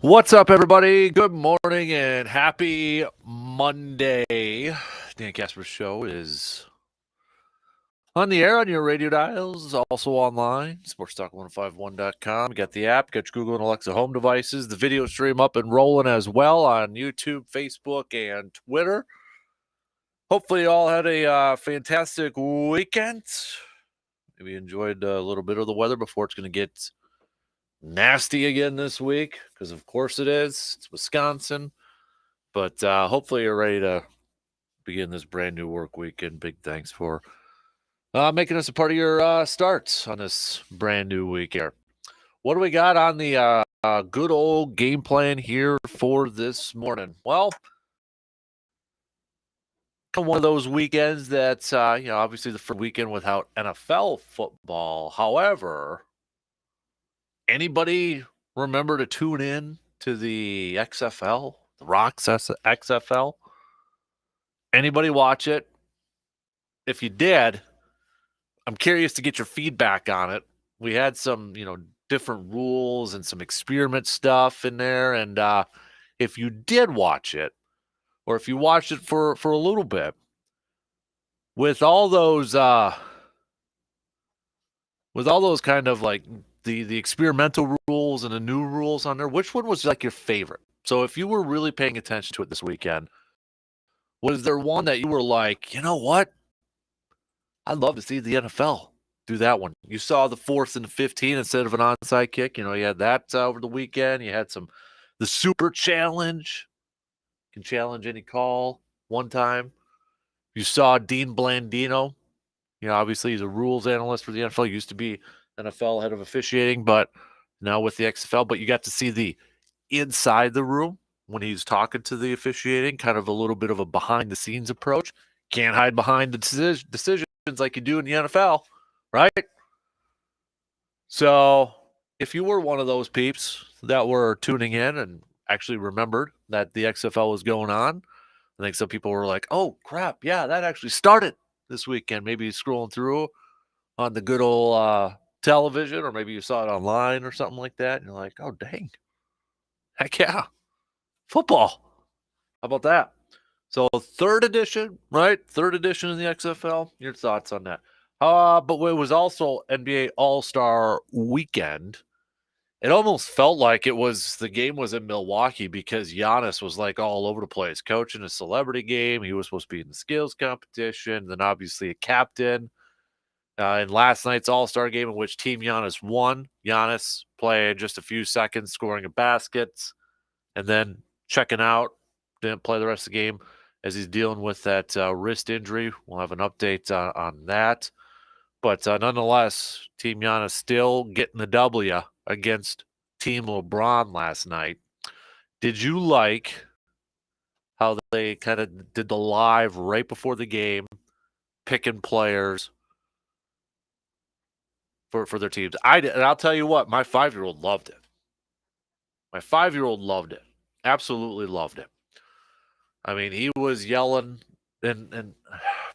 What's up, everybody? Good morning and happy Monday. Dan Kasper Show is on the air on your radio dials, also online, sportstalk1051.com. You got the app, got your Google and Alexa home devices, the video stream up and rolling as well on YouTube, Facebook, and Twitter. Hopefully you all had a fantastic weekend. Maybe enjoyed a little bit of the weather before it's going to get nasty again this week, because of course it is. It's Wisconsin. But hopefully you're ready to begin this brand new work weekend. Big thanks for making us a part of your starts on this brand new week here. What do we got on the good old game plan here for this morning? Well, one of those weekends that's, obviously the first weekend without NFL football. However, anybody remember to tune in to the XFL, the Rocks XFL? Anybody watch it? If you did, I'm curious to get your feedback on it. We had some, different rules and some experiment stuff in there. And if you did watch it, or if you watched it for a little bit, with all those kind of like the experimental rules and the new rules on there, which one was like your favorite? So if you were really paying attention to it this weekend, was there one that you were like, you know what? I'd love to see the NFL do that one. You saw the 4th and 15 instead of an onside kick. You had that over the weekend. You had the super challenge. Can challenge any call one time. You saw Dean Blandino. Obviously he's a rules analyst for the NFL. He used to be NFL head of officiating, but now with the XFL. But you got to see the inside the room when he's talking to the officiating, kind of a little bit of a behind-the-scenes approach. Can't hide behind the decisions like you do in the NFL, right? So if you were one of those peeps that were tuning in and actually remembered that the XFL was going on, I think some people were like, oh, crap, yeah, that actually started this weekend. Maybe scrolling through on the good old television, or maybe you saw it online or something like that, and you're like, oh, dang. Heck yeah. Football. How about that? So third edition, right? Third edition of the XFL. Your thoughts on that? But it was also NBA All-Star Weekend. It almost felt like the game was in Milwaukee, because Giannis was like all over the place, coaching a celebrity game. He was supposed to be in the skills competition, then obviously a captain. In last night's All-Star game, in which Team Giannis won, Giannis played just a few seconds, scoring a basket, and then checking out. Didn't play the rest of the game as he's dealing with that wrist injury. We'll have an update on that. But nonetheless, Team Giannis still getting the W against Team LeBron last night. Did you like how they kind of did the live right before the game, picking players for their teams? I did, and I'll tell you what, my 5-year-old loved it. My 5-year-old loved it. Absolutely loved it. I mean, he was yelling, and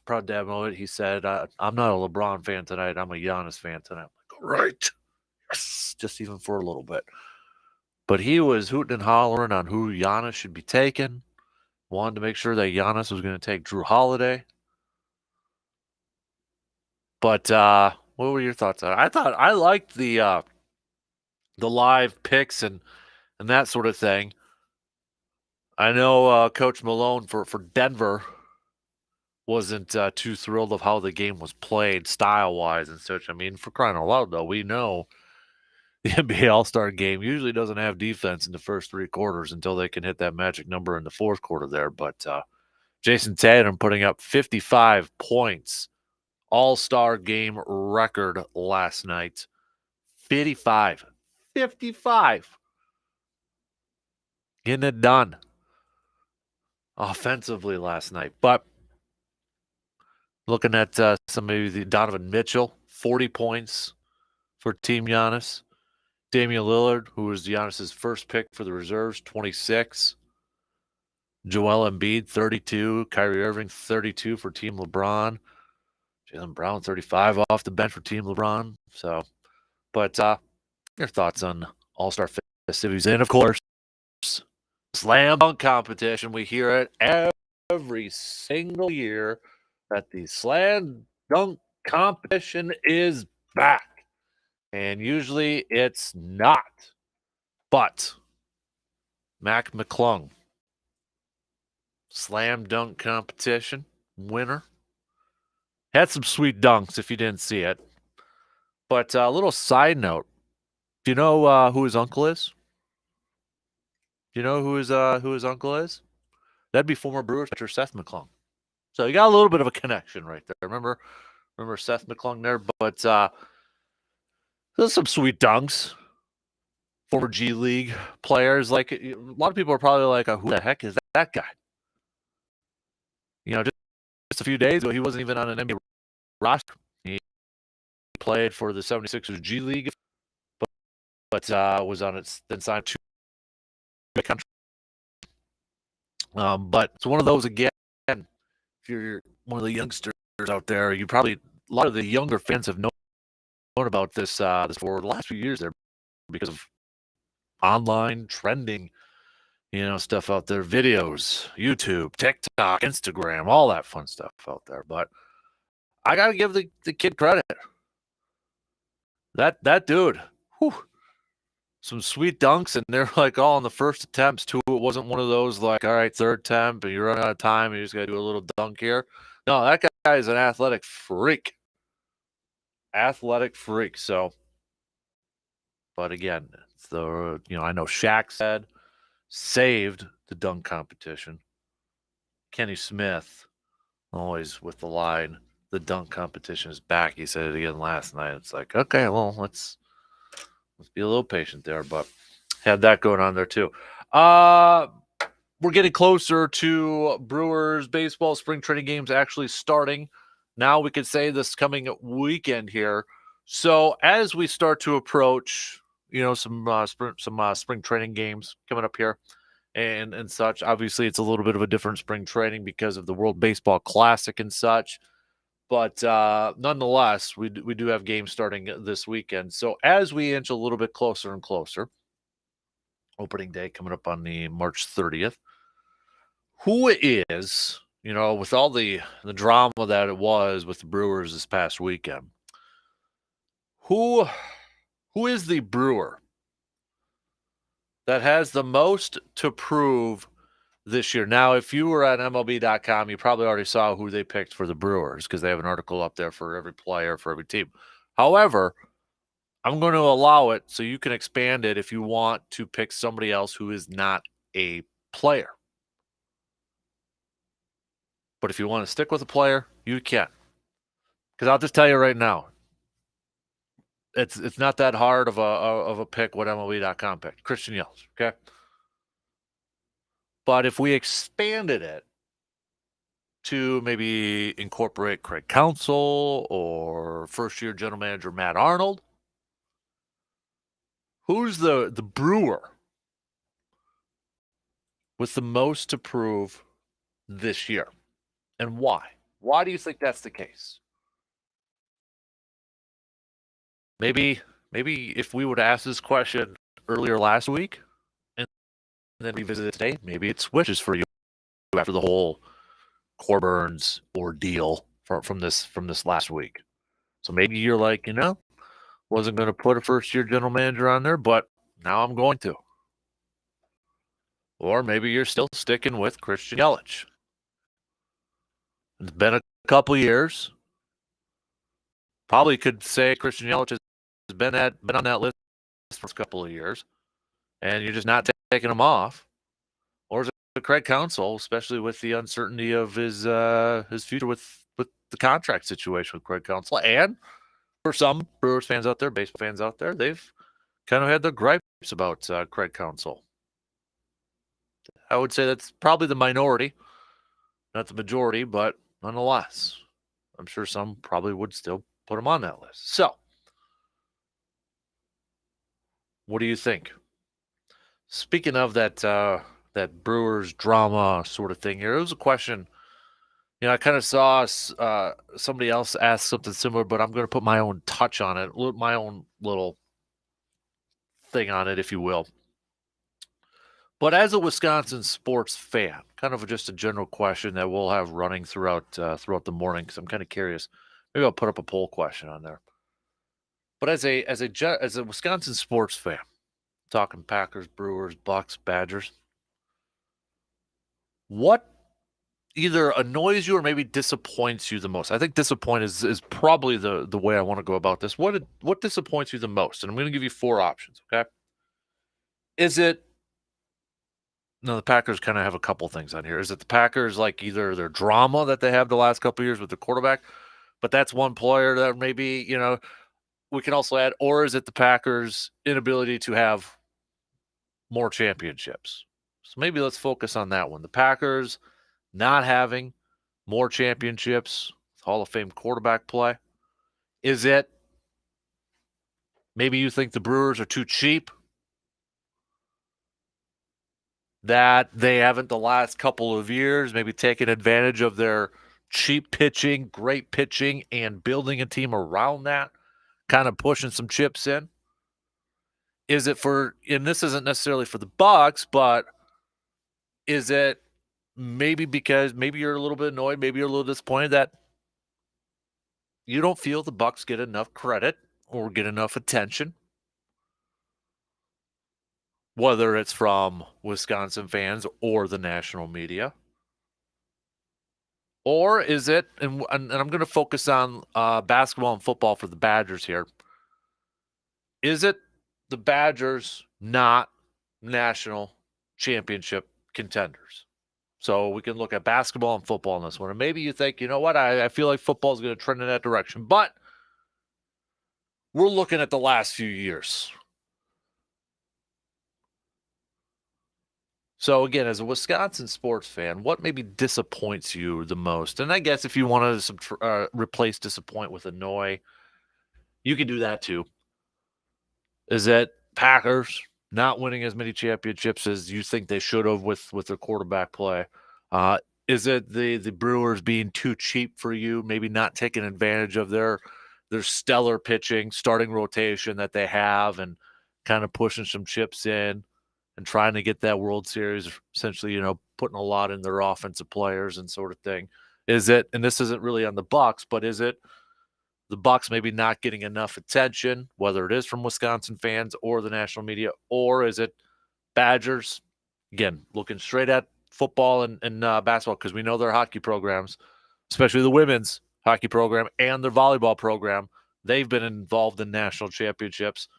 proud dad moment, he said, I'm not a LeBron fan tonight. I'm a Giannis fan tonight. I'm like, all right. Yes, just even for a little bit. But he was hooting and hollering on who Giannis should be taking. Wanted to make sure that Giannis was going to take Drew Holiday. But what were your thoughts on it? I liked the live picks and that sort of thing. I know Coach Malone for Denver wasn't too thrilled of how the game was played style-wise and such. I mean, for crying out loud, though, we know the NBA All-Star game usually doesn't have defense in the first 3 quarters until they can hit that magic number in the 4th quarter there. But Jason Tatum putting up 55 points, All-Star game record last night. 55. Getting it done offensively last night. But looking at maybe the Donovan Mitchell, 40 points for Team Giannis. Damian Lillard, who was Giannis's first pick for the reserves, 26. Joel Embiid, 32. Kyrie Irving, 32 for Team LeBron. Jaylen Brown, 35 off the bench for Team LeBron. So, but your thoughts on All-Star festivities? And, of course, Slam dunk competition. We hear it every single year that the slam dunk competition is back. And usually it's not. But Mac McClung, slam dunk competition winner. Had some sweet dunks if you didn't see it. But a little side note. Do you know who his uncle is? Do you know who his uncle is? That'd be former Brewers pitcher Seth McClung. So you got a little bit of a connection right there. Remember Seth McClung there? But there's some sweet dunks. Former G League players. Like a lot of people are probably like, who the heck is that guy? You know, just a few days ago, he wasn't even on an NBA roster. He played for the 76ers G League, but was on it, then signed to the country. But it's one of those again. If you're one of the youngsters out there, you probably a lot of the younger fans have known about this for the last few years there because of online trending, stuff out there, videos, YouTube, TikTok, Instagram, all that fun stuff out there. But I gotta give the kid credit. That dude, whew, some sweet dunks, and they're like all in the first attempts too. It wasn't one of those like, all right, third attempt, and you're running out of time, and you just gotta do a little dunk here. No, that guy is an athletic freak. So, but again, it's I know Shaq said saved the dunk competition. Kenny Smith always with the line, the dunk competition is back. He said it again last night. It's like, okay, well, let's be a little patient there, but had that going on there too. We're getting closer to Brewers baseball spring training games actually starting. Now we could say this coming weekend here. So as we start to approach, some spring training games coming up here and such. Obviously, it's a little bit of a different spring training because of the World Baseball Classic and such. But nonetheless, we do have games starting this weekend. So as we inch a little bit closer and closer, opening day coming up on the March 30th, who is, with all the drama that it was with the Brewers this past weekend, who is the Brewer that has the most to prove this year? Now, if you were at MLB.com, you probably already saw who they picked for the Brewers because they have an article up there for every player, for every team. However, I'm going to allow it so you can expand it if you want to pick somebody else who is not a player. But if you want to stick with a player, you can. Because I'll just tell you right now, it's not that hard of a pick what MLB.com picked. Christian Yelich, okay? But if we expanded it to maybe incorporate Craig Counsell or first-year general manager Matt Arnold, who's the Brewer with the most to prove this year? And why? Why do you think that's the case? Maybe if we would ask this question earlier last week and then revisit it today, maybe it switches for you after the whole Corburn's ordeal from this last week. So maybe you're like, wasn't going to put a first-year general manager on there, but now I'm going to. Or maybe you're still sticking with Christian Yelich. It's been a couple years. Probably could say Christian Yelich has been on that list for a couple of years, and you're just not taking him off. Or is it Craig Counsell, especially with the uncertainty of his future with the contract situation with Craig Counsell? And for some Brewers fans out there, baseball fans out there, they've kind of had their gripes about Craig Counsell. I would say that's probably the minority, not the majority, but nonetheless, I'm sure some probably would still put him on that list. So, what do you think? Speaking of that Brewers drama sort of thing here, it was a question. I kind of saw somebody else ask something similar, but I'm going to put my own touch on it, my own little thing on it, if you will. But as a Wisconsin sports fan, kind of just a general question that we'll have running throughout the morning because I'm kind of curious. Maybe I'll put up a poll question on there. But as a Wisconsin sports fan, talking Packers, Brewers, Bucks, Badgers, what either annoys you or maybe disappoints you the most? I think disappoint is probably the way I want to go about this. What disappoints you the most? And I'm going to give you 4 options. Okay, is it no, the Packers kind of have a couple things on here. Is it the Packers like either their drama that they have the last couple of years with the quarterback, but that's one player that maybe we can also add, or is it the Packers' inability to have more championships? So maybe let's focus on that one. The Packers not having more championships, Hall of Fame quarterback play. Is it maybe you think the Brewers are too cheap? That they haven't the last couple of years maybe taken advantage of their cheap pitching, great pitching, and building a team around that, kind of pushing some chips in? Is it and this isn't necessarily for the Bucks, but is it maybe because maybe you're a little bit annoyed, maybe you're a little disappointed that you don't feel the Bucks get enough credit or get enough attention, whether it's from Wisconsin fans or the national media? Or is it, and I'm going to focus on basketball and football for the Badgers here. Is it the Badgers not national championship contenders? So we can look at basketball and football in this one. And maybe you think, you know what, I feel like football is going to trend in that direction. But we're looking at the last few years. So again, as a Wisconsin sports fan, what maybe disappoints you the most? And I guess if you want to replace disappoint with annoy, you can do that too. Is it Packers not winning as many championships as you think they should have with their quarterback play? Is it the Brewers being too cheap for you, maybe not taking advantage of their stellar pitching, starting rotation that they have, and kind of pushing some chips in and trying to get that World Series, essentially, putting a lot in their offensive players and sort of thing? Is it, and this isn't really on the Bucks, but is it the Bucks maybe not getting enough attention, whether it is from Wisconsin fans or the national media, or is it Badgers, again, looking straight at football and basketball, because we know their hockey programs, especially the women's hockey program and their volleyball program, they've been involved in national championships.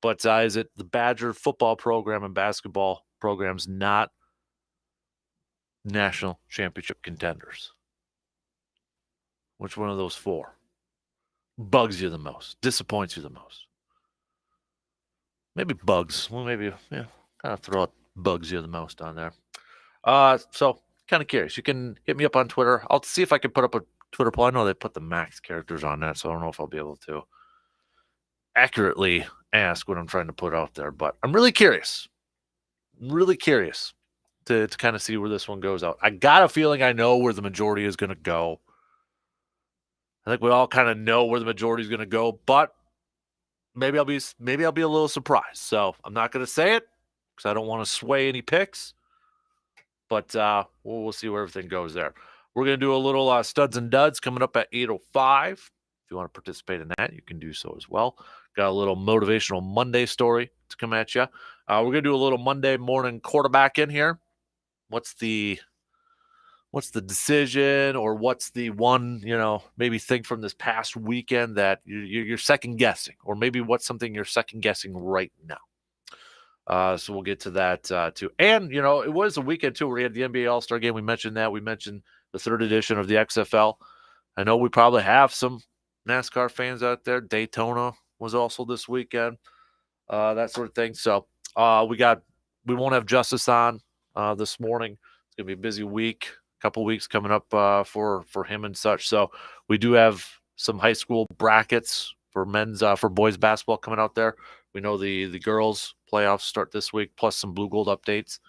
But is it the Badger football program and basketball programs not national championship contenders? Which one of those 4 bugs you the most, disappoints you the most? Maybe bugs. Well, maybe, kind of throw out bugs you the most on there. So kind of curious. You can hit me up on Twitter. I'll see if I can put up a Twitter poll. I know they put the max characters on that, so I don't know if I'll be able to accurately ask what I'm trying to put out there. But I'm really curious. To kind of see where this one goes out. I got a feeling I know where the majority is going to go. I think we all kind of know where the majority is going to go, but maybe I'll be a little surprised. So I'm not going to say it because I don't want to sway any picks. But we'll see where everything goes there. We're going to do a little studs and duds coming up at 8:05. If you want to participate in that, you can do so as well. Got a little motivational Monday story to come at you. We're going to do a little Monday morning quarterback in here. What's the decision, or what's the one, maybe thing from this past weekend that you're second guessing, or maybe what's something you're second guessing right now? So we'll get to that too. And, it was a weekend too where we had the NBA All-Star game. We mentioned that. We mentioned the 3rd edition of the XFL. I know we probably have some NASCAR fans out there. Daytona was also this weekend, that sort of thing. So we won't have Justice on this morning. It's going to be a busy week, a couple weeks coming up for him and such. So we do have some high school brackets for boys basketball coming out there. We know the girls playoffs start this week, plus some blue gold updates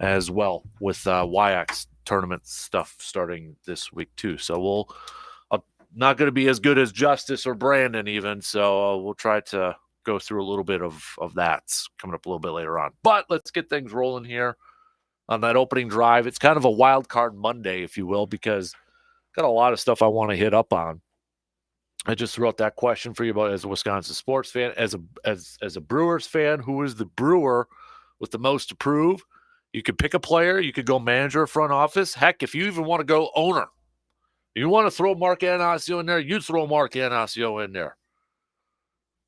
as well with YX tournament stuff starting this week too. So not going to be as good as Justice or Brandon even. So we'll try to go through a little bit of that coming up a little bit later on. But let's get things rolling here on that opening drive. It's kind of a wild card Monday, if you will, because got a lot of stuff I want to hit up on. I just threw out that question for you about as a Wisconsin sports fan, as a Brewers fan, who is the Brewer with the most to prove? You could pick a player, you could go manager, front office. Heck, if you even want to go owner, you want to throw Mark Anasio in there, you throw Mark Anasio in there.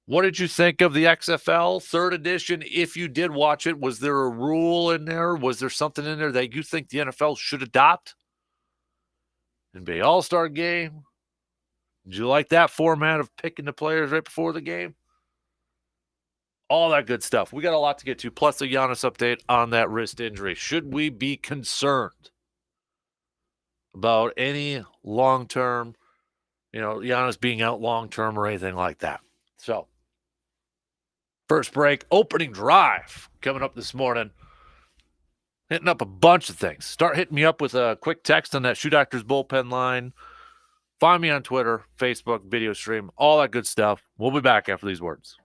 What did you think of the XFL third edition? If you did watch it, was there a rule in there? Was there something in there that you think the NFL should adopt? NBA All-Star Game? Did you like that format of picking the players right before the game? All that good stuff. We got a lot to get to, plus a Giannis update on that wrist injury. Should we be concerned about any long-term, Giannis being out long-term or anything like that? So, first break, opening drive coming up this morning. Hitting up a bunch of things. Start hitting me up with a quick text on that Shoe Doctors bullpen line. Find me on Twitter, Facebook, video stream, all that good stuff. We'll be back after these words.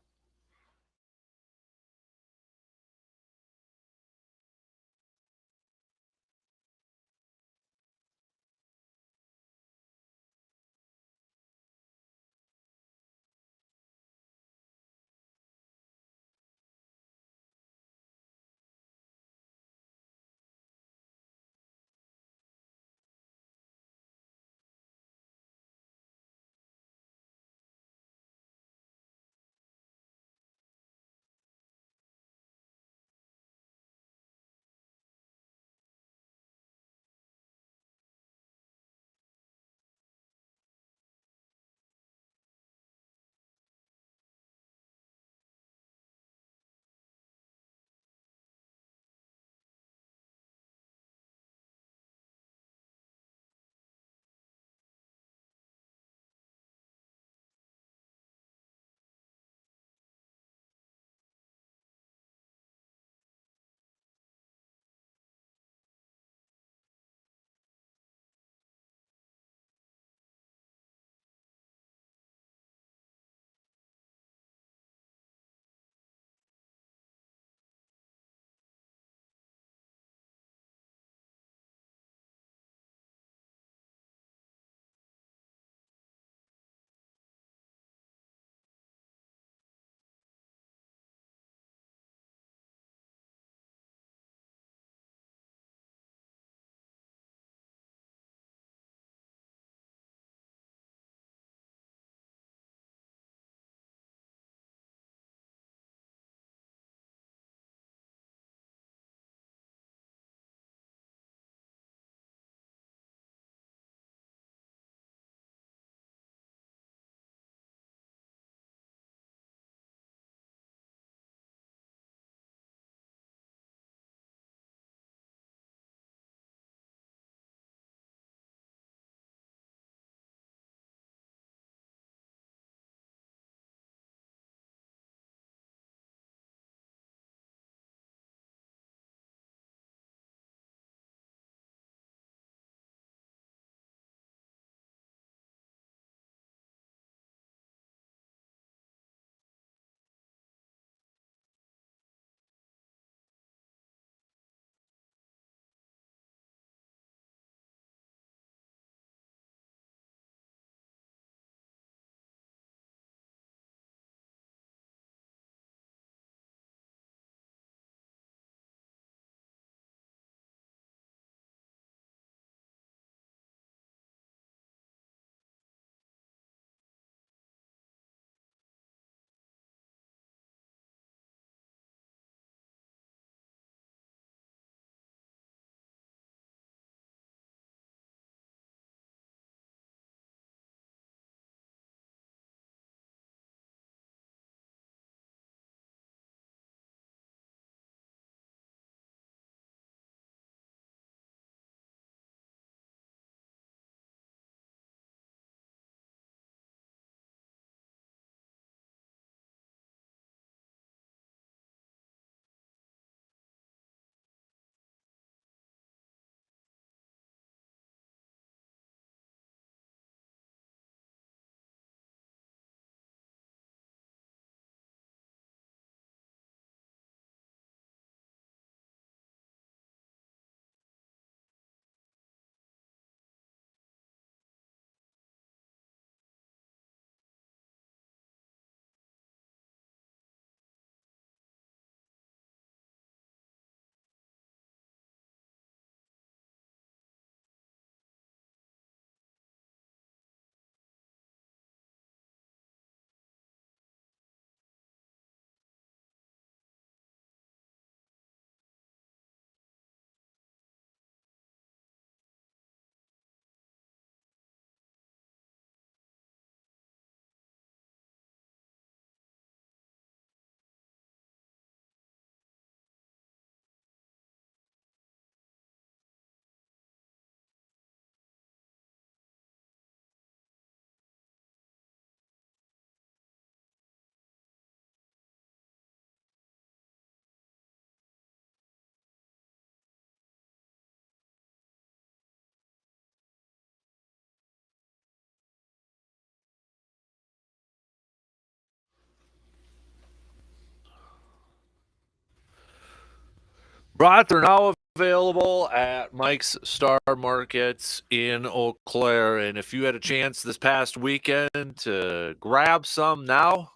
Brats are now available at Mike's Star Markets in Eau Claire. And if you had a chance this past weekend to grab some now,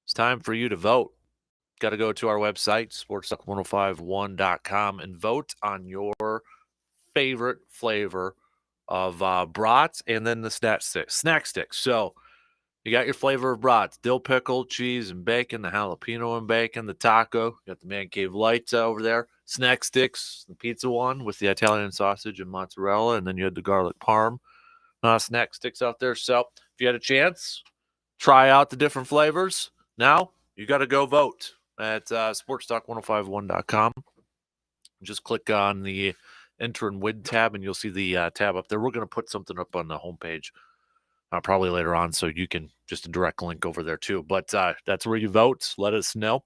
it's time for you to vote. Got to go to our website, sportstalk1051.com, and vote on your favorite flavor of brats and then the snack sticks. So you got your flavor of brats, dill pickle, cheese, and bacon, the jalapeno and bacon, the taco. You got the Man Cave Light over there. Snack sticks, the pizza one with the Italian sausage and mozzarella, and then you had the garlic parm snack sticks out there. So if you had a chance, try out the different flavors. Now you got to go vote at sportstalk1051.com. Just click on the enter and win tab, and you'll see the tab up there. We're going to put something up on the homepage probably later on, so you can just a direct link over there too. But that's where you vote. Let us know,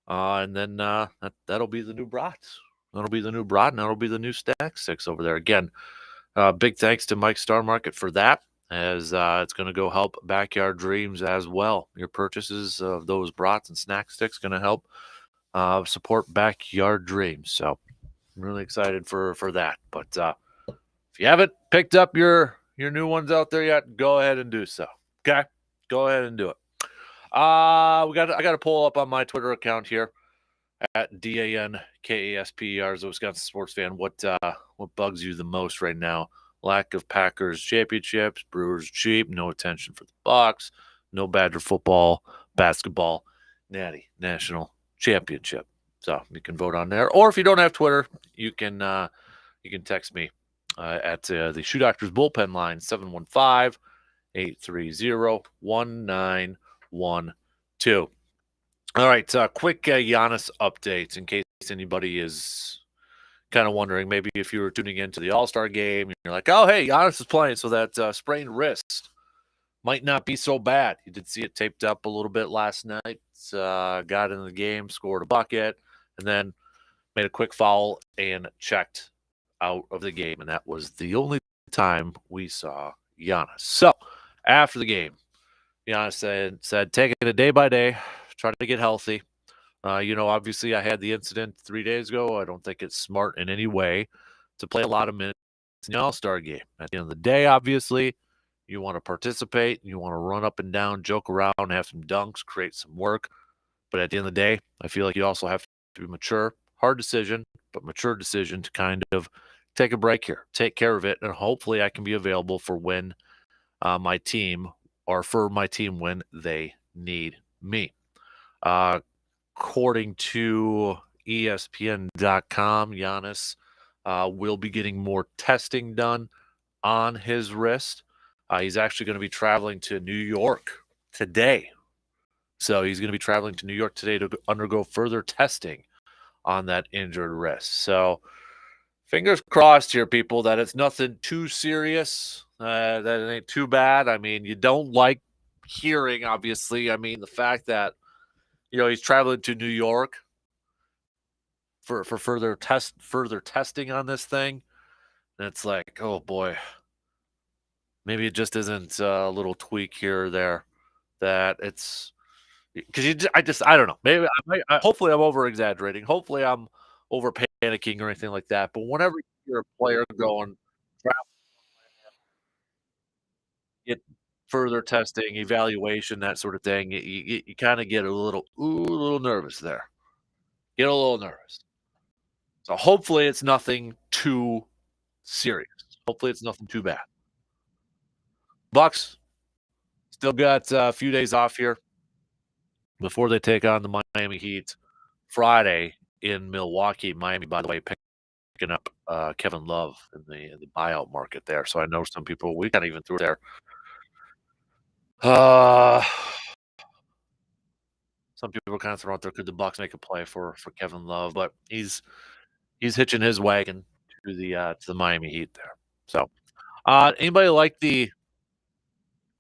and then that'll be the new brat. That'll be the new brat, and that'll be the new stack six over there. Again, big thanks to Mike Star Market for that, as it's going to go help Backyard Dreams as well. Your purchases of those brats and snack sticks going to help support Backyard Dreams. So I'm really excited for that. But if you haven't picked up your new ones out there yet, go ahead and do so. Okay, go ahead and do it. I got to pull up on my Twitter account here at DANKASPER as a Wisconsin sports fan. What bugs you the most right now? Lack of Packers championships, Brewers cheap, no attention for the Bucks, no Badger football, basketball, Natty National Championship. So you can vote on there, or if you don't have Twitter, you can text me at the Shoe Doctors bullpen line 715-830-1912. All right, quick Giannis updates in case anybody is kind of wondering. Maybe if you were tuning into the All-Star game, and you're like, oh, hey, Giannis is playing, so that sprained wrist might not be so bad. You did see it taped up a little bit last night. Got in the game, scored a bucket, and then made a quick foul and checked out of the game. And that was the only time we saw Giannis. So after the game, Giannis said taking it day by day, trying to get healthy. Obviously I had the incident 3 days ago. I don't think it's smart in any way to play a lot of minutes in the All-Star game. At the end of the day, obviously, you want to participate. You want to run up and down, joke around, have some dunks, create some work. But at the end of the day, I feel like you also have to be mature. Hard decision, but mature decision to kind of take a break here, take care of it, and hopefully I can be available for when my team when they need me. According to ESPN.com, Giannis will be getting more testing done on his wrist. He's actually going to be traveling to New York today. So he's going to be traveling to New York today to undergo further testing on that injured wrist. So fingers crossed here, people, that it's nothing too serious, that it ain't too bad. I mean, you don't like hearing, obviously. I mean, the fact that, he's traveling to New York for further testing on this thing. And it's like, oh boy, maybe it just isn't a little tweak here or there that it's because I don't know. Maybe hopefully I'm over exaggerating. Hopefully I'm over panicking or anything like that. But whenever you hear a player going, get further testing, evaluation, that sort of thing, you kind of get a little nervous there. Get a little nervous. So hopefully it's nothing too serious. Hopefully it's nothing too bad. Bucks still got a few days off here before they take on the Miami Heat Friday in Milwaukee. Miami, by the way, picking up Kevin Love in the buyout market there. So I know some people, we kind of even threw it there. Some people are kind of throwing out there, could the Bucks make a play for Kevin Love? But he's hitching his wagon to the Miami Heat there. So anybody like the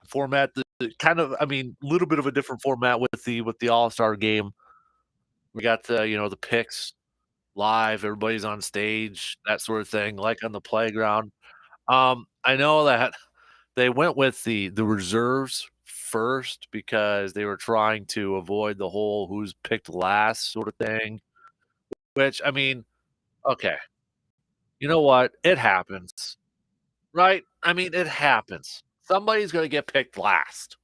format? The kind of, I mean, a little bit of a different format with the All-Star game. We got the picks live, everybody's on stage, that sort of thing, like on the playground. I know that they went with the reserves first because they were trying to avoid the whole who's picked last sort of thing, which, I mean, okay, you know what? It happens, right? I mean, it happens. Somebody's gonna get picked last.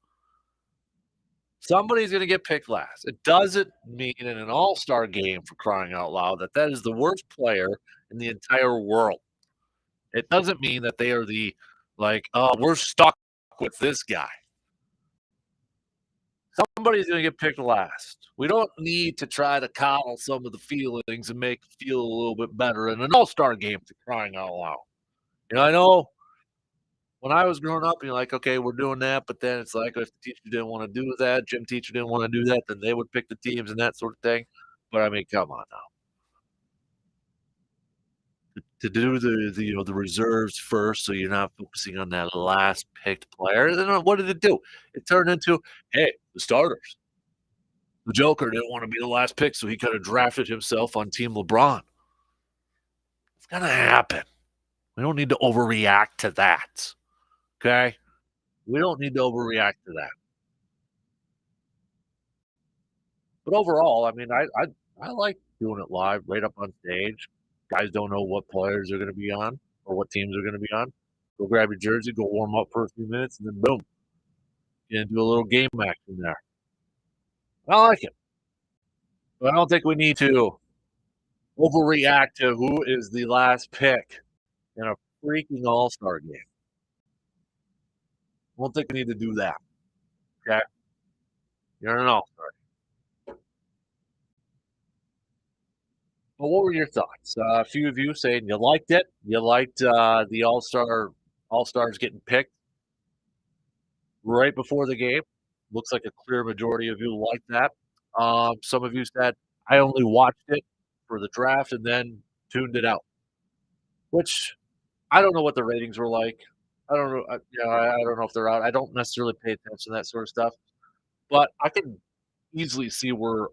Somebody's gonna get picked last. It doesn't mean in an all-star game, for crying out loud, that that is the worst player in the entire world. It doesn't mean that they are the, like, "Oh, we're stuck with this guy." Somebody's gonna get picked last. We don't need to try to coddle some of the feelings and make it feel a little bit better in an all-star game, for crying out loud. I know when I was growing up, you're like, "Okay, we're doing that," but then it's like, if the teacher didn't wanna do that, gym teacher didn't wanna do that, then they would pick the teams and that sort of thing. But, I mean, come on now. To do the reserves first so you're not focusing on that last picked player, then, what did it do? It turned into, "Hey, the starters." The Joker didn't wanna be the last pick, so he coulda drafted himself on Team LeBron. It's gonna happen. We don't need to overreact to that, okay? We don't need to overreact to that. But overall, I mean, I like doing it live right up on stage. Guys don't know what players are gonna be on or what teams are gonna be on. Go grab your jersey, go warm up for a few minutes, and then boom, and do a little game action there. I like it. But I don't think we need to overreact to who is the last pick in a freaking all-star game. I don't think we need to do that, okay? You're an all-star. But what were your thoughts? A few of you saying you liked it. You liked, the all-stars getting picked right before the game. Looks like a clear majority of you liked that. Some of you said, "I only watched it for the draft and then tuned it out," which I don't know what the ratings were like. I don't know, I don't know if they're out. I don't necessarily pay attention to that sort of stuff, but I can easily see where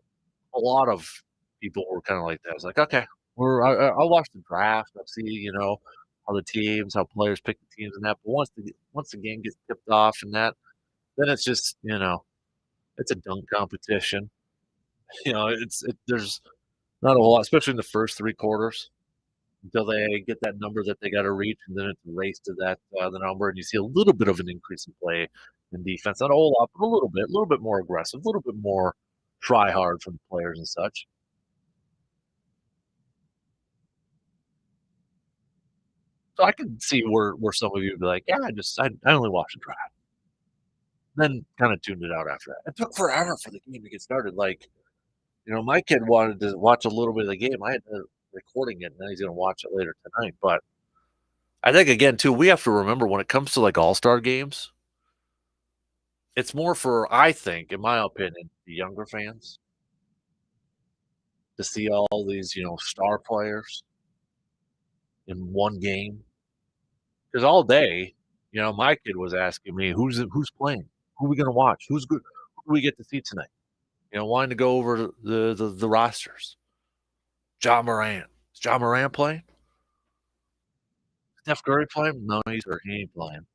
a lot of people were kinda like that. It's like, "Okay, I'll watch the draft. I'll see, how the teams, how players pick the teams and that." But once the game gets tipped off and that, then it's just, it's a dunk competition. There's not a whole lot, especially in the first 3 quarters until they get that number that they gotta reach, and then it's a race to that, the number, and you see a little bit of an increase in play and defense. Not a whole lot, but a little bit more aggressive, a little bit more try hard from the players and such. So I can see where some of you would be like, "Yeah, I only watched the draft." Then kinda tuned it out after that. It took forever for the game to get started, like, my kid wanted to watch a little bit of the game. I had to recording it, and then he's gonna watch it later tonight, but I think again too, we have to remember when it comes to, like, all-star games, it's more for, I think, in my opinion, the younger fans to see all these, star players in one game. Because all day, my kid was asking me, "Who's playing? Who are we gonna watch? Who's good? Who do we get to see tonight?" Wanting to go over the rosters. John Moran. Is John Moran playing? Steph Curry playing? No, he ain't playing.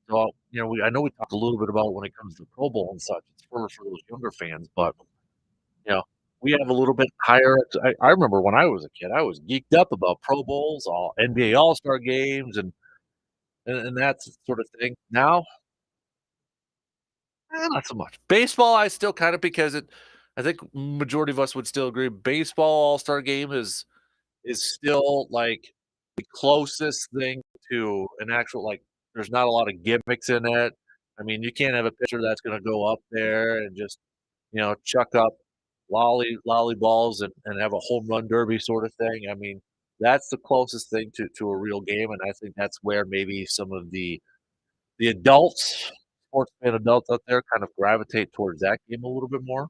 So, I know we talked a little bit about when it comes to Pro Bowl and such, it's for those younger fans, but, you know, we have a little bit higher. I remember when I was a kid, I was geeked up about Pro Bowls, all NBA All-Star games, and that sort of thing. Now, not so much. Baseball, I still kind of, because I think majority of us would still agree, baseball All-Star game is still, like, the closest thing to an actual, like, there's not a lot of gimmicks in it. I mean, you can't have a pitcher that's gonna go up there and just, chuck up lolly balls and have a home run derby sort of thing. I mean, that's the closest thing to a real game, and I think that's where maybe some of the adults, sports fan adults out there kind of gravitate towards that game a little bit more.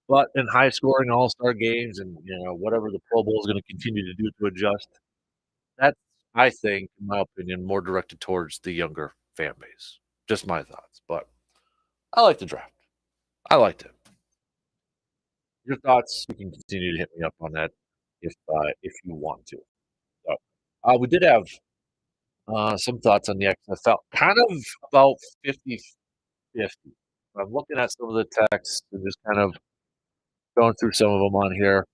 But in high scoring all-star games and, whatever the Pro Bowl is gonna continue to do to adjust, that's, I think, in my opinion, more directed towards the younger fan base. Just my thoughts, but I like the draft. I liked it. Your thoughts, you can continue to hit me up on that if you want to. So, we did have, some thoughts on the XFL, kind of about 50-50. I'm looking at some of the texts and just kind of Going through some of them on here.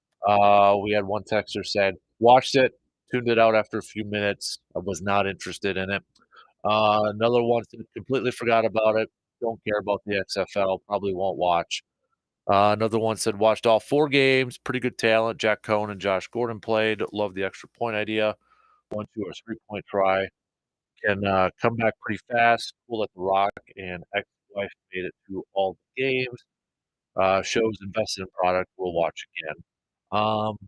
We had one texter said, "Watched it, tuned it out after a few minutes. I was not interested in it." Another one said, "Completely forgot about it. Don't care about the XFL. Probably won't watch." Another one said, "Watched all 4 games. Pretty good talent. Jack Cohn and Josh Gordon played. Love the extra point idea. 1, 2, or 3-point try. Can come back pretty fast. Cool that The Rock and ex-wife made it to all the games. Shows invested in product. We'll watch again." Um,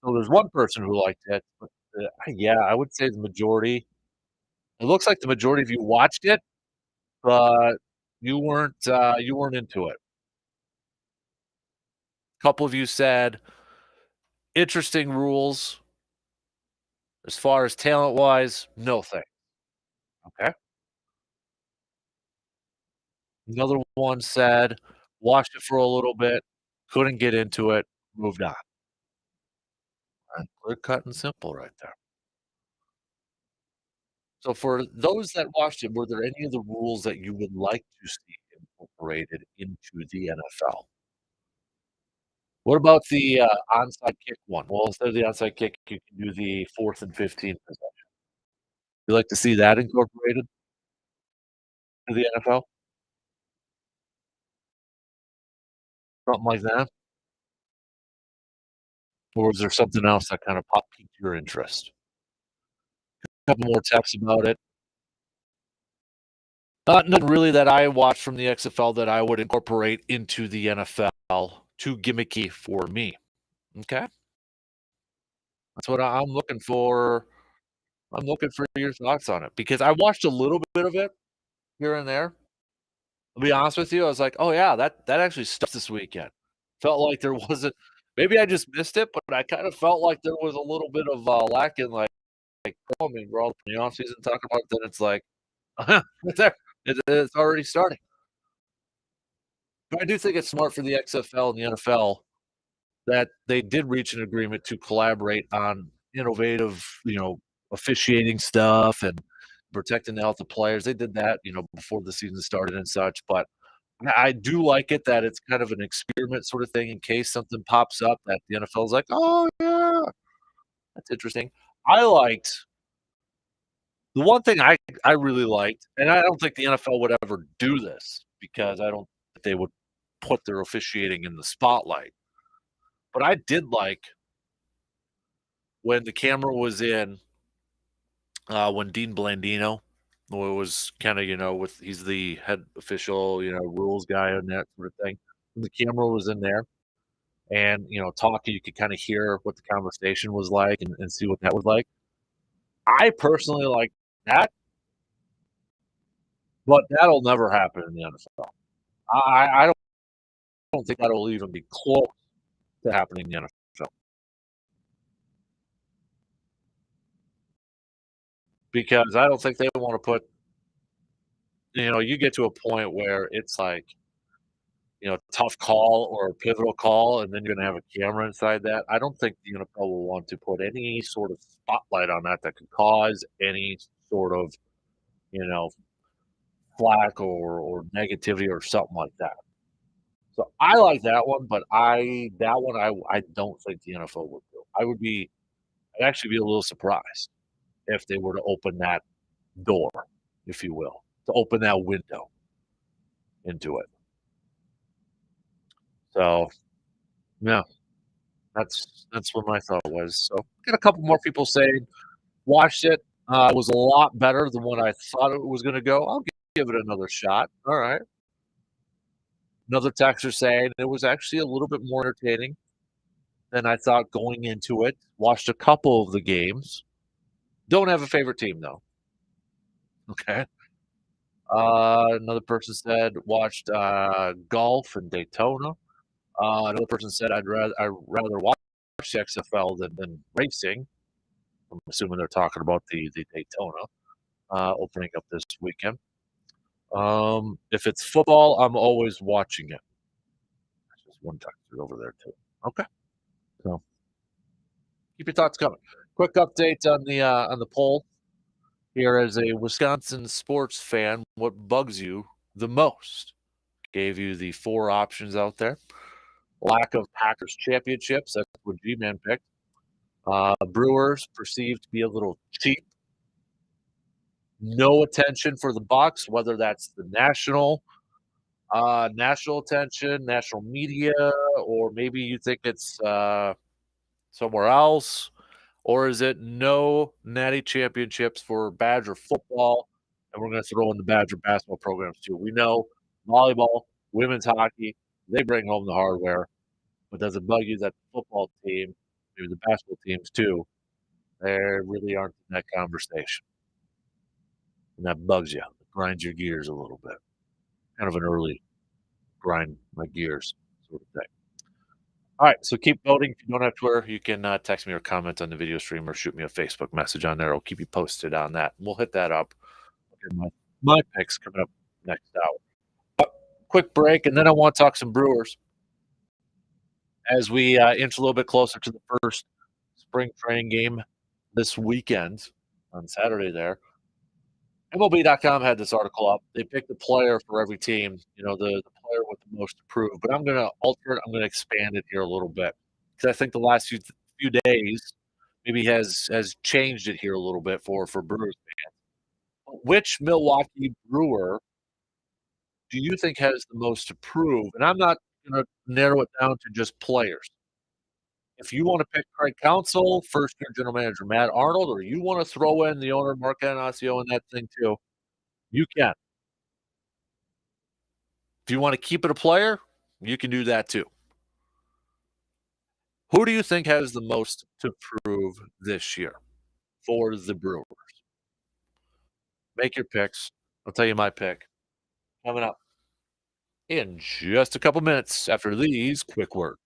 so there's one person who liked it, but, yeah, I would say the majority. It looks like the majority of you watched it, but you weren't into it. A couple of you said, "Interesting rules. As far as talent-wise, no thanks." Okay. Another one said, "Watched it for a little bit, couldn't get into it, moved on." Right, clear cut and simple right there. So for those that watched it, were there any of the rules that you would like to see incorporated into the NFL? What about the, onside kick one? Well, instead of the onside kick, you can do the 4th and 15 possession. You like to see that incorporated to the NFL? Something like that? Or is there something else that kinda piqued your interest? Couple more texts about it. Nothing really that I watched from the XFL that I would incorporate into the NFL. Too gimmicky for me. Okay, that's what I'm looking for. I'm looking for your thoughts on it because I watched a little bit of it here and there. I'll be honest with you, I was like, "Oh, yeah, that actually stuck this weekend." Felt like there wasn't maybe I just missed it, but I kinda felt like there was a little bit of, lack in, programming. We're all in the off season talking about it, then it's like, it's there. It's already starting. But I do think it's smart for the XFL and the NFL that they did reach an agreement to collaborate on innovative, officiating stuff and protecting the health of players. They did that, before the season started and such, but I do like it that it's kind of an experiment sort of thing in case something pops up that the NFL is like, "Oh, yeah, that's interesting." I liked the one thing I really liked, and I don't think the NFL would ever do this because I don't think they would put their officiating in the spotlight, but I did like when the camera was in, when Dean Blandino was kinda, with he's the head official, rules guy and that sort of thing. When the camera was in there and, talking, you could kinda hear what the conversation was like and see what that was like. I personally like that, but that'll never happen in the NFL. I don't think that'll even be close to happening in the NFL because I don't think they wanna put you get to a point where it's like, tough call or a pivotal call, and then you're gonna have a camera inside that. I don't think the NFL will want to put any sort of spotlight on that that could cause any sort of, you know, flack or negativity or something like that. So I like that one, but I don't think the NFL would do. I'd actually be a little surprised if they were to open that door, if you will, to open that window into it. So, yeah, that's what my thought was. So, got a couple more people saying watched it. It was a lot better than what I thought it was gonna go. I'll give it another shot. All right. Another texter saying it was actually a little bit more entertaining than I thought going into it. Watched a couple of the games. Don't have a favorite team though. Okay. Another person said watched golf in Daytona. Another person said I'd rather watch the XFL than racing. I'm assuming they're talking about the Daytona opening up this weekend. If it's football, I'm always watching it. There's just one texter over there too. Okay, so keep your thoughts coming. Quick update on the poll here as a Wisconsin sports fan. What bugs you the most? Gave you the 4 options out there. Lack of Packers championships. That's what G-Man picked. Brewers perceived to be a little cheap. No attention for the Bucks, whether that's the national attention, national media, or maybe you think it's somewhere else, or is it no natty championships for Badger football? And we're going to throw in the Badger basketball programs too. We know volleyball, women's hockey, they bring home the hardware, but does it bug you that the football team, maybe the basketball teams too, they really aren't in that conversation? And that bugs you, it grinds your gears a little bit. Kind of an early grind my gears sort of thing. All right, so keep voting. If you don't have Twitter, you can text me or comment on the video stream or shoot me a Facebook message on there. I'll keep you posted on that. We'll hit that up. Okay, my picks coming up next hour. Quick break, and then I want to talk some Brewers as we inch a little bit closer to the first spring training game this weekend on Saturday there. MLB.com had this article up. They picked a player for every team, the player with the most to prove. But I'm going to alter it. I'm going to expand it here a little bit because I think the last few days maybe has changed it here a little bit for Brewers. Which Milwaukee Brewer do you think has the most to prove? And I'm not going to narrow it down to just players. If you want to pick Craig Counsell, first-year general manager Matt Arnold, or you want to throw in the owner Mark Anasio in that thing too, you can. If you want to keep it a player, you can do that too. Who do you think has the most to prove this year for the Brewers? Make your picks. I'll tell you my pick coming up in just a couple minutes after these quick words.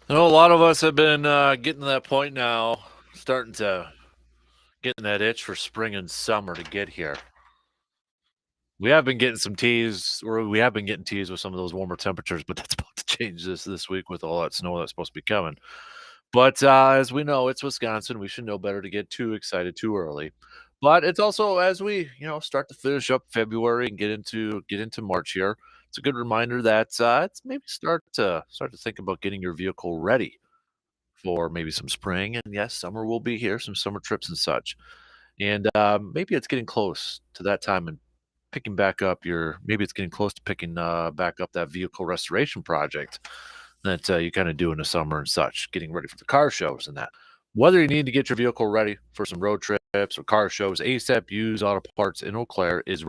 A lot of us have been getting to that point now, starting to getting that itch for spring and summer to get here. We have been getting some teas, or we have been getting teas with some of those warmer temperatures, but that's about to change this week with all that snow that's supposed to be coming. But as we know, it's Wisconsin. We should know better to get too excited too early. But it's also as we start to finish up February and get into March here. It's a good reminder that it's maybe start to think about getting your vehicle ready for maybe some spring, and yes, summer will be here, some summer trips and such. And maybe it's getting close to that time and picking back up your maybe it's getting close to picking back up that vehicle restoration project that you kind of do in the summer and such, getting ready for the car shows and that. Whether you need to get your vehicle ready for some road trips or car shows, ASAP Used Auto Parts in Eau Claire is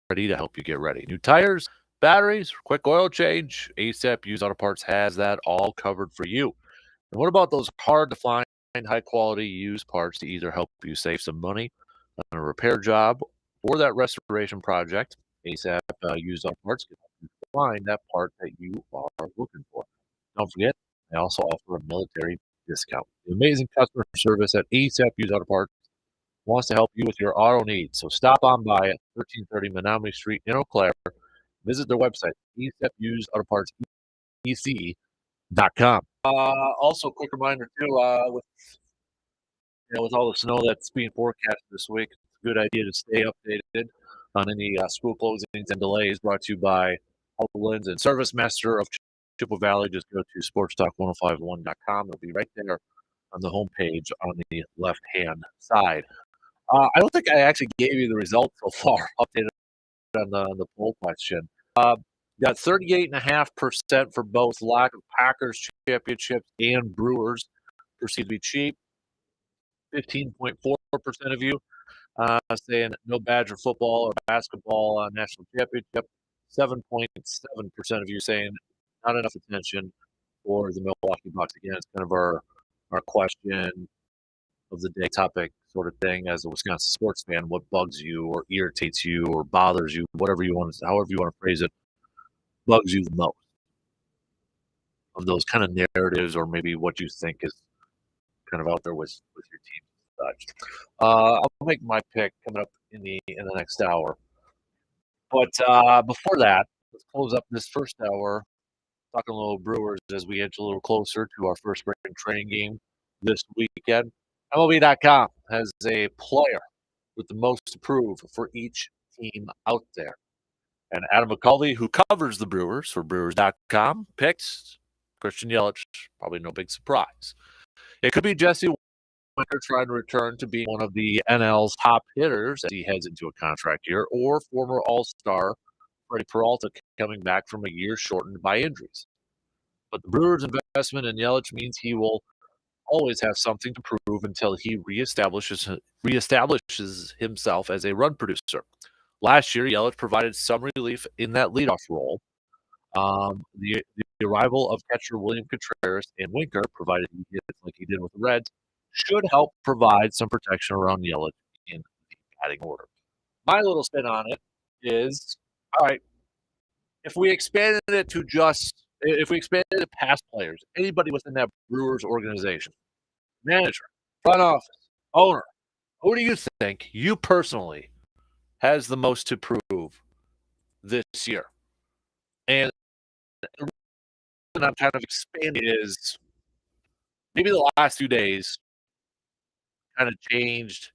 ready to help you get ready. New tires, batteries, quick oil change, ASAP Used Auto Parts has that all covered for you. And what about those hard to find, high quality used parts to either help you save some money on a repair job or that restoration project? ASAP Used Auto Parts can help you find that part that you are looking for. Don't forget, they also offer a military discount. The amazing customer service at ASAP Used Auto Parts wants to help you with your auto needs. So stop on by at 1330 Menominee Street in Eau Claire. Visit their website, ASAP Used Auto Parts, ECE.com. Also, quick reminder too, with all the snow that's being forecast this week, it's a good idea to stay updated on any school closings and delays. Brought to you by Uplands and Service Master of Chippewa Valley. Just go to sportstalk1051.com. It'll be right there on the homepage on the left hand side. I don't think I actually gave you the results so far updated on the poll question. Got 38.5% for both lack of Packers championships and Brewers perceived to be cheap. 15.4% of you saying no Badger football or basketball national championship. 7.7% of you saying not enough attention for the Milwaukee Bucks. Again, it's kind of our question of the day topic sort of thing as a Wisconsin sports fan. What bugs you or irritates you or bothers you, whatever you want to, however you want to phrase it, bugs you the most of those kind of narratives, or maybe what you think is kind of out there with your team and such. I'll make my pick coming up in the next hour. But before that, let's close up this first hour talking a little Brewers as we edge a little closer to our first spring training game this weekend. MLB.com has a player with the most to prove for each team out there. And Adam McCulvey, who covers the Brewers for Brewers.com, picks Christian Yelich. Probably no big surprise. It could be Jesse Winker trying to return to being one of the NL's top hitters as he heads into a contract year, or former All-Star Freddie Peralta coming back from a year shortened by injuries. But the Brewers' investment in Yelich means he will always have something to prove until he reestablishes himself as a run producer. Last year, Yelich provided some relief in that leadoff role. The arrival of catcher William Contreras and Winker, provided he hits like he did with the Reds, should help provide some protection around Yelich in the batting order. My little spin on it is, all right, if we expanded it past players, anybody within that Brewers organization, manager, front office, owner, who do you think you personally has the most to prove this year? And the reason I'm kind of expanding is maybe the last few days kind of changed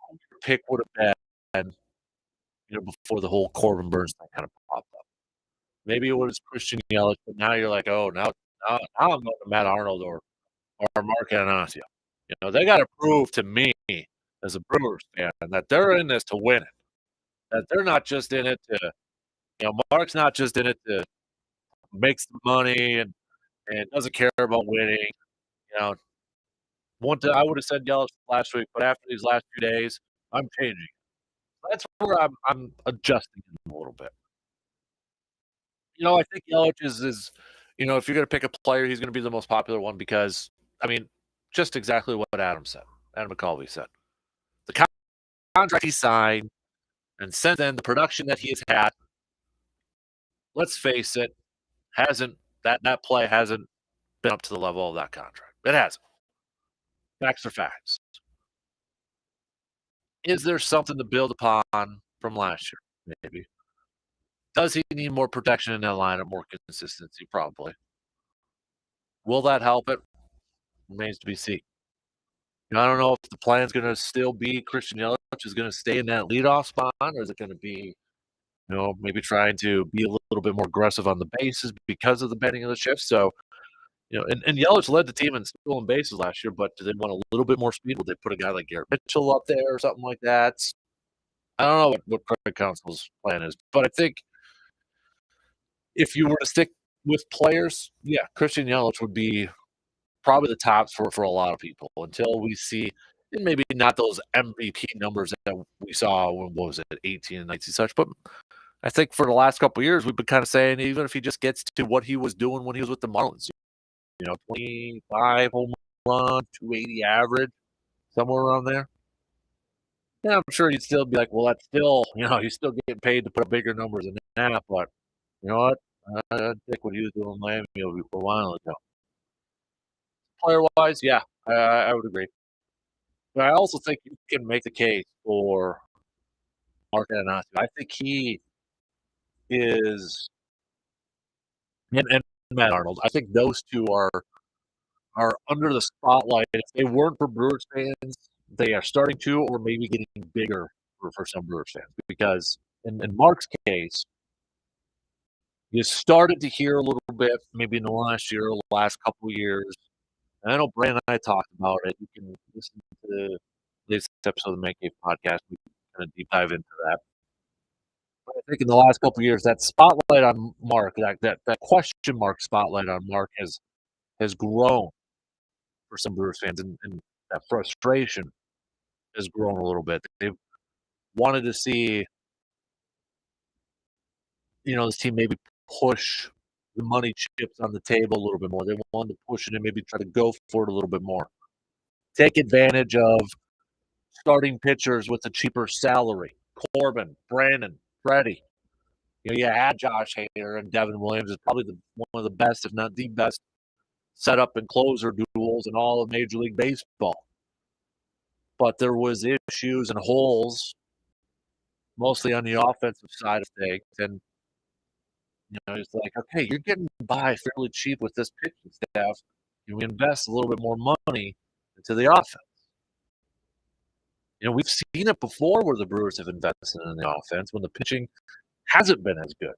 who your pick would have been, before the whole Corbin Burns thing kind of popped up. Maybe it was Christian Yelich, but now you're like, oh, now I'm going to Matt Arnold or Mark Anasio. They got to prove to me as a Brewers fan that they're in this to win it. That they're not just in it to, Mark's not just in it to make some money and doesn't care about winning. You know, I would have said Yelich last week, but after these last few days, I'm changing. That's where I'm adjusting him a little bit. I think Yelich if you're going to pick a player, he's going to be the most popular one because, just exactly what Adam McCulvey said. The contract he signed, and since then, the production that he has had, let's face it, hasn't That play hasn't been up to the level of that contract. It hasn't. Facts are facts. Is there something to build upon from last year? Maybe. Does he need more protection in that lineup, more consistency? Probably. Will that help it? Remains to be seen. I don't know if the plan's going to still be Christian Yelich is going to stay in that leadoff spot, or is it going to be, maybe trying to be a little bit more aggressive on the bases because of the bending of the shift. So, and Yelich led the team in stolen bases last year, but do they want a little bit more speed? Will they put a guy like Garrett Mitchell up there or something like that? I don't know what Craig Counsell's plan is, but I think if you were to stick with players, yeah, Christian Yelich would be probably the tops for a lot of people until we see, and maybe not those MVP numbers that we saw when what was it 18 and 19 such, but I think for the last couple of years we've been kind of saying even if he just gets to what he was doing when he was with the Marlins, 25 home run, 280 average, somewhere around there. Yeah, I'm sure he'd still be like, well, that's still, he's still getting paid to put up bigger numbers than that, but you know what? I think what he was doing in Miami a while ago. Player wise, yeah, I would agree. But I also think you can make the case for Mark Ananasi. I think he is, and Matt Arnold. I think those two are under the spotlight. If they weren't for Brewers fans, they are starting to, or maybe getting bigger for some Brewers fans. Because in Mark's case, you started to hear a little bit, maybe in the last year, or the last couple of years. And I know Brandon and I talked about it. You can listen to this episode of the Man Cave podcast. We kind of deep dive into that. But I think in the last couple of years, that spotlight on Mark, that question mark spotlight on Mark has grown for some Brewers fans, and that frustration has grown a little bit. They've wanted to see, this team maybe push the money chips on the table a little bit more. They wanted to push it and maybe try to go for it a little bit more. Take advantage of starting pitchers with a cheaper salary. Corbin, Brandon, Freddie. You had Josh Hader and Devin Williams is probably one of the best, if not the best, setup and closer duels in all of Major League Baseball. But there was issues and holes, mostly on the offensive side of things. And it's like, okay, you're getting by fairly cheap with this pitching staff. Can we invest a little bit more money into the offense? We've seen it before where the Brewers have invested in the offense when the pitching hasn't been as good.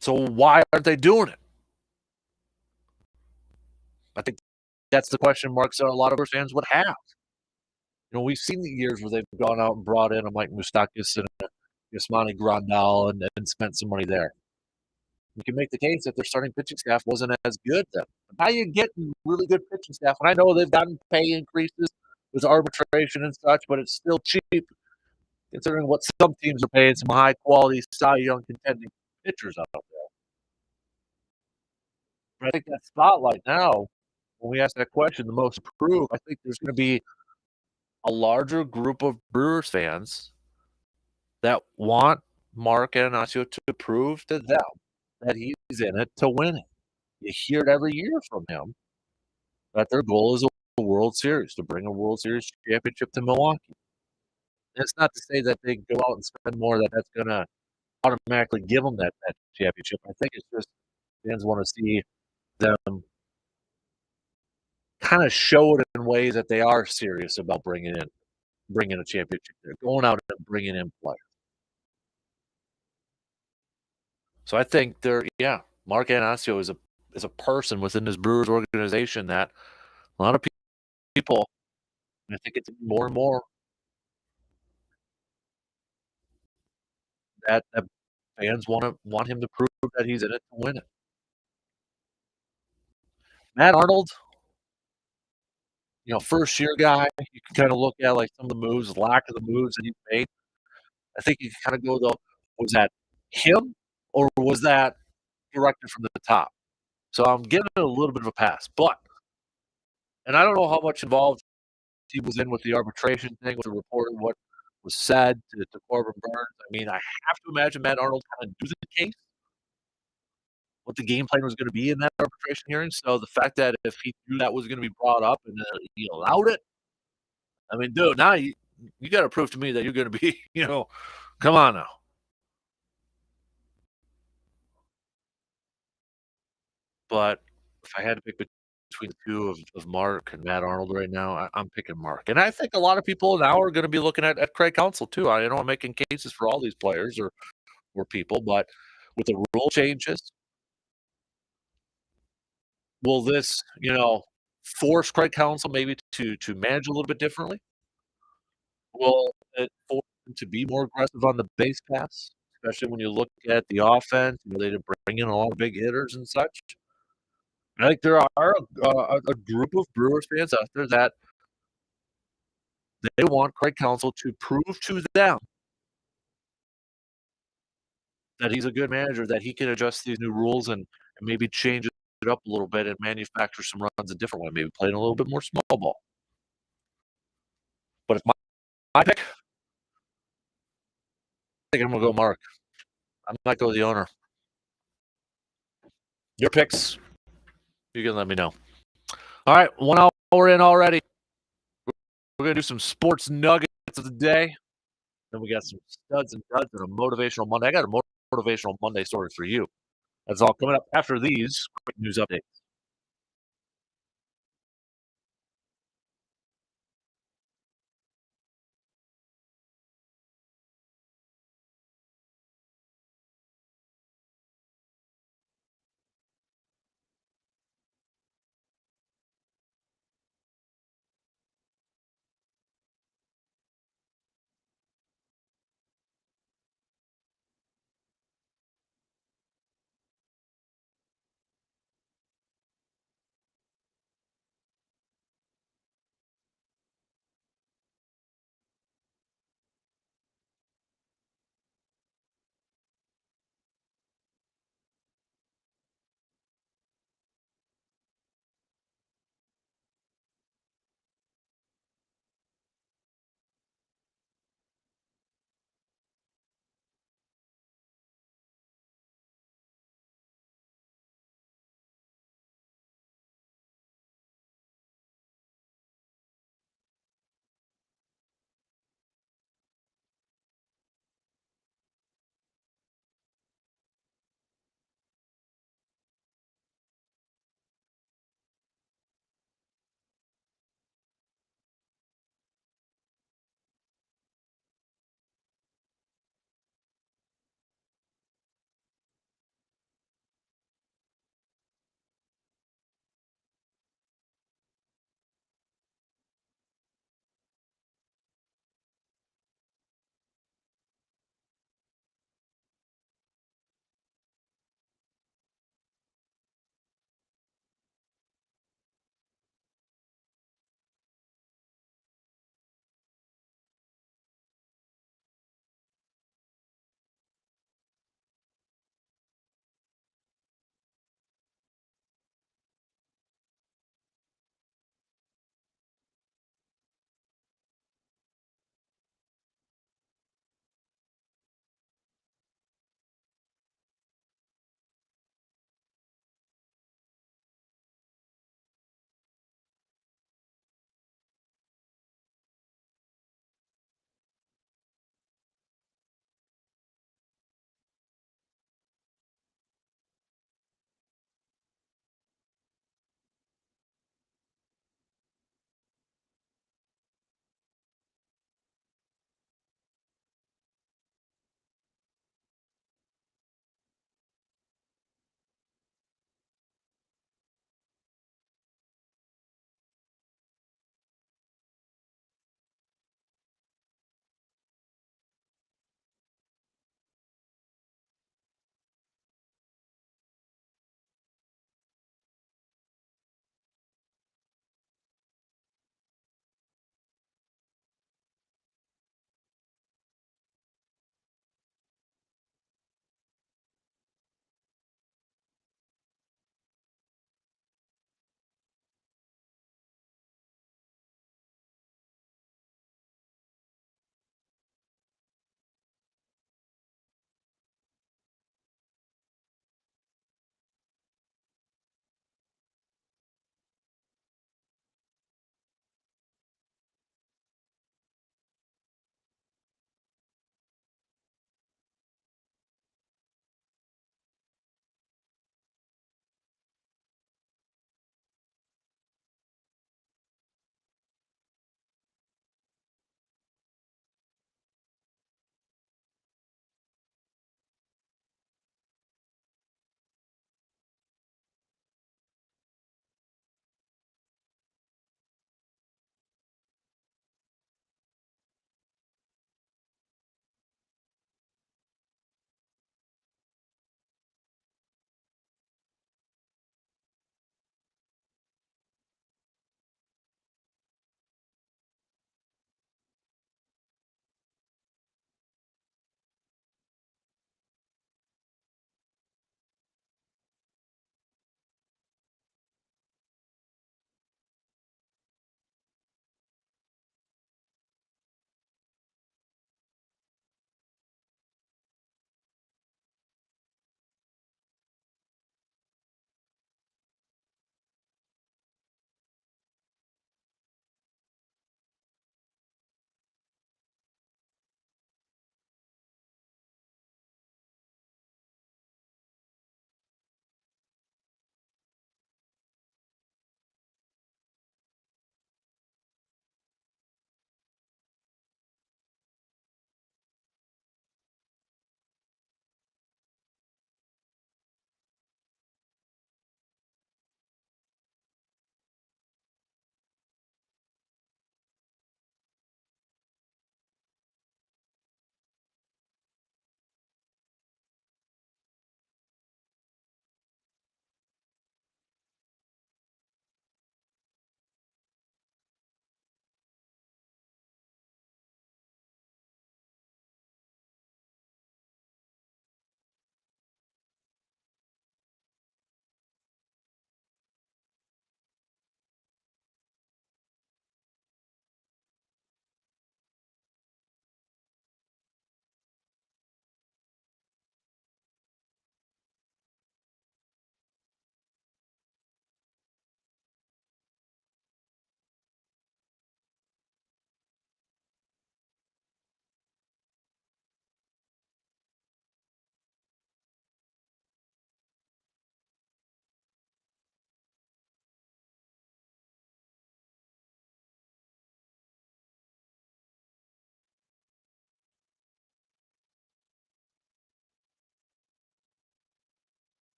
So why aren't they doing it? I think that's the question marks that a lot of our fans would have. We've seen the years where they've gone out and brought in a Mike Moustakas and a Yasmani Grandal and spent some money there. You can make the case that their starting pitching staff wasn't as good then. But now you're getting really good pitching staff. And I know they've gotten pay increases with arbitration and such, but it's still cheap considering what some teams are paying some high-quality Cy Young contending pitchers out there. But I think that spotlight now, when we ask that question, the most improved, I think there's going to be a larger group of Brewers fans that want Mark Ananasio to prove to them that he's in it to win it. You hear it every year from him that their goal is a World Series, to bring a World Series championship to Milwaukee. And it's not to say that they go out and spend more, that's going to automatically give them that championship. I think it's just fans want to see them kind of show it in ways that they are serious about bringing a championship. They're going out and bringing in players. So I think Mark Anasio is a person within this Brewers organization that a lot of people, I think it's more and more that fans want him to prove that he's in it to win it. Matt Arnold, first year guy, you can kind of look at like some of the moves, lack of the moves that he made. I think you can kind of go though, was that him or was that directed from the top? So I'm giving it a little bit of a pass, and I don't know how much involved he was in with the arbitration thing, with the report and what was said to Corbin Burns. I mean, I have to imagine Matt Arnold kind of knew the case. what the game plan was gonna be in that arbitration hearing, so the fact that if he knew that was gonna be brought up and, he allowed it, I mean, dude, now you gotta prove to me that you're gonna be, come on now. But if I had to pick between the 2 of Mark and Matt Arnold right now, I'm picking Mark, and I think a lot of people now are gonna be looking at Craig Counsell too. I know I'm making cases for all these players or people, but with the rule changes, will this, force Craig Counsell maybe to manage a little bit differently? Will it force him to be more aggressive on the base paths, especially when you look at the offense, they did bring in a lot of big hitters and such? I think there are a group of Brewers fans out there that they want Craig Counsell to prove to them that he's a good manager, that he can adjust these new rules and maybe change it up a little bit and manufacture some runs a different way, maybe playing a little bit more small ball. But if my pick, I think I'm gonna go Mark. I might go the owner. Your picks, you can let me know. All right, 1 hour in already. We're gonna do some sports nuggets of the day. Then we got some studs and duds and a motivational Monday. I got a motivational Monday story for you. That's all coming up after these quick news updates.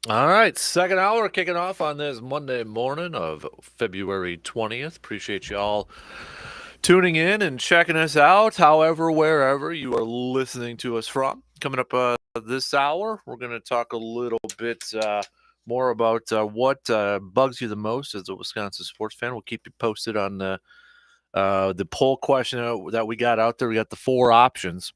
All right, second hour kicking off on this Monday morning of February 20th. Appreciate you all tuning in and checking us out, however, wherever you are listening to us from. Coming up this hour, we're going to talk a little bit more about what bugs you the most as a Wisconsin sports fan. We'll keep you posted on the poll question that we got out there. We got the 4 options.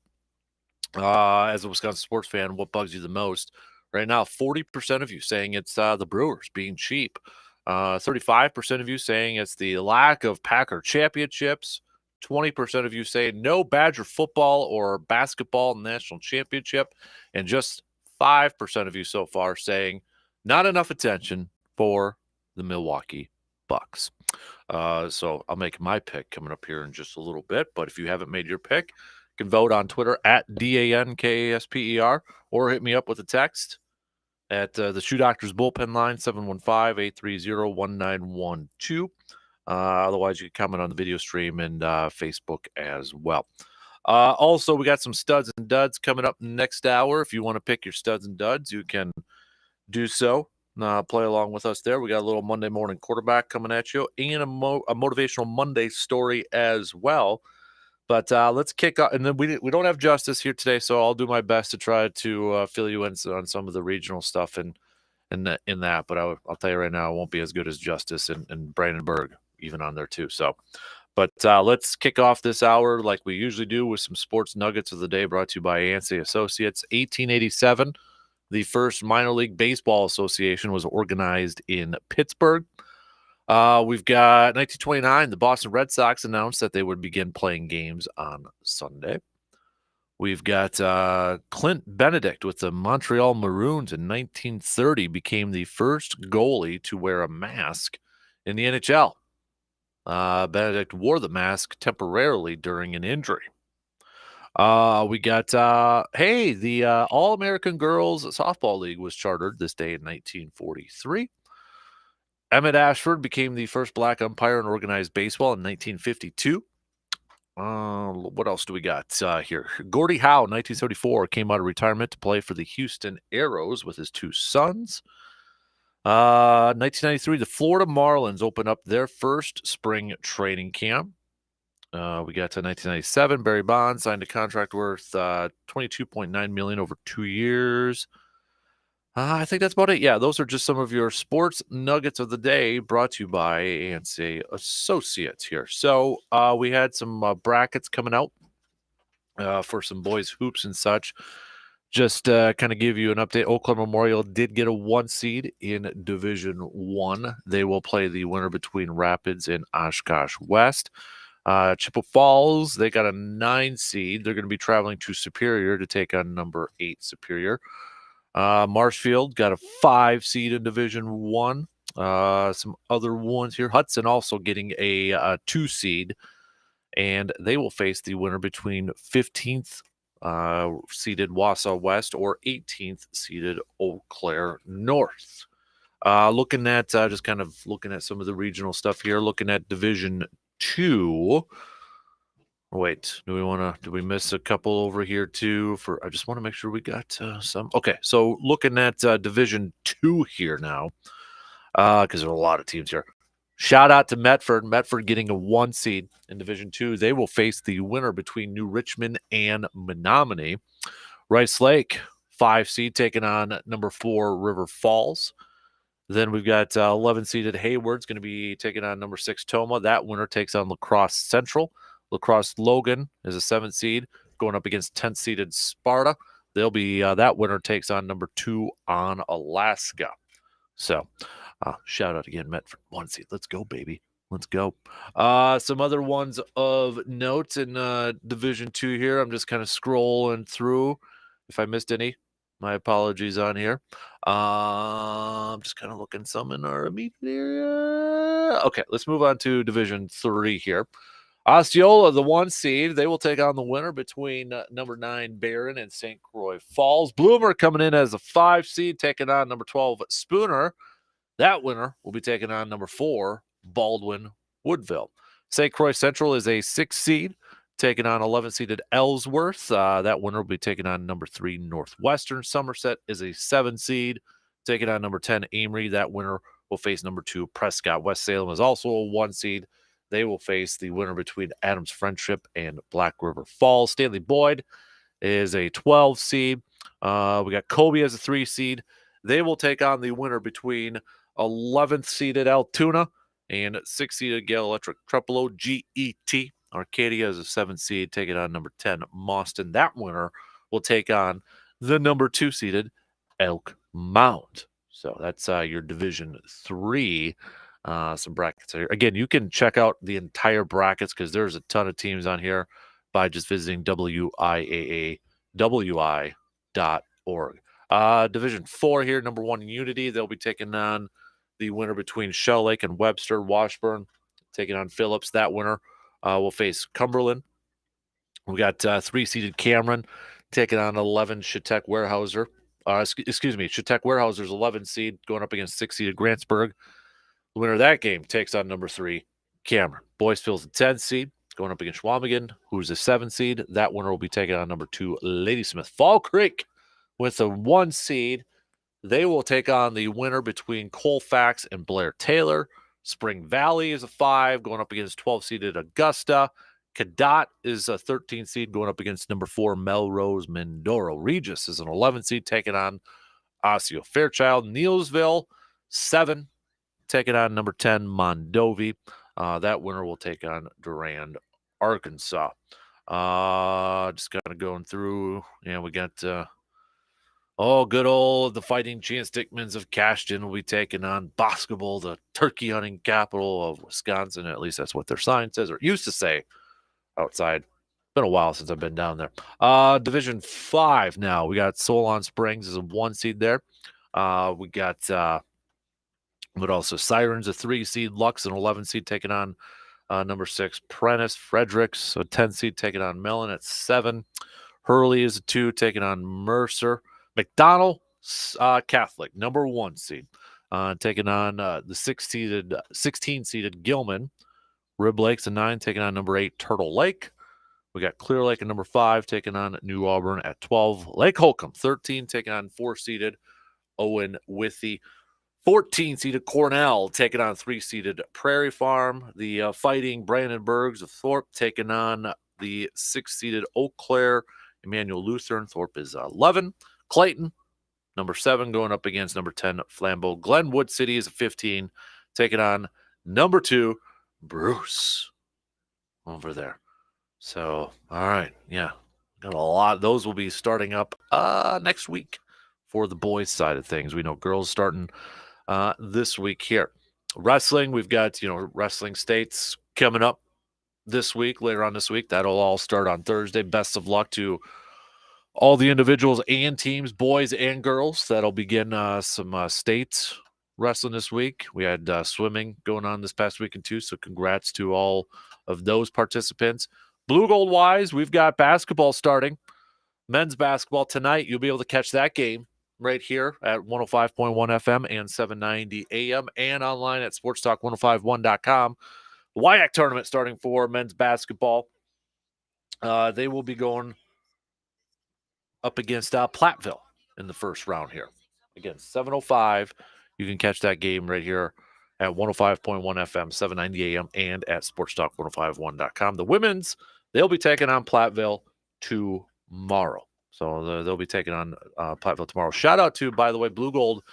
As a Wisconsin sports fan, what bugs you the most? Right now, 40% of you saying it's the Brewers being cheap. 35% of you saying it's the lack of Packer championships. 20% of you say no Badger football or basketball national championship. And just 5% of you so far saying not enough attention for the Milwaukee Bucks. So I'll make my pick coming up here in just a little bit. But if you haven't made your pick, you can vote on Twitter at DANKASPER or hit me up with a text at the Shoe Doctor's bullpen line, 715-830-1912. Otherwise, you can comment on the video stream and Facebook as well. Also, we got some studs and duds coming up next hour. If you want to pick your studs and duds, you can do so. Play along with us there. We got a little Monday morning quarterback coming at you and a motivational Monday story as well. But let's kick off. And then we don't have Justice here today, so I'll do my best to try to fill you in on some of the regional stuff in that. But I'll tell you right now, it won't be as good as Justice and Brandenburg even on there too. So, but let's kick off this hour like we usually do with some sports nuggets of the day brought to you by Yancey Associates. 1887, the first minor league baseball association was organized in Pittsburgh. We've got 1929, the Boston Red Sox announced that they would begin playing games on Sunday. We've got Clint Benedict with the Montreal Maroons in 1930 became the first goalie to wear a mask in the NHL. Benedict wore the mask temporarily during an injury. We got, the All-American Girls Softball League was chartered this day in 1943. Emmett Ashford became the first black umpire in organized baseball in 1952. What else do we got here? Gordie Howe, 1974, came out of retirement to play for the Houston Aeros with his 2 sons. 1993, the Florida Marlins opened up their first spring training camp. We got to 1997, Barry Bonds signed a contract worth $22.9 million over 2 years. I think that's about it. Yeah, those are just some of your sports nuggets of the day brought to you by ANC Associates here. So we had some brackets coming out for some boys hoops and such. Just kind of give you an update. Eau Claire Memorial did get a 1 seed in Division 1. They will play the winner between Rapids and Oshkosh West. Chippewa Falls, they got a 9 seed. They're going to be traveling to Superior to take on number 8 Superior. Marshfield got a 5 seed in Division 1. Some other ones here. Hudson also getting a 2 seed, and they will face the winner between 15th seeded Wausau West or 18th seeded Eau Claire North. Looking at just kind of looking at some of the regional stuff here. Looking at Division 2. Wait, do we miss a couple over here too? I just want to make sure we got some. Okay, so looking at Division 2 here now, because there are a lot of teams here. Shout out to Medford. Medford getting a 1 seed in Division 2. They will face the winner between New Richmond and Menominee. Rice Lake, 5 seed, taking on number 4 River Falls. Then we've got 11 seeded Hayward's going to be taking on number 6 Toma. That winner takes on La Crosse Central. La Crosse Logan is a 7 seed going up against 10 seeded Sparta. They'll be that winner takes on number 2 on Alaska. So shout out again, Medford 1 seed. Let's go, baby. Let's go. Some other ones of note in Division 2 here. I'm just kind of scrolling through. If I missed any, my apologies on here. I'm just kind of looking some in our immediate area. Okay, let's move on to Division 3 here. Osceola, the 1 seed, they will take on the winner between number 9 Barron and St. Croix Falls. Bloomer coming in as a 5 seed, taking on number 12 Spooner. That winner will be taking on number 4 Baldwin Woodville. St. Croix Central is a 6 seed, taking on 11 seeded Ellsworth. That winner will be taking on number 3 Northwestern. Somerset is a 7 seed, taking on number 10 Amory. That winner will face number 2 Prescott. West Salem is also a 1 seed. They will face the winner between Adams Friendship and Black River Falls. Stanley Boyd is a 12 seed. We got Kobe as a 3 seed. They will take on the winner between 11th seeded Altoona and 6th seeded Gale Electric Trepolo GET. Arcadia is a 7 seed, taking on number 10 Mauston. That winner will take on the number 2 seeded Elk Mount. So that's your Division 3. Some brackets here. Again, you can check out the entire brackets because there's a ton of teams on here by just visiting WIAAWI.org. Division 4 here, number 1 Unity. They'll be taking on the winner between Shell Lake and Webster. Washburn taking on Phillips. That winner will face Cumberland. We got 3-seeded Cameron taking on 11 Chautauqua Weyerhaeuser. Chautauqua Weyerhaeuser's 11 seed going up against 6-seeded Grantsburg. The winner of that game takes on number 3 Cameron. Boyceville's a 10 seed going up against Schwamigan, who's a 7 seed. That winner will be taking on number 2 Ladysmith. Fall Creek with a 1 seed. They will take on the winner between Colfax and Blair Taylor. Spring Valley is a 5 going up against 12-seeded Augusta. Cadott is a 13 seed going up against number 4 Melrose Mindoro. Regis is an 11 seed taking on Osseo Fairchild. Neilsville 7 taking on number 10 Mondovi. That winner will take on Durand, Arkansas. Just kind of going through. Yeah, we got good old the Fighting Chance Dickmans of Cashton will be taking on Boscobel, the turkey hunting capital of Wisconsin. At least that's what their sign says, or used to say outside. Been a while since I've been down there. Division 5 now. We got Solon Springs as a 1 seed there. We got but also Sirens, a 3 seed, Lux, an 11 seed, taking on number 6 Prentice. Fredericks, a 10 seed, taking on Mellon at 7. Hurley is a 2, taking on Mercer. McDonald Catholic, number 1 seed, taking on the 16-seeded Gilman. Rib Lake's a 9, taking on number 8 Turtle Lake. We got Clear Lake at number 5, taking on New Auburn at 12. Lake Holcomb, 13, taking on 4-seeded Owen Withy. 14-seeded Cornell taking on 3-seeded Prairie Farm. The Fighting Brandenburgs of Thorpe taking on the 6-seeded Eau Claire. Emmanuel Lutheran. Thorpe is 11. Clayton, number 7, going up against number 10 Flambeau. Glenwood City is a 15, taking on number 2 Bruce over there. So, all right, yeah, got a lot. Those will be starting up next week for the boys' side of things. We know girls starting this week here. Wrestling, we've got, Wrestling States coming up this week, later on this week. That'll all start on Thursday. Best of luck to all the individuals and teams, boys and girls. That'll begin some state wrestling this week. We had swimming going on this past weekend too, so congrats to all of those participants. Blue Gold wise, we've got basketball starting. Men's basketball tonight. You'll be able to catch that game right here at 105.1 FM and 790 AM and online at sportstalk1051.com. The WIAC tournament starting for men's basketball. They will be going up against Platteville in the first round here. Again, 7:05. You can catch that game right here at 105.1 FM, 790 AM, and at sportstalk1051.com. The women's, they'll be taking on Platteville tomorrow. So they'll be taking on Platteville tomorrow. Shout out to, by the way, Blue Gold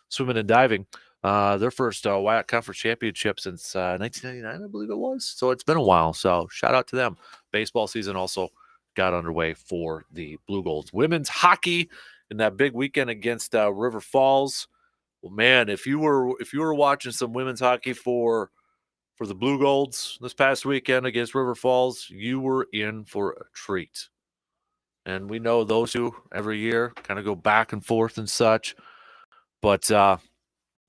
Swimming and Diving. Their first WIAC Conference Championship since 1999, I believe it was. So it's been a while. So shout out to them. Baseball season also got underway for the Blue Golds. Women's hockey in that big weekend against River Falls. Well, man, if you were watching some women's hockey for the Blue Golds this past weekend against River Falls, you were in for a treat. And we know those two every year kind of go back and forth and such. But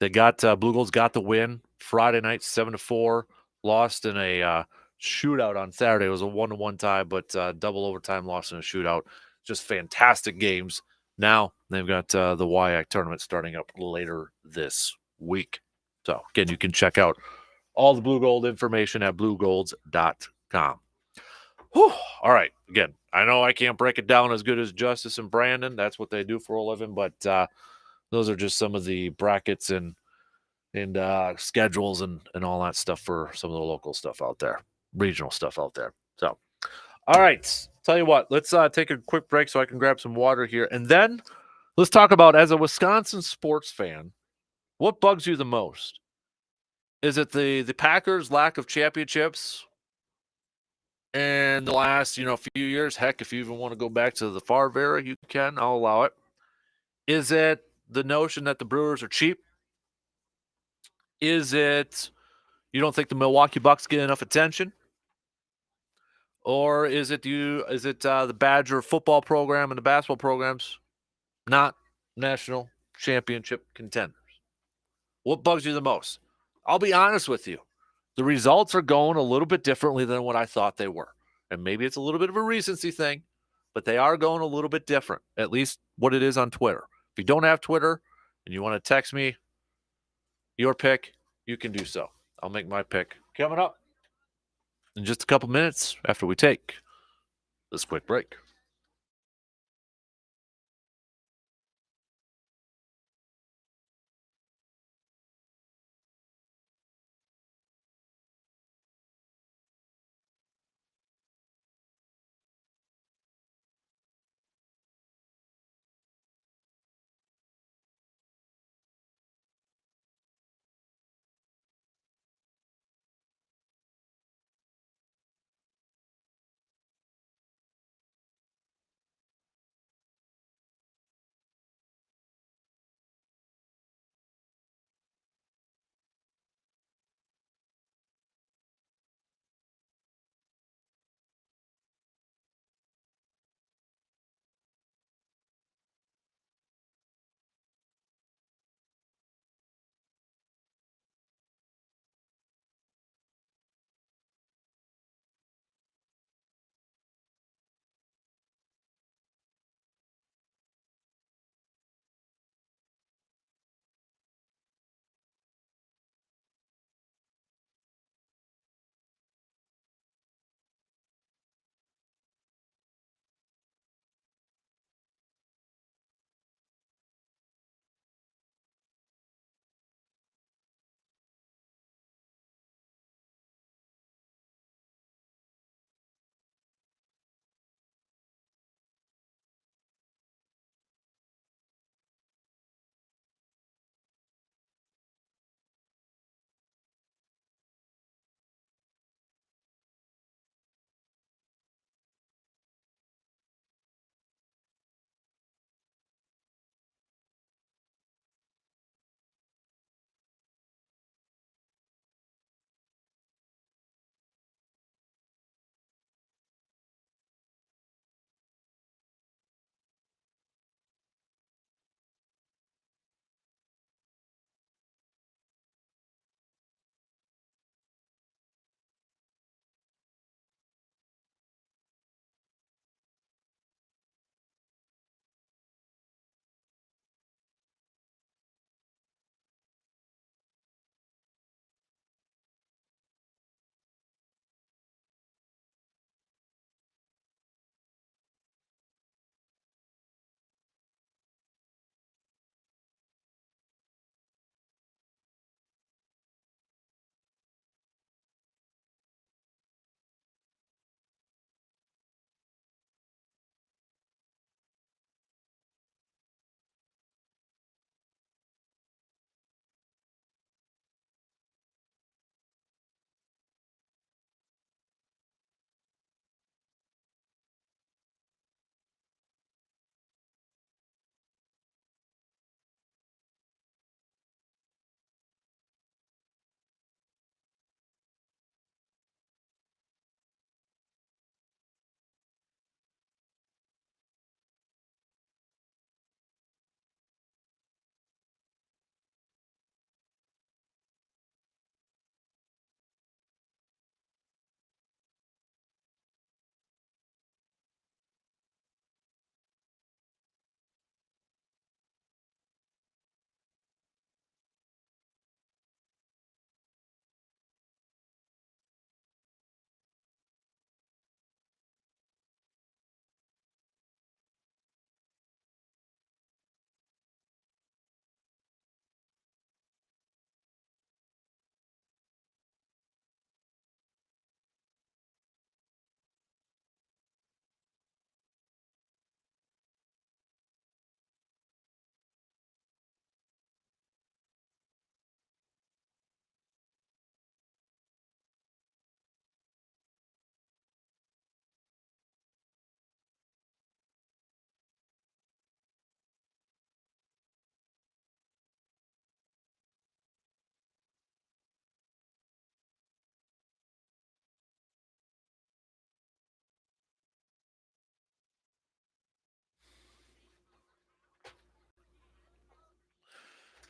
they got Blue Golds got the win Friday night, 7-4. Lost in a shootout on Saturday. It was a 1-1 tie, but double overtime loss in a shootout. Just fantastic games. Now they've got the WIAC tournament starting up later this week. So again, you can check out all the Blue Gold information at bluegolds.com. Whew. All right. Again, I know I can't break it down as good as Justice and Brandon. That's what they do for a living. But those are just some of the brackets and schedules and all that stuff for some of the local stuff out there, regional stuff out there. So, all right, tell you what, let's take a quick break so I can grab some water here, and then let's talk about, as a Wisconsin sports fan, what bugs you the most? Is it the Packers' lack of championships in the last few years? Heck, if you even want to go back to the Favre era, you can. I'll allow it. Is it the notion that the Brewers are cheap? Is it you don't think the Milwaukee Bucks get enough attention? Or is it the Badger football program and the basketball programs not national championship contenders? What bugs you the most? I'll be honest with you. The results are going a little bit differently than what I thought they were. And maybe it's a little bit of a recency thing, but they are going a little bit different, at least what it is on Twitter. If you don't have Twitter and you want to text me your pick, you can do so. I'll make my pick coming up in just a couple minutes after we take this quick break.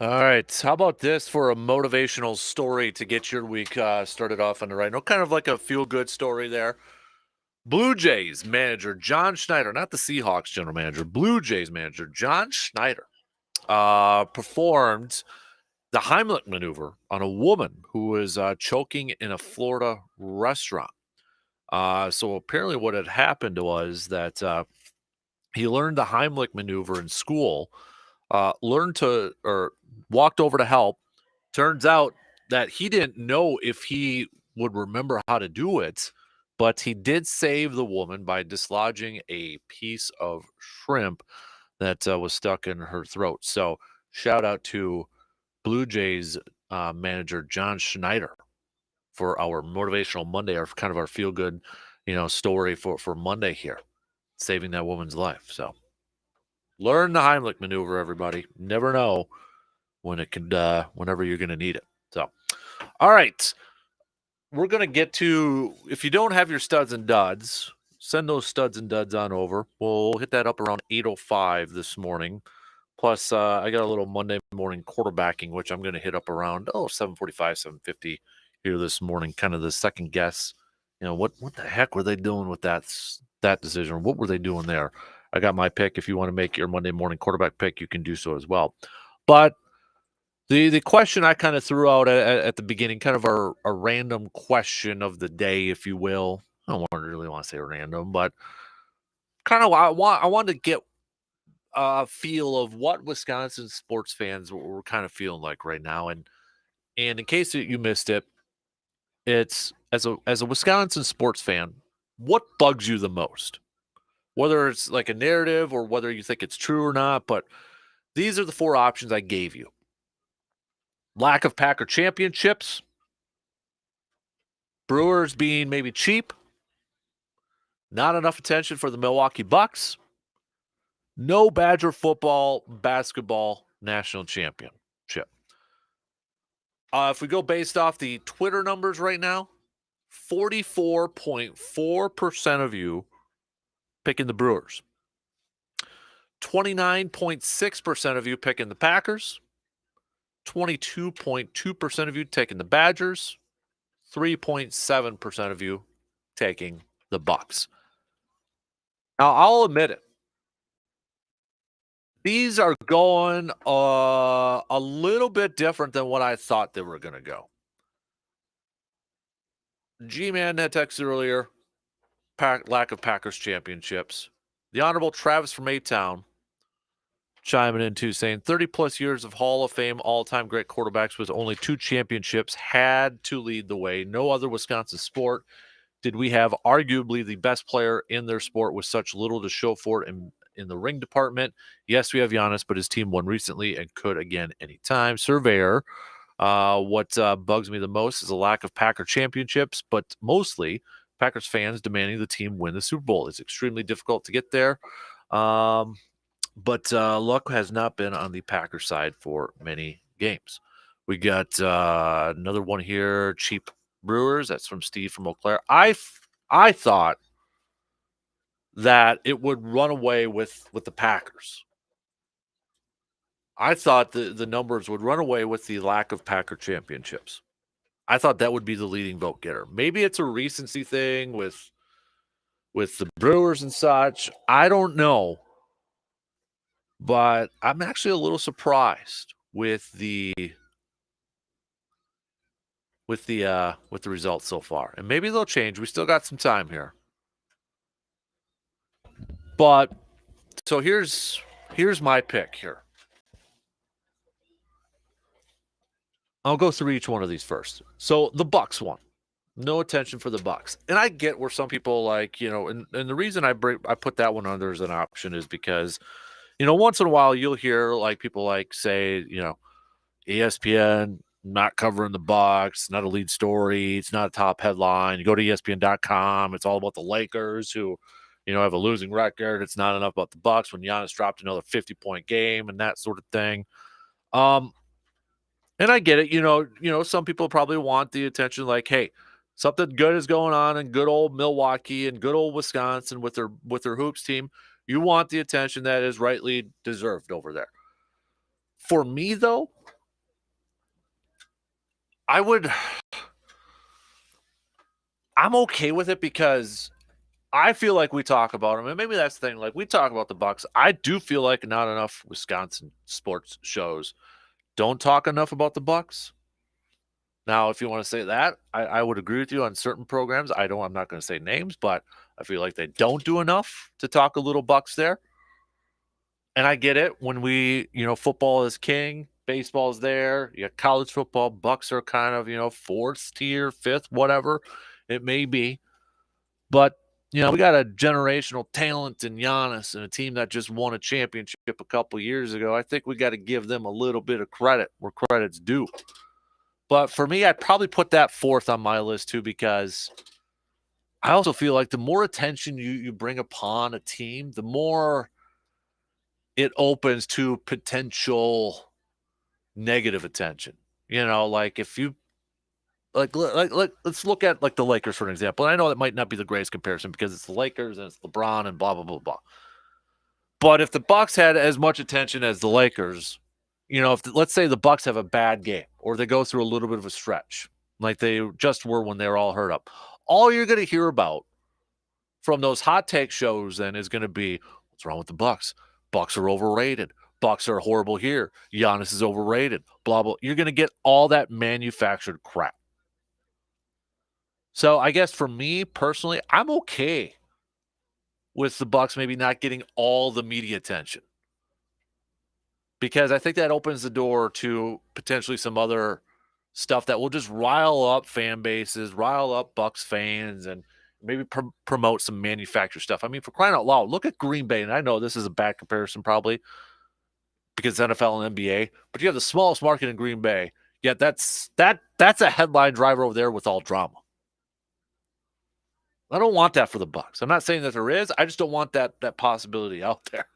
All right. How about this for a motivational story to get your week started off on the right note? Kind of like a feel good story there. Blue Jays manager John Schneider, not the Seahawks general manager, Blue Jays manager John Schneider performed the Heimlich maneuver on a woman who was choking in a Florida restaurant. So apparently, what had happened was that he learned the Heimlich maneuver in school, learned to or walked over to help. Turns out that he didn't know if he would remember how to do it, but he did save the woman by dislodging a piece of shrimp that was stuck in her throat. So, shout out to Blue Jays manager John Schneider for our motivational Monday, or kind of our feel good, story for Monday here, saving that woman's life. So, learn the Heimlich maneuver, everybody. Never know when it could, whenever you're going to need it. So, all right, we're going to get to, if you don't have your studs and duds, send those studs and duds on over. We'll hit that up around 8:05 this morning. Plus, I got a little Monday morning quarterbacking, which I'm going to hit up around 7:45, 7:50 here this morning. Kind of the second guess. What the heck were they doing with that decision? What were they doing there? I got my pick. If you want to make your Monday morning quarterback pick, you can do so as well. But the question I kind of threw out at the beginning, kind of a random question of the day, if you will. I don't really want to say random, but kind of I wanted to get a feel of what Wisconsin sports fans were kind of feeling like right now. And in case you missed it, it's as a Wisconsin sports fan, what bugs you the most? Whether it's like a narrative or whether you think it's true or not, but these are the four options I gave you. Lack of Packer championships, Brewers being maybe cheap, not enough attention for the Milwaukee Bucks, no Badger football, basketball national championship. If we go based off the Twitter numbers right now, 44.4% of you picking the Brewers, 29.6% of you picking the Packers, 22.2% of you taking the Badgers, 3.7% of you taking the Bucks. Now, I'll admit it. These are going a little bit different than what I thought they were going to go. G-Man had texted earlier, lack of Packers championships. The Honorable Travis from A-Town chiming in too, saying 30-plus years of Hall of Fame all-time great quarterbacks with only 2 championships had to lead the way. No other Wisconsin sport did we have arguably the best player in their sport with such little to show for it in the ring department. Yes, we have Giannis, but his team won recently and could again anytime. Surveyor, what bugs me the most is a lack of Packer championships, but mostly Packers fans demanding the team win the Super Bowl. It's extremely difficult to get there. But luck has not been on the Packers side for many games. We got another one here, cheap Brewers. That's from Steve from Eau Claire. I thought that it would run away with the Packers. I thought the numbers would run away with the lack of Packer championships. I thought that would be the leading vote getter. Maybe it's a recency thing with the Brewers and such. I don't know. But I'm actually a little surprised with the results so far. And maybe they'll change. We still got some time here. But so here's my pick here. I'll go through each one of these first. So the Bucks one. No attention for the Bucks. And I get where some people like, and the reason I put that one under as an option is because, once in a while you'll hear like people like say, ESPN not covering the Bucks, not a lead story, it's not a top headline. You go to ESPN.com, it's all about the Lakers who, have a losing record. It's not enough about the Bucks when Giannis dropped another 50-point game and that sort of thing. And I get it. Some people probably want the attention like, hey, something good is going on in good old Milwaukee and good old Wisconsin with their hoops team. You want the attention that is rightly deserved over there. For me, though, I'm okay with it because I feel like we talk about them, and maybe that's the thing. Like we talk about the Bucks. I do feel like not enough Wisconsin sports shows don't talk enough about the Bucks. Now, if you want to say that, I would agree with you on certain programs. I'm not going to say names, but I feel like they don't do enough to talk a little Bucks there. And I get it when football is king, baseball is there. You got college football, Bucks are kind of, fourth tier, fifth, whatever it may be. But we got a generational talent in Giannis and a team that just won a championship a couple years ago. I think we got to give them a little bit of credit where credit's due. But for me, I'd probably put that fourth on my list too, because I also feel like the more attention you bring upon a team, the more it opens to potential negative attention. Like if you like let's look at like the Lakers for an example. And I know that might not be the greatest comparison because it's the Lakers and it's LeBron and blah blah blah blah. But if the Bucks had as much attention as the Lakers, let's say the Bucks have a bad game or they go through a little bit of a stretch, like they just were when they were all hurt up, all you're going to hear about from those hot take shows then is going to be what's wrong with the Bucks. Bucks are overrated. Bucks are horrible here. Giannis is overrated. Blah blah. You're going to get all that manufactured crap. So I guess for me personally, I'm okay with the Bucks maybe not getting all the media attention, because I think that opens the door to potentially some other stuff that will just rile up fan bases, rile up Bucks fans, and maybe promote some manufactured stuff. I mean, for crying out loud, look at Green Bay. And I know this is a bad comparison probably because NFL and NBA, but you have the smallest market in Green Bay. Yet that's a headline driver over there with all drama. I don't want that for the Bucks. I'm not saying that there is. I just don't want that possibility out there.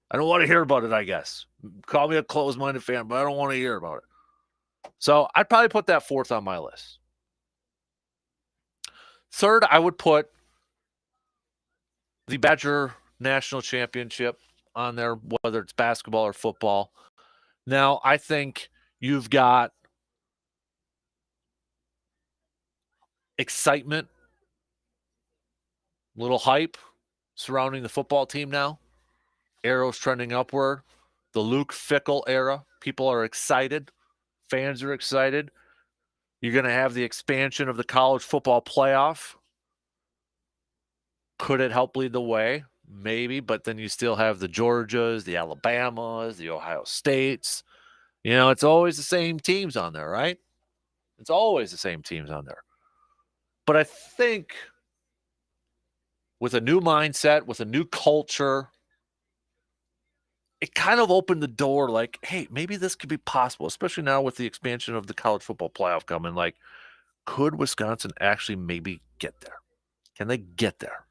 I don't want to hear about it, I guess. Call me a closed-minded fan, but I don't want to hear about it. So I'd probably put that fourth on my list. Third, I would put the Badger National Championship on there, whether it's basketball or football. Now, I think you've got excitement, little hype surrounding the football team now. Arrows trending upward. The Luke Fickell era. People are excited. Fans are excited. You're going to have the expansion of the college football playoff. Could it help lead the way? Maybe, but then you still have the Georgias, the Alabamas, the Ohio States. It's always the same teams on there, right? It's always the same teams on there. But I think with a new mindset, with a new culture, it kind of opened the door like, hey, maybe this could be possible, especially now with the expansion of the college football playoff coming. Like, could Wisconsin actually maybe get there? Can they get there?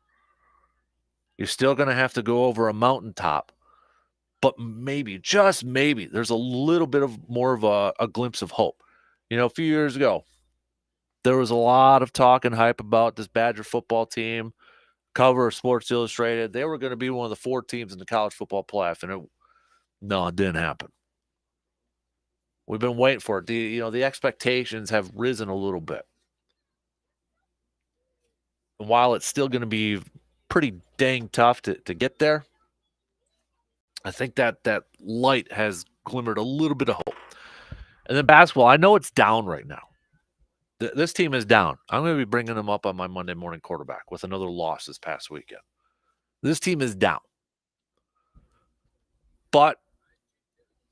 You're still going to have to go over a mountaintop, but maybe, just maybe, there's a little bit of more of a glimpse of hope. A few years ago, there was a lot of talk and hype about this Badger football team, cover of Sports Illustrated. They were going to be one of the 4 teams in the college football playoff, and it didn't happen. We've been waiting for it. The expectations have risen a little bit. And while it's still going to be pretty dang tough to get there, I think that light has glimmered a little bit of hope. And then basketball, I know it's down right now. This team is down. I'm going to be bringing them up on my Monday morning quarterback with another loss this past weekend. This team is down. But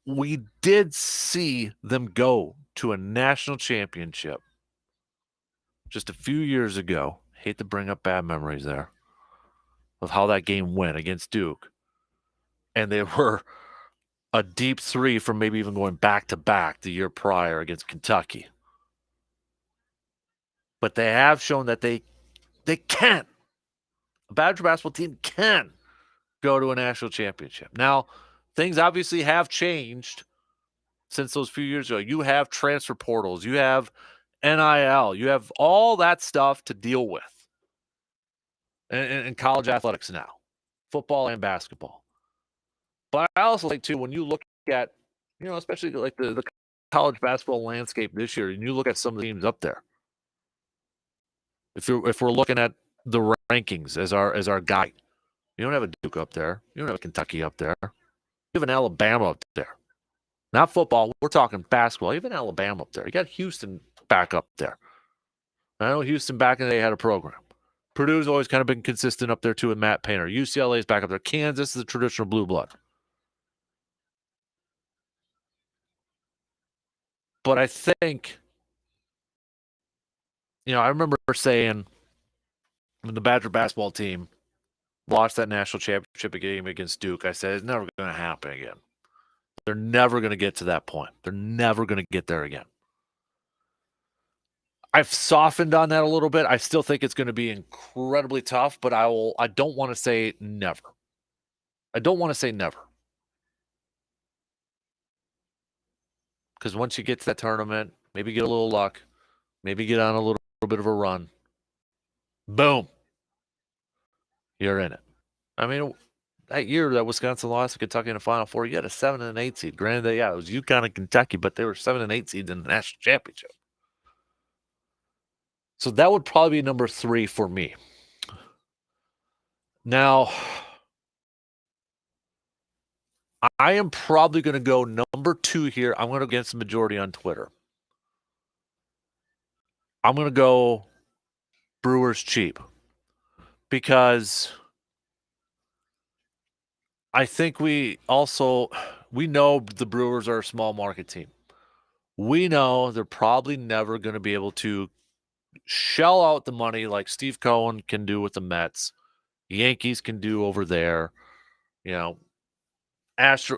we did see them go to a national championship just a few years ago. Hate to bring up bad memories there of how that game went against Duke. And they were a deep 3 from maybe even going back-to-back the year prior against Kentucky. But they have shown that they can. A Badger basketball team can go to a national championship. Now, things obviously have changed since those few years ago. You have transfer portals. You have NIL. You have all that stuff to deal with in college athletics now, football and basketball. But I also think, too, when you look at, especially like the college basketball landscape this year, and you look at some of the teams up there. If we're looking at the rankings as our guide, you don't have a Duke up there. You don't have a Kentucky up there. You have an Alabama up there. Not football. We're talking basketball. Even Alabama up there. You got Houston back up there. I know Houston back in the day had a program. Purdue's always kind of been consistent up there too with Matt Painter. UCLA's back up there. Kansas is a traditional blue blood. But I think, I remember saying when the Badger basketball team lost that national championship game against Duke, I said, it's never going to happen again. They're never going to get to that point. They're never going to get there again. I've softened on that a little bit. I still think it's going to be incredibly tough, but I don't want to say never. I don't want to say never. Because once you get to that tournament, maybe get a little luck, maybe get on a little bit of a run, boom, you're in it. I mean, that year that Wisconsin lost to Kentucky in the Final Four, you had a 7 and 8 seed. Granted, it was UConn and Kentucky, but they were 7 and 8 seeds in the national championship. So that would probably be number 3 for me. Now, I am probably going to go number 2 here. I'm going to go against the majority on Twitter. I'm going to go Brewers cheap because I think we know the Brewers are a small market team. We know they're probably never going to be able to shell out the money like Steve Cohen can do with the Mets, Yankees can do over there,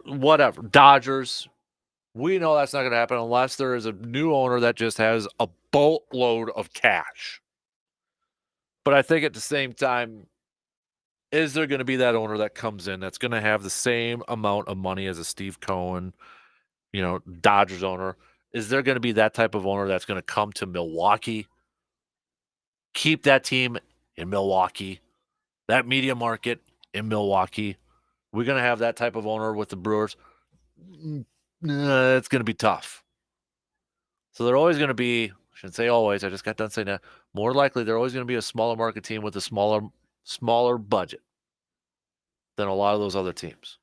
whatever, Dodgers. We know that's not going to happen unless there is a new owner that just has a boatload of cash. But I think at the same time, is there going to be that owner that comes in that's going to have the same amount of money as a Steve Cohen, Dodgers owner? Is there going to be that type of owner that's going to come to Milwaukee, keep that team in Milwaukee, that media market in Milwaukee? We're going to have that type of owner with the Brewers. It's going to be tough. So they're always going to be, I shouldn't say always, I just got done saying that, more likely they're always going to be a smaller market team with a smaller budget than a lot of those other teams.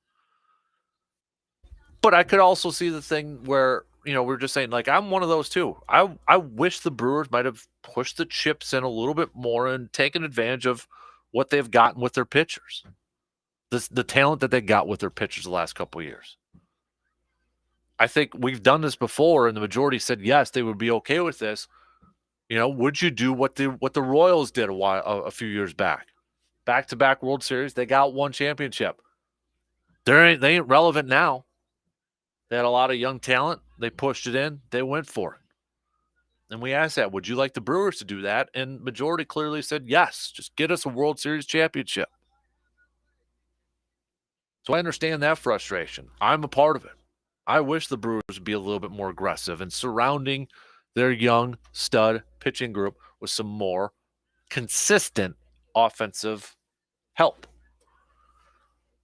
But I could also see the thing where, we're just saying, like, I'm one of those too. I wish the Brewers might have pushed the chips in a little bit more and taken advantage of what they've gotten with their pitchers. The talent that they got with their pitchers the last couple of years. I think we've done this before, and the majority said yes, they would be okay with this. Would you do what the Royals did a few years back? Back-to-back World Series, they got one championship. They ain't relevant now. They had a lot of young talent. They pushed it in. They went for it. And we asked that, would you like the Brewers to do that? And majority clearly said yes. Just get us a World Series championship. So I understand that frustration. I'm a part of it. I wish the Brewers would be a little bit more aggressive and surrounding their young stud pitching group with some more consistent offensive help.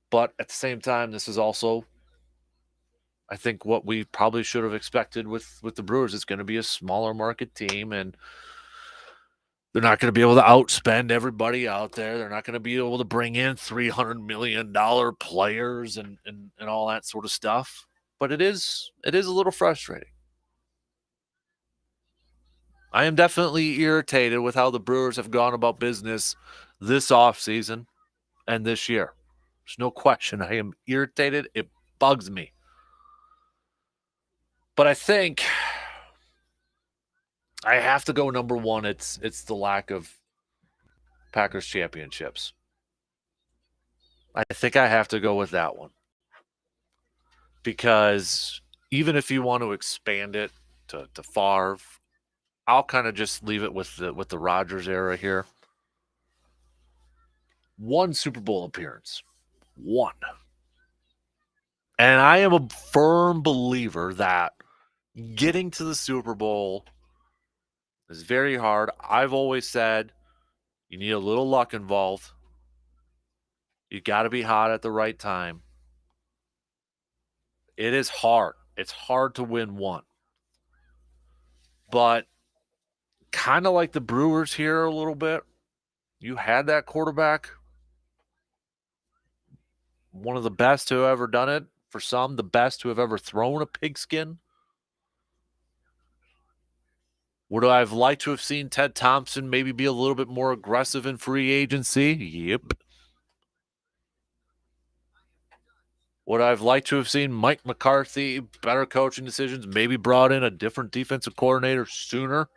But at the same time, this is also, I think, what we probably should have expected with the Brewers. It's going to be a smaller market team, and they're not going to be able to outspend everybody out there. They're not going to be able to bring in $300 million players and all that sort of stuff. But it is a little frustrating. I am definitely irritated with how the Brewers have gone about business this offseason and this year. There's no question. I am irritated. It bugs me. But I think I have to go number 1. It's the lack of Packers championships. I think I have to go with that one. Because even if you want to expand it to Favre, I'll kind of just leave it with the Rodgers era here. 1 Super Bowl appearance. 1. And I am a firm believer that getting to the Super Bowl is very hard. I've always said you need a little luck involved. You got to be hot at the right time. It is hard. It's hard to win 1. But kind of like the Brewers here a little bit. You had that quarterback, one of the best to have ever done it. For some, the best to have ever thrown a pigskin. Would I have liked to have seen Ted Thompson maybe be a little bit more aggressive in free agency? Yep. Would I have liked to have seen Mike McCarthy, better coaching decisions, maybe brought in a different defensive coordinator sooner?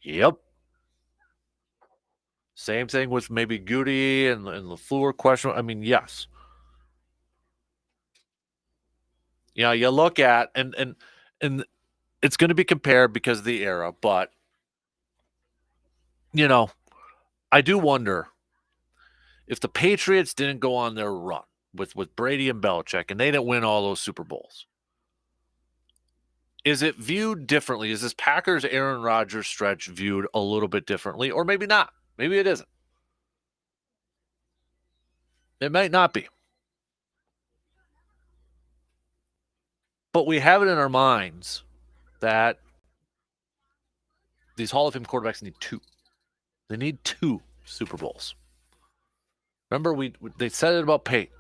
Yep. Same thing with maybe Goody and LaFleur question. I mean, yes. You know, you look at and it's going to be compared because of the era, but you know, I do wonder if the Patriots didn't go on their run with Brady and Belichick and they didn't win all those Super Bowls. Is it viewed differently? Is this Packers Aaron Rodgers stretch viewed a little bit differently, or maybe not? Maybe it isn't. It might not be. But we have it in our minds that these Hall of Fame quarterbacks need two. They need two Super Bowls. Remember, they said it about Peyton.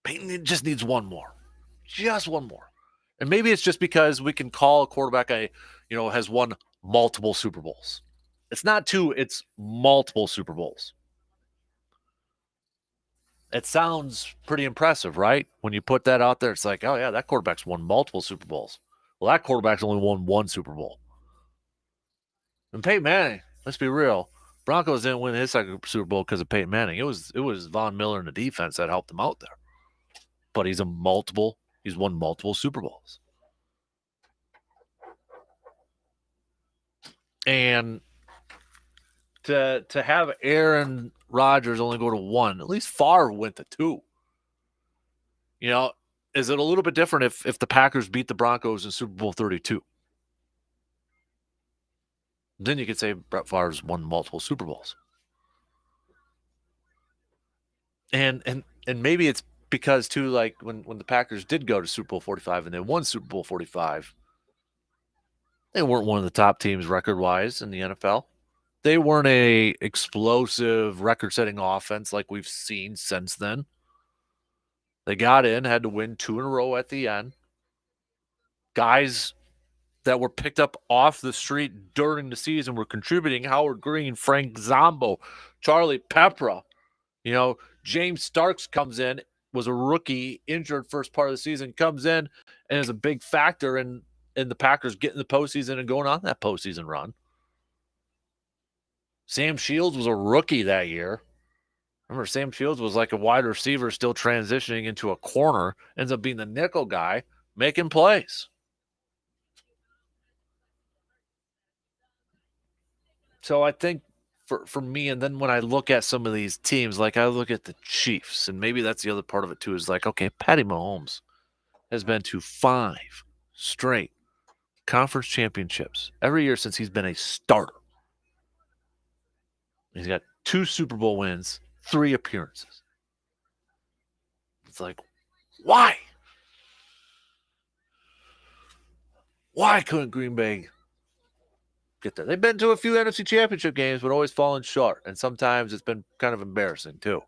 Peyton just needs one more. Just one more. And maybe it's just because we can call a quarterback has won multiple Super Bowls. It's not two, it's multiple Super Bowls. It sounds pretty impressive, right? When you put that out there, it's like, oh yeah, that quarterback's won multiple Super Bowls. Well, that quarterback's only won one Super Bowl. And Peyton Manning, let's be real, Broncos didn't win his second Super Bowl because of Peyton Manning. It was Von Miller and the defense that helped him out there. But he's won multiple Super Bowls. And to have Aaron Rodgers only go to one, at least Favre went to two. You know, is it a little bit different if the Packers beat the Broncos in Super Bowl 32? Then you could say Brett Favre's won multiple Super Bowls. And maybe it's because too, like when the Packers did go to Super Bowl 45 and they won Super Bowl 45, they weren't one of the top teams record-wise in the NFL. They weren't a explosive record-setting offense like we've seen since then. They got in, had to win two in a row at the end. Guys that were picked up off the street during the season were contributing. Howard Green, Frank Zombo, Charlie Pepra. You know, James Starks comes in, was a rookie, injured first part of the season, comes in and is a big factor in the Packers getting the postseason and going on that postseason run. Sam Shields was a rookie that year. Remember, Sam Shields was like a wide receiver still transitioning into a corner, ends up being the nickel guy, making plays. So I think for me, and then when I look at some of these teams, like I look at the Chiefs, and maybe that's the other part of it too, is like, okay, Patty Mahomes has been to 5 straight conference championships every year since he's been a starter. He's got 2 Super Bowl wins, 3 appearances. It's like, why? Why couldn't Green Bay get there? They've been to a few NFC championship games, but always fallen short. And sometimes it's been kind of embarrassing too.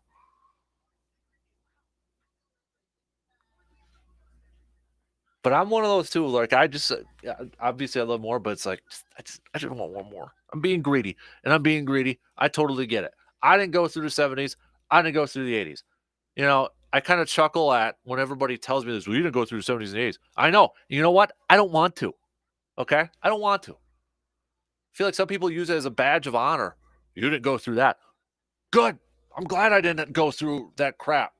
But I'm one of those too. Like obviously I love more, but it's like I just want one more. I'm being greedy, and I'm being greedy. I totally get it. I didn't go through the '70s. I didn't go through the '80s. You know, I kind of chuckle at when everybody tells me this. Well, you didn't go through the '70s and '80s. I know. You know what? I don't want to. Okay, I don't want to. I feel like some people use it as a badge of honor. You didn't go through that. Good. I'm glad I didn't go through that crap.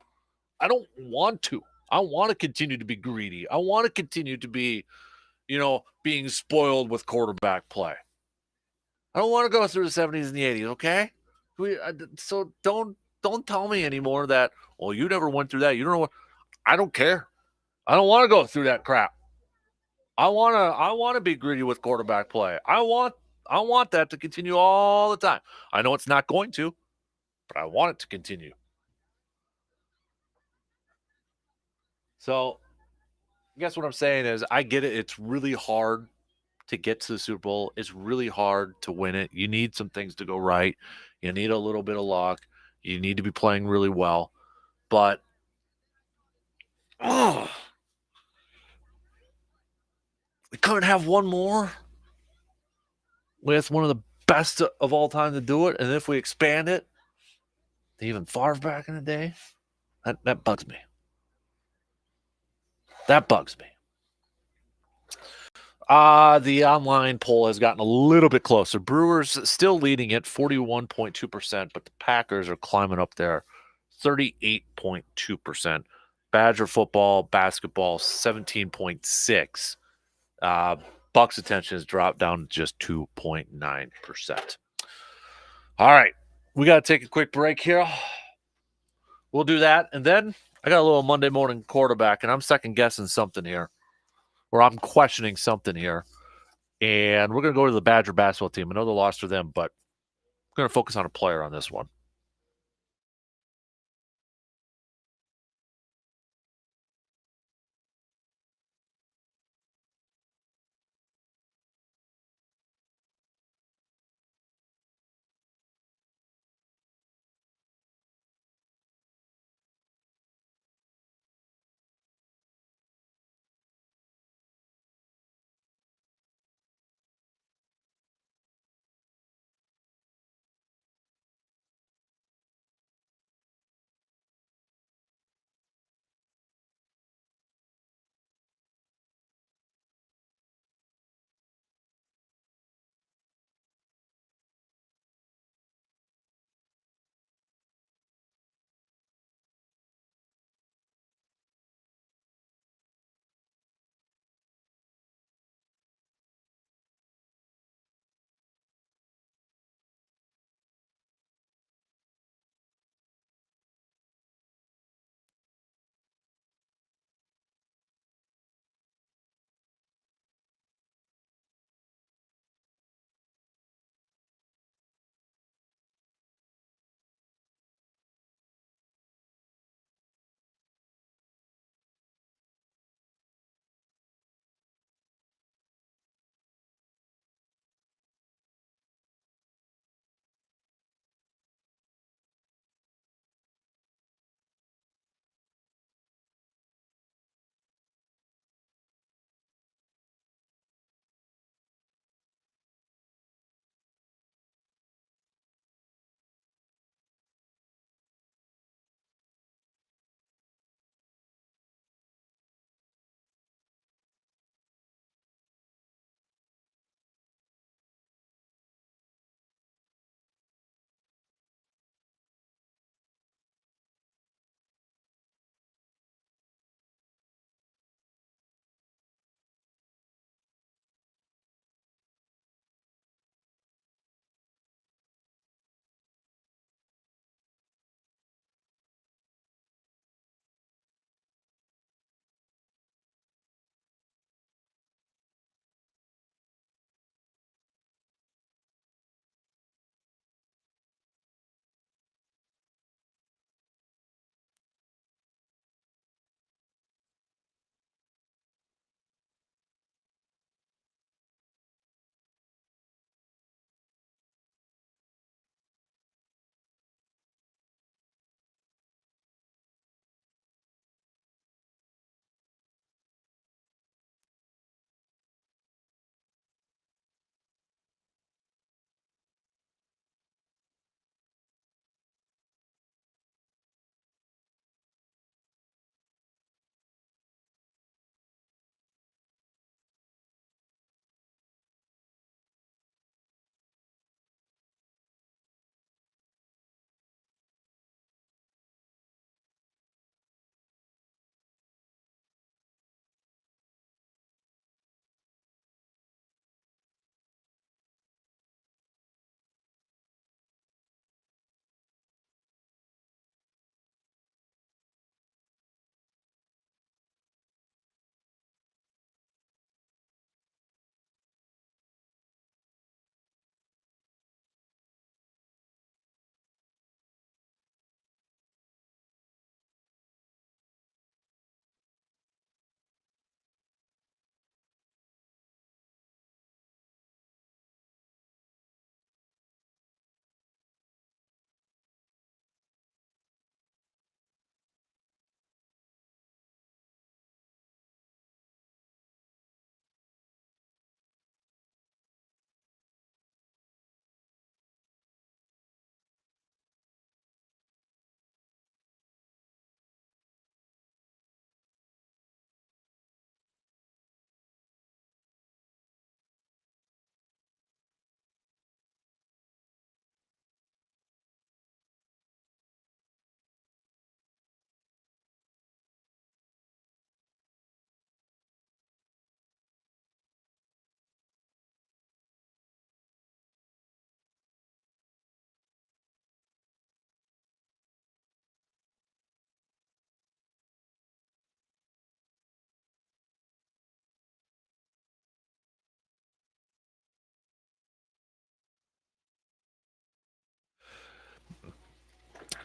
I don't want to. I want to continue to be greedy. I want to continue to be, being spoiled with quarterback play. I don't want to go through the 70s and the 80s, okay? So don't tell me anymore that, well, you never went through that. You don't know what. I don't care. I don't want to go through that crap. I want to be greedy with quarterback play. I want that to continue all the time. I know it's not going to, but I want it to continue. So I guess what I'm saying is I get it. It's really hard to get to the Super Bowl. It's really hard to win it. You need some things to go right. You need a little bit of luck. You need to be playing really well. But oh, we couldn't have one more with one of the best of all time to do it. And if we expand it to even Favre back in the day, that bugs me. That bugs me. The online poll has gotten a little bit closer. Brewers still leading at 41.2%, but the Packers are climbing up there 38.2%. Badger football, basketball 17.6. Bucks attention has dropped down to just 2.9%. All right. We got to take a quick break here. We'll do that. And then I got a little Monday morning quarterback, and I'm second guessing something here, or I'm questioning something here. And we're going to go to the Badger basketball team. I know they lost for them, but we're going to focus on a player on this one.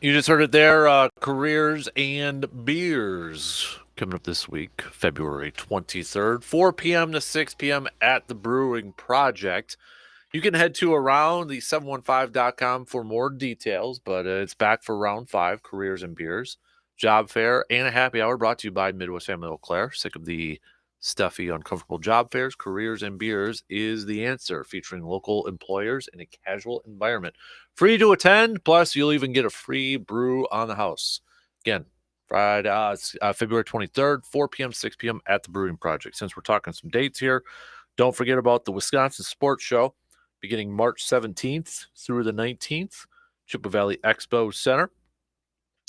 You just heard it there. Careers and Beers coming up this week, February 23rd, 4 p.m. to 6 p.m. at the Brewing Project. You can head to aroundthe715.com for more details, but it's back for round 5, Careers and Beers, job fair, and a happy hour brought to you by Midwest Family Eau Claire. Sick of the stuffy, uncomfortable job fairs? Careers and Beers is the answer, featuring local employers in a casual environment. Free to attend, plus you'll even get a free brew on the house. Again, Friday, February 23rd, 4 p.m., 6 p.m. at the Brewing Project. Since we're talking some dates here, don't forget about the Wisconsin Sports Show, beginning March 17th through the 19th, Chippewa Valley Expo Center.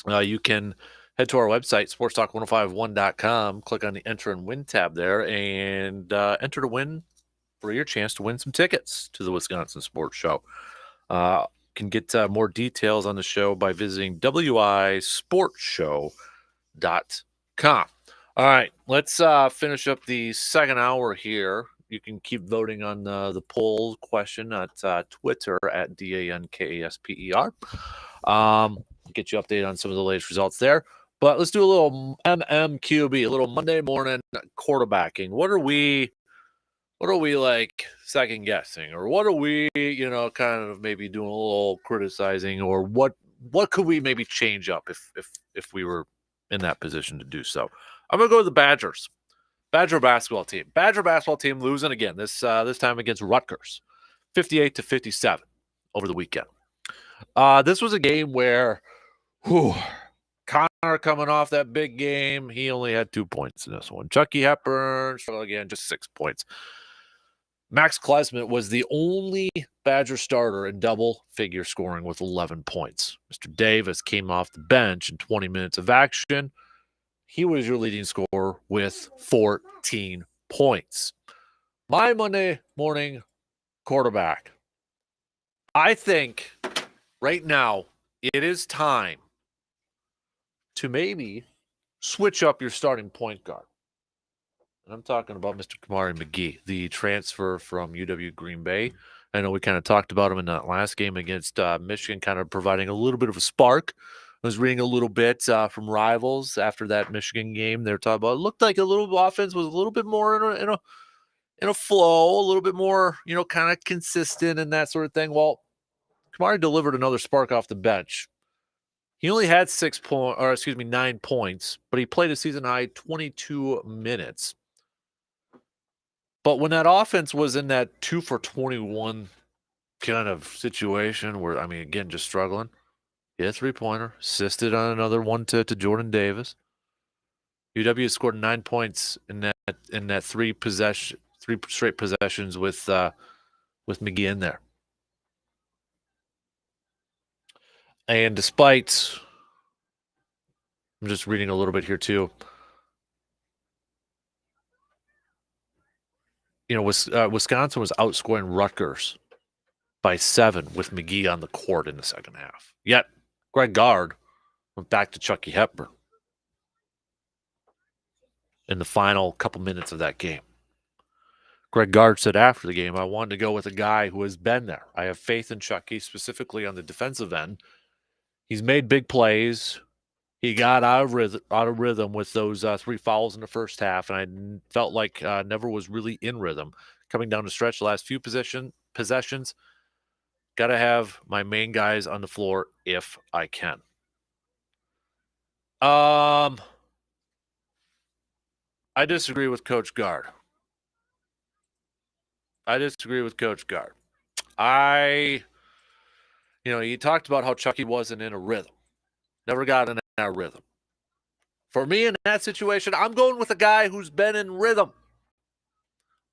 You can head to our website, sportstalk1051.com, click on the Enter and Win tab there, and enter to win for your chance to win some tickets to the Wisconsin Sports Show. You can get more details on the show by visiting wisportshow.com. All right, let's finish up the second hour here. You can keep voting on the poll question at Twitter at DANKASPER. Get you updated on some of the latest results there. But let's do a little MMQB, a little Monday morning quarterbacking. What are we like second guessing, or what are we, kind of maybe doing a little criticizing, or what could we maybe change up if we were in that position to do so? I'm gonna go with the Badgers. Badger basketball team losing again, this time against Rutgers, 58-57 over the weekend. This was a game where Connor coming off that big game, he only had 2 points in this one. Chucky Hepburn, again, just 6 points. Max Klesmit was the only Badger starter in double-figure scoring with 11 points. Mr. Davis came off the bench in 20 minutes of action. He was your leading scorer with 14 points. My Monday morning quarterback. I think right now it is time to maybe switch up your starting point guard. And I'm talking about Mr. Kamari McGee, the transfer from UW Green Bay. I know we kind of talked about him in that last game against Michigan, kind of providing a little bit of a spark. I was reading a little bit from Rivals after that Michigan game. They were talking about it looked like a little offense was a little bit more in a flow, a little bit more, kind of consistent and that sort of thing. Well, Kamari delivered another spark off the bench. He only had 9 points, but he played a season high 22 minutes. But when that offense was in that 2 for 21 kind of situation where, again, just struggling, he had a 3-pointer, assisted on another one to Jordan Davis. UW scored 9 points in that 3 straight possessions with McGee in there. And despite, I'm just reading a little bit here too. Wisconsin was outscoring Rutgers by 7 with McGee on the court in the second half. Yet, Greg Gard went back to Chucky Hepburn in the final couple minutes of that game. Greg Gard said after the game, I wanted to go with a guy who has been there. I have faith in Chucky, specifically on the defensive end. He's made big plays. He got out of rhythm with those 3 fouls in the first half, and I felt like never was really in rhythm. Coming down the stretch, the last few possessions, got to have my main guys on the floor if I can. I disagree with Coach Gard. He talked about how Chucky wasn't in a rhythm. Never got in that rhythm. For me in that situation, I'm going with a guy who's been in rhythm.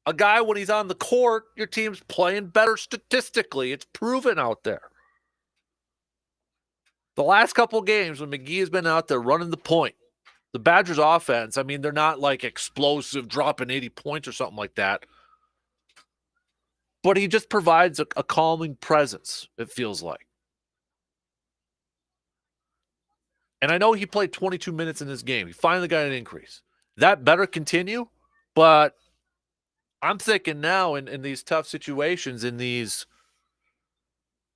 A guy, when he's on the court, your team's playing better statistically. It's proven out there. The last couple games when McGee has been out there running the point, the Badgers offense, they're not like explosive, dropping 80 points or something like that. But he just provides a calming presence, it feels like. And I know he played 22 minutes in this game. He finally got an increase. That better continue, but I'm thinking now in these tough situations, in these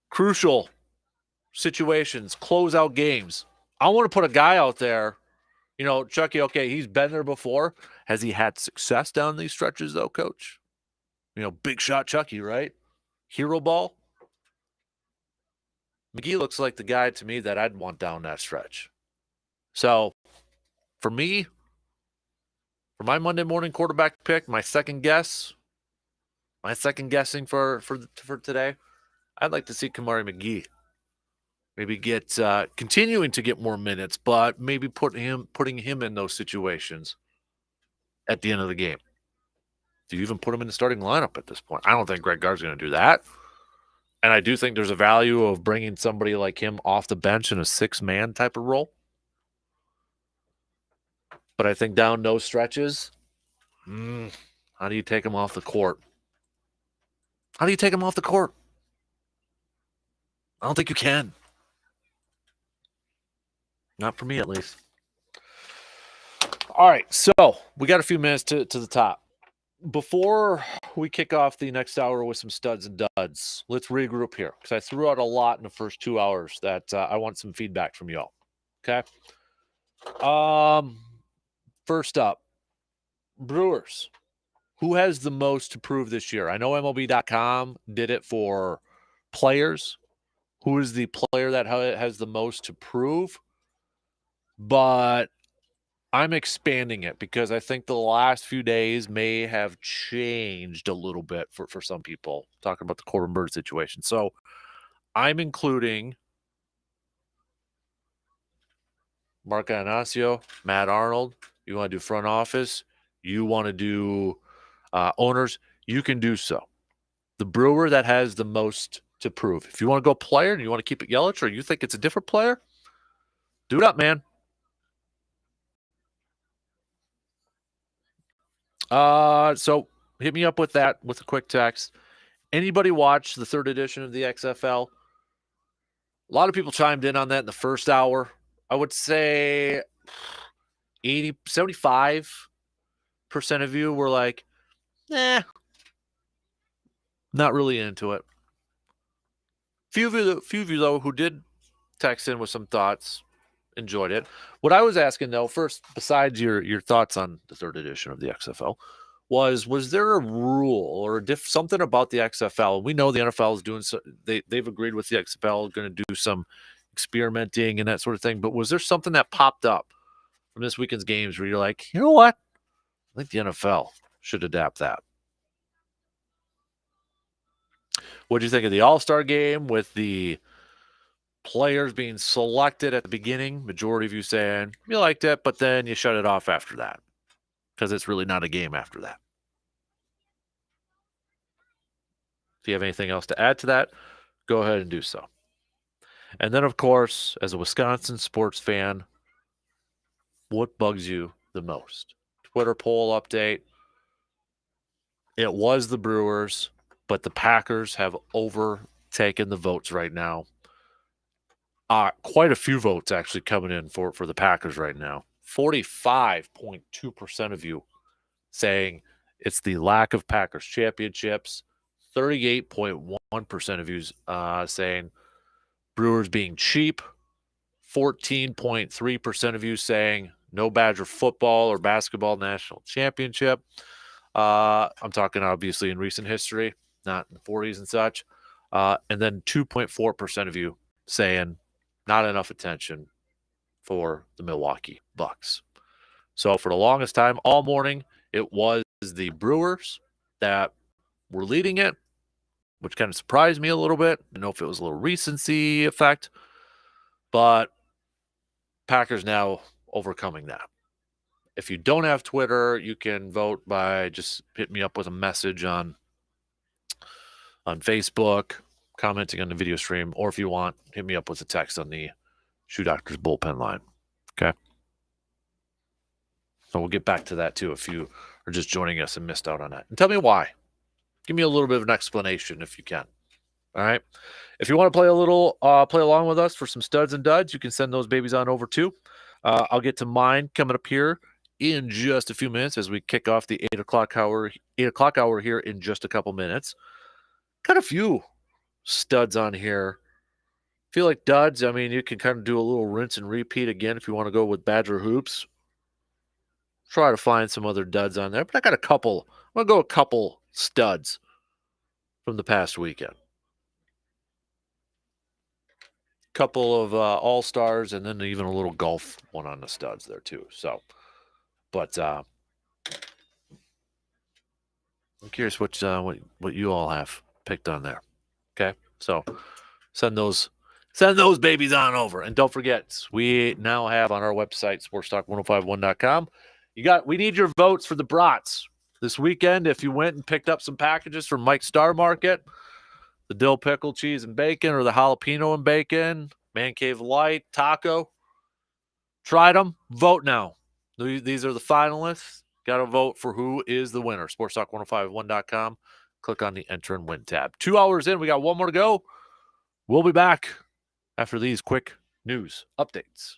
crucial situations, closeout games. I want to put a guy out there, Chucky, okay, he's been there before. Has he had success down these stretches, though, Coach? Big shot Chucky, right? Hero ball. McGee looks like the guy to me that I'd want down that stretch. So, for me, for my Monday morning quarterback pick, my second guessing for today, I'd like to see Kamari McGee. Maybe get continuing to get more minutes, but maybe putting him in those situations at the end of the game. Do you even put him in the starting lineup at this point? I don't think Greg Gard's going to do that. And I do think there's a value of bringing somebody like him off the bench in a 6-man type of role. But I think down those stretches, how do you take him off the court? How do you take him off the court? I don't think you can. Not for me, at least. All right, so we got a few minutes to the top. Before we kick off the next hour with some studs and duds, let's regroup here because I threw out a lot in the first 2 hours that I want some feedback from y'all. Okay. First up, Brewers. Who has the most to prove this year? I know MLB.com did it for players. Who is the player that has the most to prove? But I'm expanding it because I think the last few days may have changed a little bit for some people, talking about the Corbin Bird situation. So I'm including Mark Anasio, Matt Arnold. You want to do front office? You want to do owners? You can do so. The brewer that has the most to prove. If you want to go player and you want to keep it Yelich or you think it's a different player, do it up, man. So hit me up with that with a quick text. Anybody watch the third edition of the XFL? A lot of people chimed in on that in the first hour. I would say 75% of you were like, not really into it. Few of you, though, who did text in with some thoughts, enjoyed it. What I was asking, though, first, besides your thoughts on the third edition of the XFL, was there a rule or something about the XFL? We know the NFL is doing so. They've agreed with the XFL, going to do some experimenting and that sort of thing. But was there something that popped up from this weekend's games where you're like, you know what? I think the NFL should adapt that. What do you think of the All-Star game with the players being selected at the beginning? Majority of you saying you liked it, but then you shut it off after that because it's really not a game after that. If you have anything else to add to that, go ahead and do so. And then, of course, as a Wisconsin sports fan, what bugs you the most? Twitter poll update. It was the Brewers, but the Packers have overtaken the votes right now. Quite a few votes actually coming in for the Packers right now. 45.2% of you saying it's the lack of Packers championships. 38.1% of you saying Brewers being cheap. 14.3% of you saying no Badger football or basketball national championship. I'm talking obviously in recent history, not in the 40s and such. And then 2.4% of you saying not enough attention for the Milwaukee Bucks. So for the longest time, all morning, it was the Brewers that were leading it, which kind of surprised me a little bit. I don't know if it was a little recency effect, but Packers now overcoming that. If you don't have Twitter, you can vote by just hitting me up with a message on Facebook, commenting on the video stream, or if you want, hit me up with a text on the Shoe Doctors bullpen line. Okay? So we'll get back to that too if you are just joining us and missed out on that. And tell me why. Give me a little bit of an explanation if you can. All right? If you want to play play along with us for some studs and duds, you can send those babies on over too. I'll get to mine coming up here in just a few minutes as we kick off the 8 o'clock hour here in just a couple minutes. Got a few studs on here Feel like duds, I mean, you can kind of do a little rinse and repeat again if you want to go with Badger Hoops. Try to find some other duds on there, but I got a couple. I'm going to go a couple studs from the past weekend. Couple of all-stars and then even a little golf one on the studs there too. So, but I'm curious what you all have picked on there. Okay? So, send those babies on over. And don't forget, we now have on our website sportstalk1051.com. We need your votes for the brats this weekend. If you went and picked up some packages from Mike's Star Market, the dill pickle cheese and bacon or the jalapeno and bacon, man cave light, taco, tried them, vote now. These are the finalists. Got to vote for who is the winner. sportstalk1051.com. Click on the enter and win tab. 2 hours in, we got one more to go. We'll be back after these quick news updates.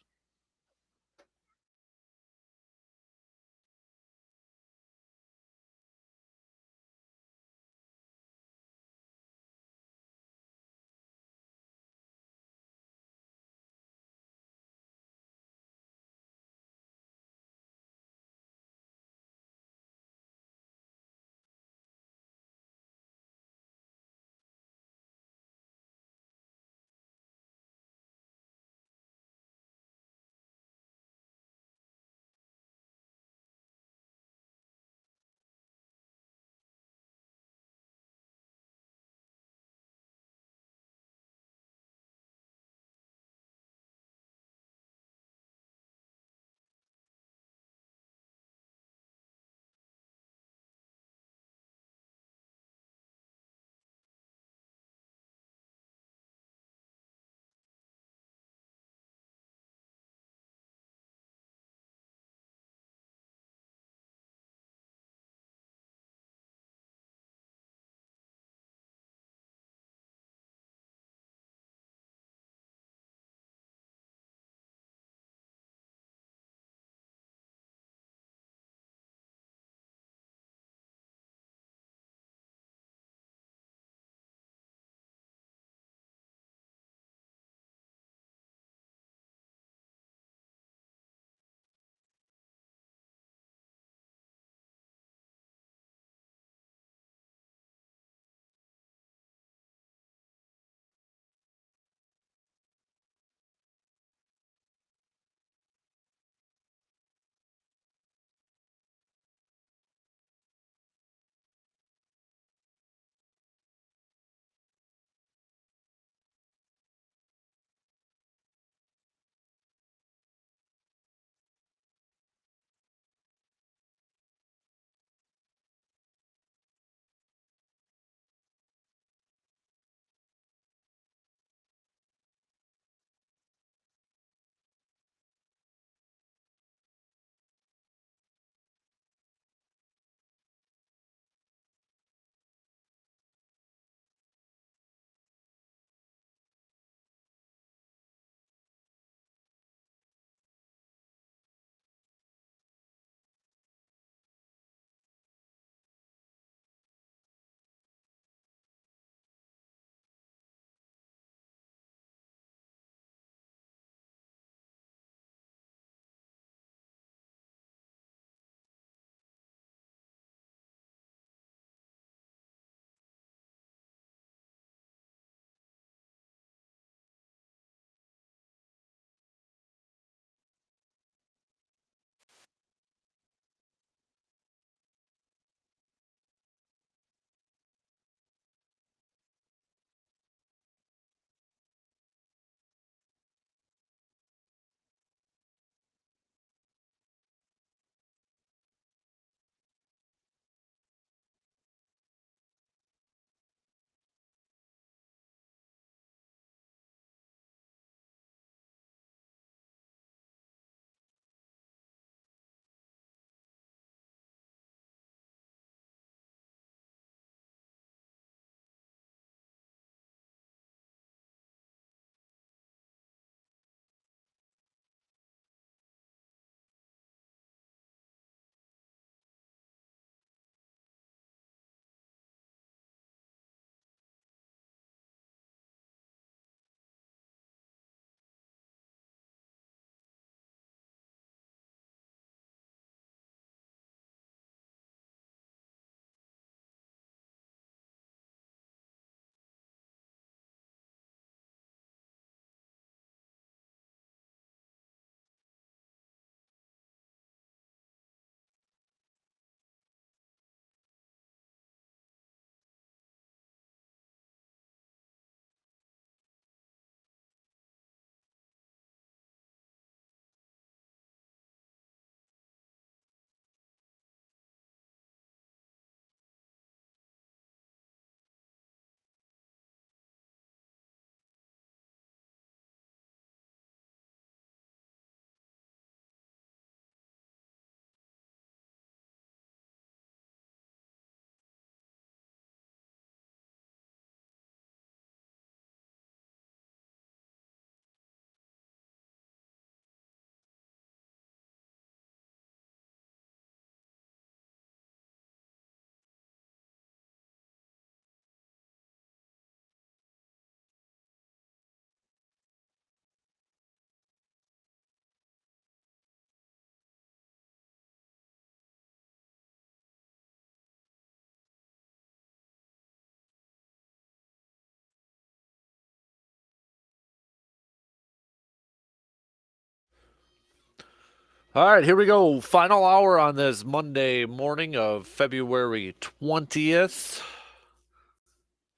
All right, here we go. Final hour on this Monday morning of February 20th.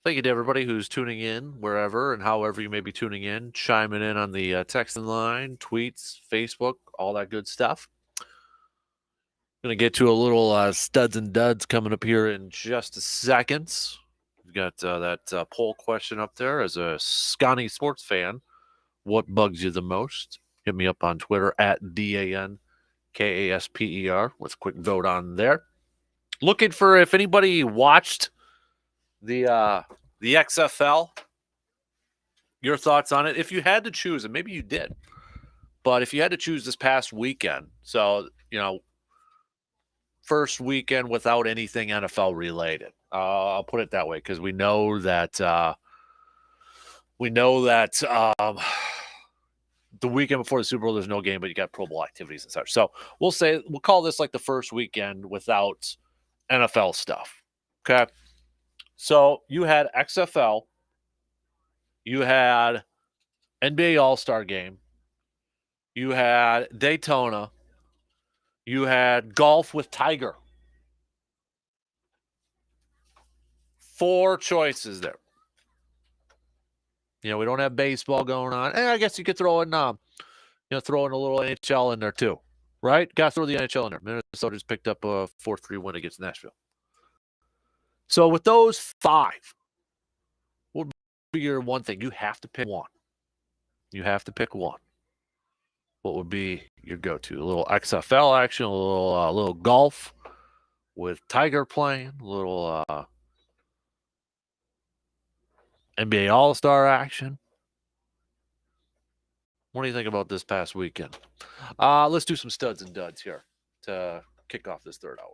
Thank you to everybody who's tuning in wherever and however you may be tuning in, chiming in on the text line, tweets, Facebook, all that good stuff. Going to get to a little studs and duds coming up here in just a second. We've got that poll question up there. As a Scotty sports fan, what bugs you the most? Hit me up on Twitter at DANKASPER with a quick vote on there. Looking for if anybody watched the XFL. Your thoughts on it? If you had to choose, and maybe you did, but if you had to choose this past weekend, so first weekend without anything NFL related, I'll put it that way because we know that the weekend before the Super Bowl there's no game, but you got Pro Bowl activities and such. So we'll call this like the first weekend without NFL stuff. Okay, so you had XFL. You had NBA All-Star Game. You had Daytona. You had golf with Tiger. 4 choices there. We don't have baseball going on. And I guess you could throw in a little NHL in there too. Right? Got to throw the NHL in there. Minnesota just picked up a 4-3 win against Nashville. So with those 5, what would be your one thing? You have to pick one. You have to pick one. What would be your go-to? A little XFL action, a little golf with Tiger playing, a little NBA All-Star action. What do you think about this past weekend? Let's do some studs and duds here to kick off this third hour.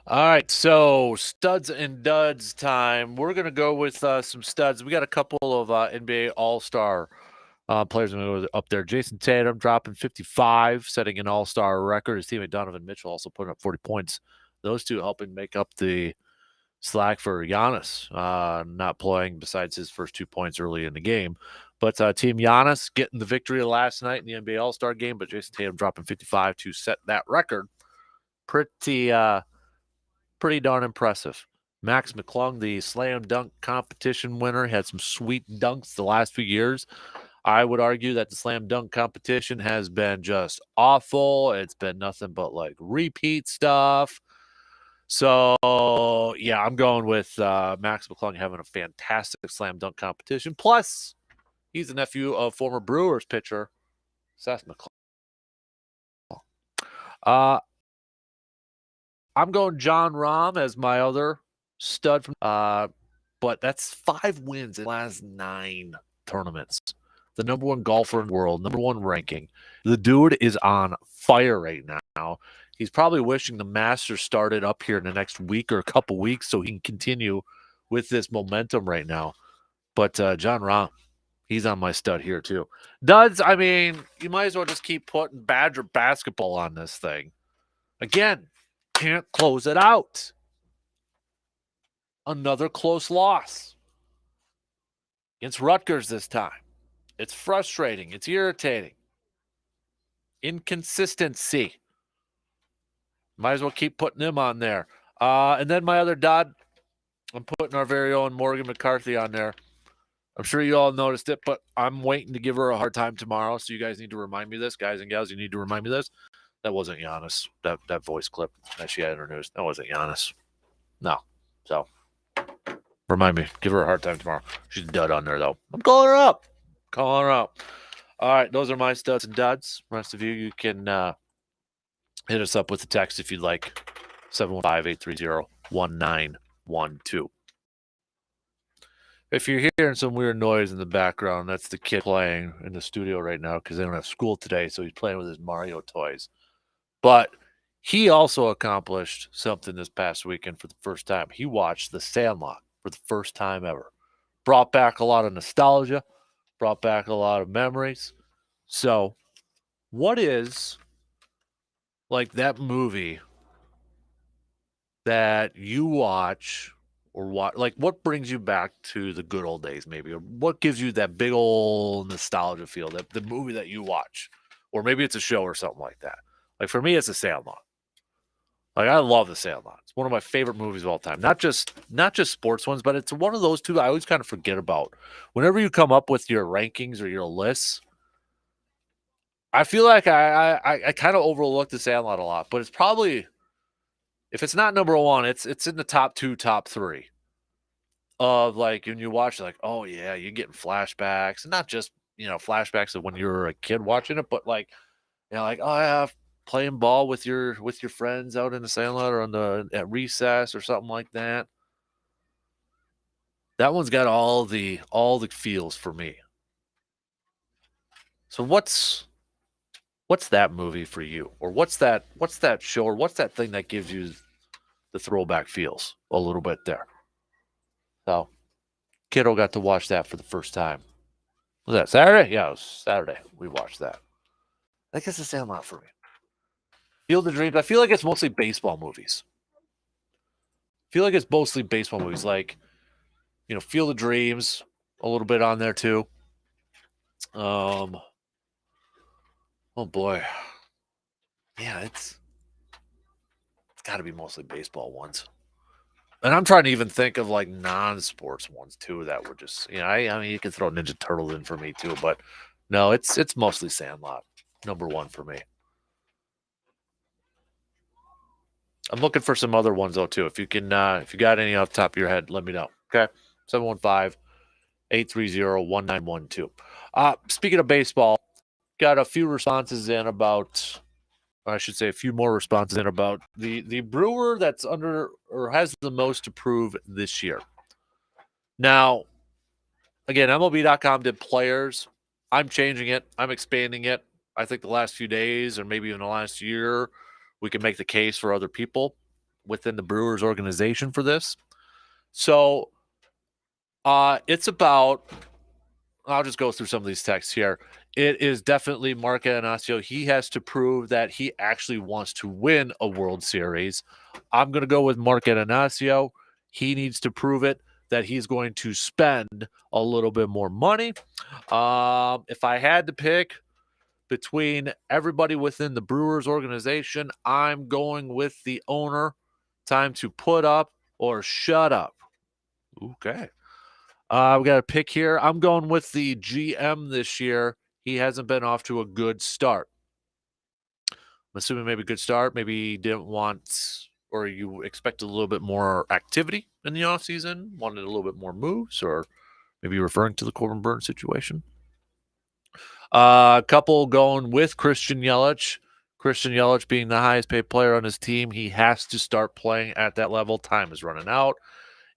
All right, so studs and duds time. We're going to go with some studs. We got a couple of NBA All-Star players up there. Jason Tatum dropping 55, setting an All-Star record. His teammate Donovan Mitchell also putting up 40 points. Those two helping make up the slack for Giannis not playing besides his first 2 points early in the game. But Team Giannis getting the victory last night in the NBA All-Star game, but Jason Tatum dropping 55 to set that record. Pretty darn impressive. Max McClung, the slam dunk competition winner, had some sweet dunks the last few years. I would argue that the slam dunk competition has been just awful. It's been nothing but like repeat stuff. So, yeah, I'm going with Max McClung having a fantastic slam dunk competition. Plus, he's the nephew of former Brewers pitcher Seth McClung. I'm going John Rahm as my other stud from but that's 5 wins in the last 9 tournaments. The number 1 golfer in the world, number 1 ranking. The dude is on fire right now. He's probably wishing the Masters started up here in the next week or a couple weeks so he can continue with this momentum right now. But John Rahm, he's on my stud here too. Duds, I mean, you might as well just keep putting Badger basketball on this thing. Again, can't close it out. Another close loss against Rutgers this time. It's frustrating. It's irritating. Inconsistency. Might as well keep putting him on there. And then my other dud, I'm putting our very own Morgan McCarthy on there. I'm sure you all noticed it, but I'm waiting to give her a hard time tomorrow. So you guys need to remind me this. Guys and gals, you need to remind me this. That wasn't Giannis. That voice clip that she had in her news. That wasn't Giannis. No. So remind me. Give her a hard time tomorrow. She's a dud on there, though. I'm calling her up. Calling her up. All right. Those are my studs and duds. The rest of you can hit us up with a text if you'd like. 715-830-1912. If you're hearing some weird noise in the background, that's the kid playing in the studio right now because they don't have school today, so he's playing with his Mario toys. But he also accomplished something this past weekend for the first time. He watched The Sandlot for the first time ever. Brought back a lot of nostalgia, brought back a lot of memories. So, what is like that movie that you watch or like what brings you back to the good old days maybe, or what gives you that big old nostalgia feel, that the movie that you watch, or maybe it's a show or something like that. Like for me, it's a Sandlot. Like I love the Sandlot. It's one of my favorite movies of all time. Not just sports ones, but it's one of those two I always kind of forget about. Whenever you come up with your rankings or your lists, I feel like I kind of overlook the Sandlot a lot, but it's probably, if it's not number one, it's in the top two, top three of like when you watch like, oh yeah, you're getting flashbacks, and not just flashbacks of when you were a kid watching it, but like like, oh yeah, playing ball with your friends out in the Sandlot or on the at recess or something like that. That one's got all the feels for me. So what's that movie for you? Or what's that show, or what's that thing that gives you the throwback feels a little bit there? So kiddo got to watch that for the first time. Was that Saturday? Yeah, it was Saturday. We watched that. I guess the Sandlot for me. Field of Dreams. I feel like it's mostly baseball movies. I feel like it's mostly baseball movies, like Field of Dreams, a little bit on there too. Um, oh boy, yeah, it's got to be mostly baseball ones. And I'm trying to even think of like non-sports ones too that would just I mean you can throw Ninja Turtles in for me too, but no, it's mostly Sandlot, number one for me. I'm looking for some other ones though too. If you got any off the top of your head, let me know. Okay. 715-830-1912. Speaking of baseball, got a few responses in about, or I should say a few more responses in about the brewer that's under or has the most to prove this year. Now, again, MLB.com did players. I'm changing it. I'm expanding it. I think the last few days or maybe even the last year, we can make the case for other people within the Brewers organization for this. So it's about, I'll just go through some of these texts here. It is definitely Mark Anasio. He has to prove that he actually wants to win a World Series. I'm going to go with Mark Anasio. He needs to prove it that he's going to spend a little bit more money. If I had to pick between everybody within the Brewers organization, I'm going with the owner. Time to put up or shut up. Okay. We got a pick here. I'm going with the GM this year. He hasn't been off to a good start. I'm assuming maybe a good start. Maybe he didn't want, or you expected a little bit more activity in the offseason, wanted a little bit more moves, or maybe referring to the Corbin Burns situation. A couple going with Christian Yelich. Christian Yelich being the highest paid player on his team, he has to start playing at that level. Time is running out.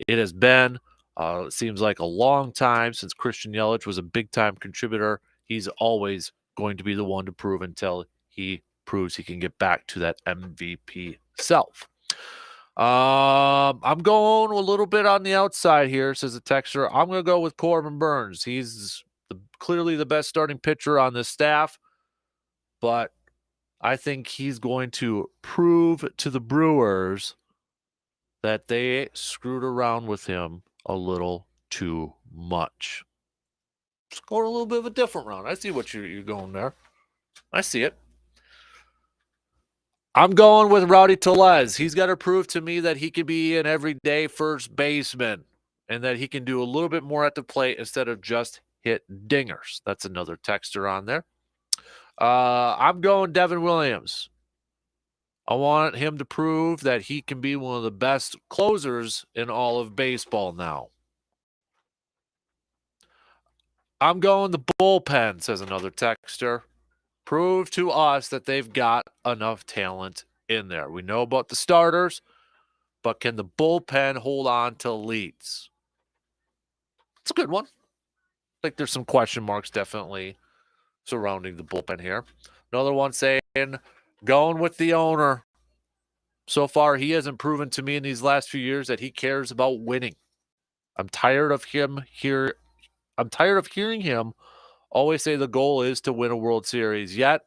It has been, it seems like a long time since Christian Yelich was a big-time contributor. He's always going to be the one to prove until he proves he can get back to that MVP self. I'm going a little bit on the outside here, says the texter. I'm going to go with Corbin Burns. He's clearly the best starting pitcher on this staff, but I think he's going to prove to the Brewers that they screwed around with him a little too much. Just going a little bit of a different round. I see what you're going there. I see it. I'm going with Rowdy Tellez. He's got to prove to me that he can be an everyday first baseman and that he can do a little bit more at the plate instead of just hit dingers. That's another texter on there. I'm going Devin Williams. I want him to prove that he can be one of the best closers in all of baseball now. I'm going the bullpen, says another texter. Prove to us that they've got enough talent in there. We know about the starters, but can the bullpen hold on to leads? It's a good one. I think there's some question marks definitely surrounding the bullpen here. Another one saying, going with the owner. So far, he hasn't proven to me in these last few years that he cares about winning. I'm tired of hearing him always say the goal is to win a World Series, yet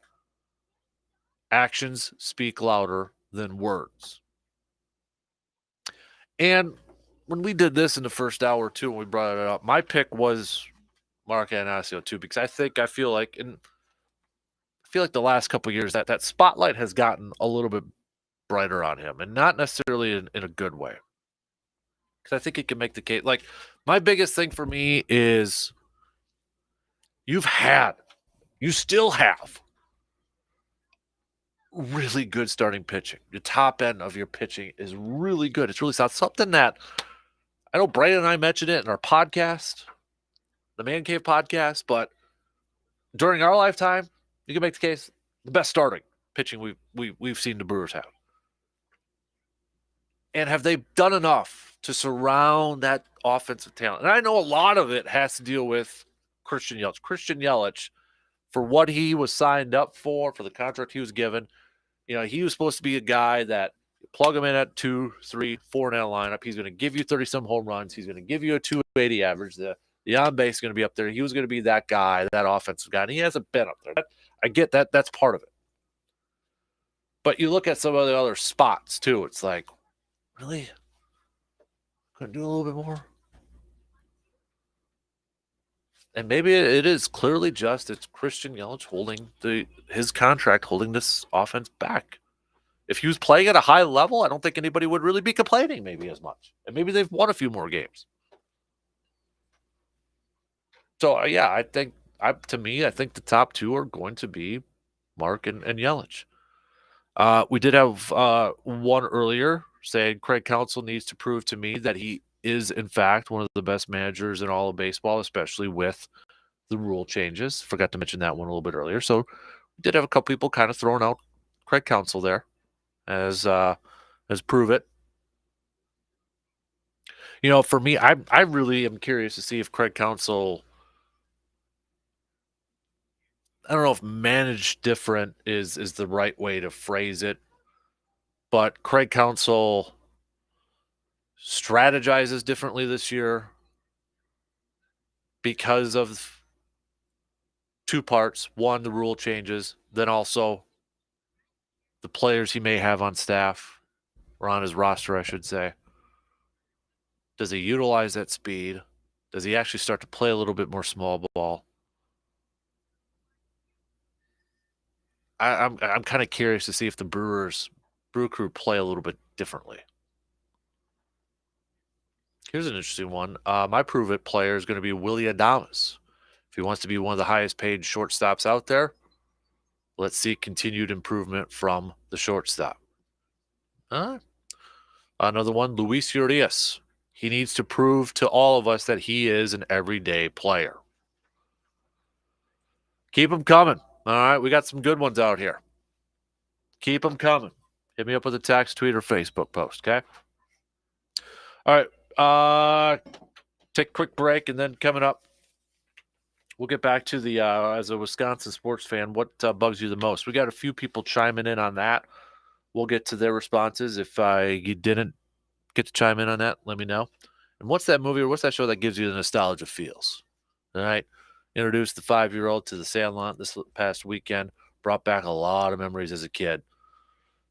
actions speak louder than words. And when we did this in the first hour too, when we brought it up, my pick was Mark Anasio too, because I feel like the last couple of years that spotlight has gotten a little bit brighter on him, and not necessarily in a good way. Because I think he can make the case. Like my biggest thing for me is you've had, you still have really good starting pitching. The top end of your pitching is really good. It's really something that I know Brandon and I mentioned it in our podcast, the Man Cave podcast, but during our lifetime, you can make the case the best starting pitching we've seen the Brewers have. And have they done enough to surround that offensive talent? And I know a lot of it has to deal with Christian Yelich. Christian Yelich, for what he was signed up for the contract he was given, he was supposed to be a guy that plug him in at 2, 3, 4 in that lineup. He's going to give you 30 some home runs. He's going to give you a 280 average. The on base is going to be up there. He was going to be that guy, that offensive guy, and he hasn't been up there. I get that. That's part of it. But you look at some of the other spots too. It's like, really? Couldn't do a little bit more? And maybe it is clearly just it's Christian Yelich holding his contract, holding this offense back. If he was playing at a high level, I don't think anybody would really be complaining maybe as much. And maybe they've won a few more games. So, yeah, I think I think the top two are going to be Mark and Yelich. We did have one earlier saying Craig Counsell needs to prove to me that he is, in fact, one of the best managers in all of baseball, especially with the rule changes. Forgot to mention that one a little bit earlier. So we did have a couple people kind of throwing out Craig Counsell there as prove it. For me, I really am curious to see if Craig Counsell, I don't know if managed different is the right way to phrase it, but Craig Counsell strategizes differently this year because of two parts. One, the rule changes, then also the players he may have on staff or on his roster, I should say. Does he utilize that speed? Does he actually start to play a little bit more small ball? I'm kind of curious to see if the Brew Crew play a little bit differently. Here's an interesting one. My prove it player is going to be Willie Adames. If he wants to be one of the highest paid shortstops out there, let's see continued improvement from the shortstop. Another one, Luis Urias. He needs to prove to all of us that he is an everyday player. Keep them coming. All right, we got some good ones out here. Keep them coming. Hit me up with a text, tweet, or Facebook post, okay? All right. Take a quick break, and then coming up, we'll get back to the, as a Wisconsin sports fan, what bugs you the most? We got a few people chiming in on that. We'll get to their responses. If you didn't get to chime in on that, let me know. And what's that movie or what's that show that gives you the nostalgia feels? All right. Introduced the 5-year-old to the Sandlot this past weekend. Brought back a lot of memories as a kid.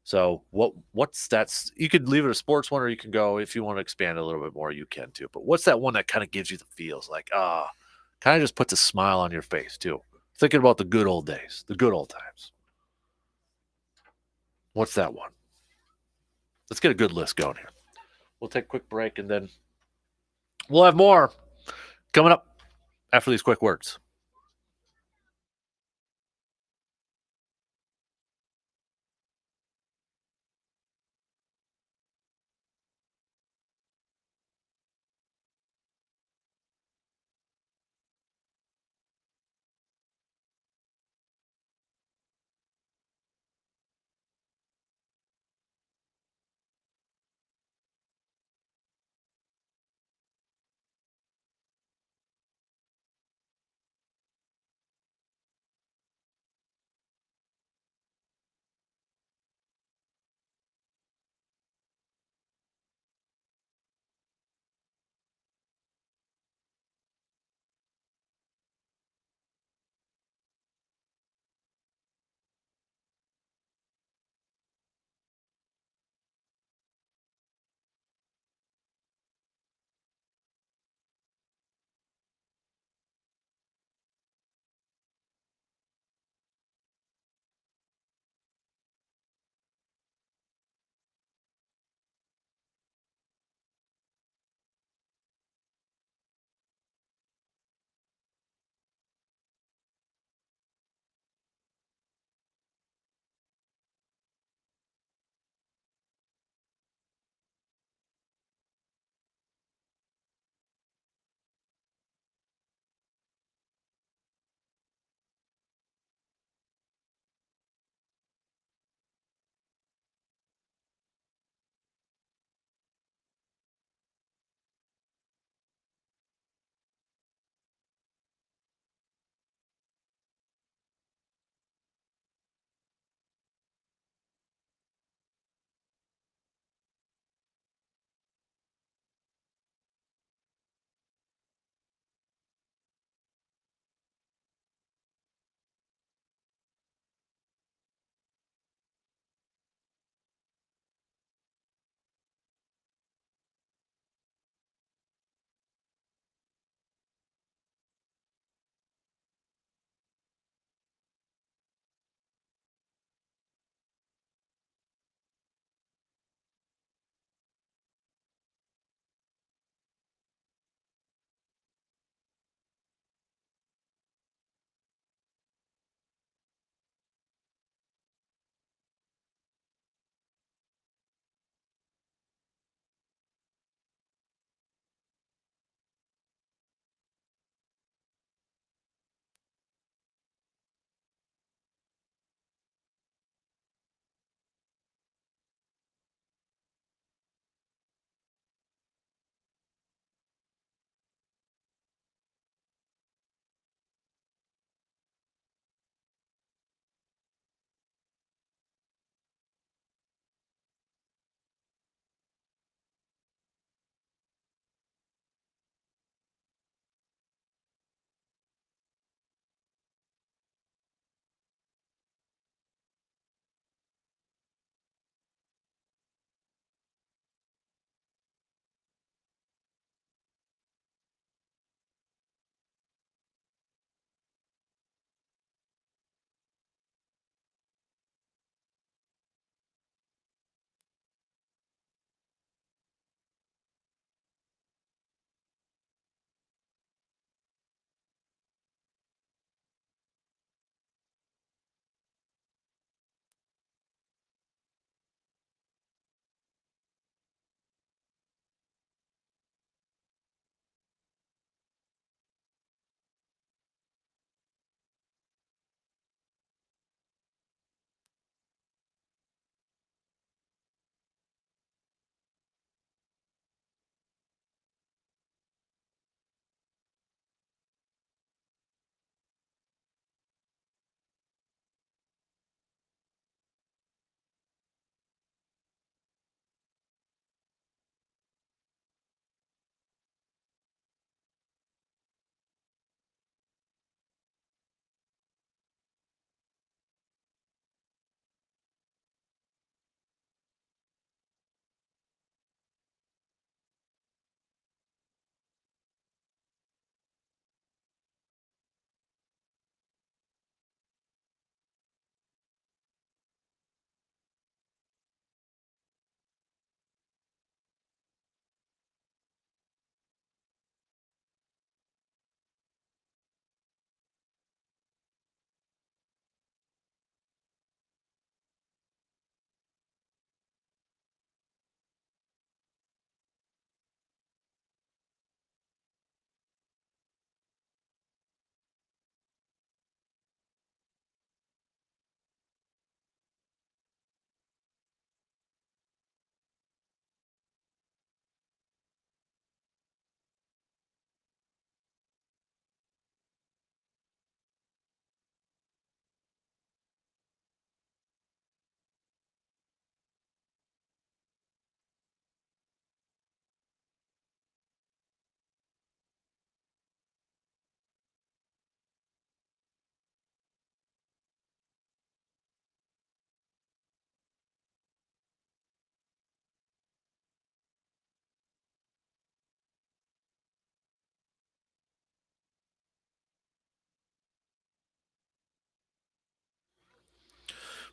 So what's that? You could leave it a sports one, or you can go, if you want to expand a little bit more, you can too. But what's that one that kind of gives you the feels like, kind of just puts a smile on your face too? Thinking about the good old days, the good old times. What's that one? Let's get a good list going here. We'll take a quick break, and then we'll have more coming up after these quick words.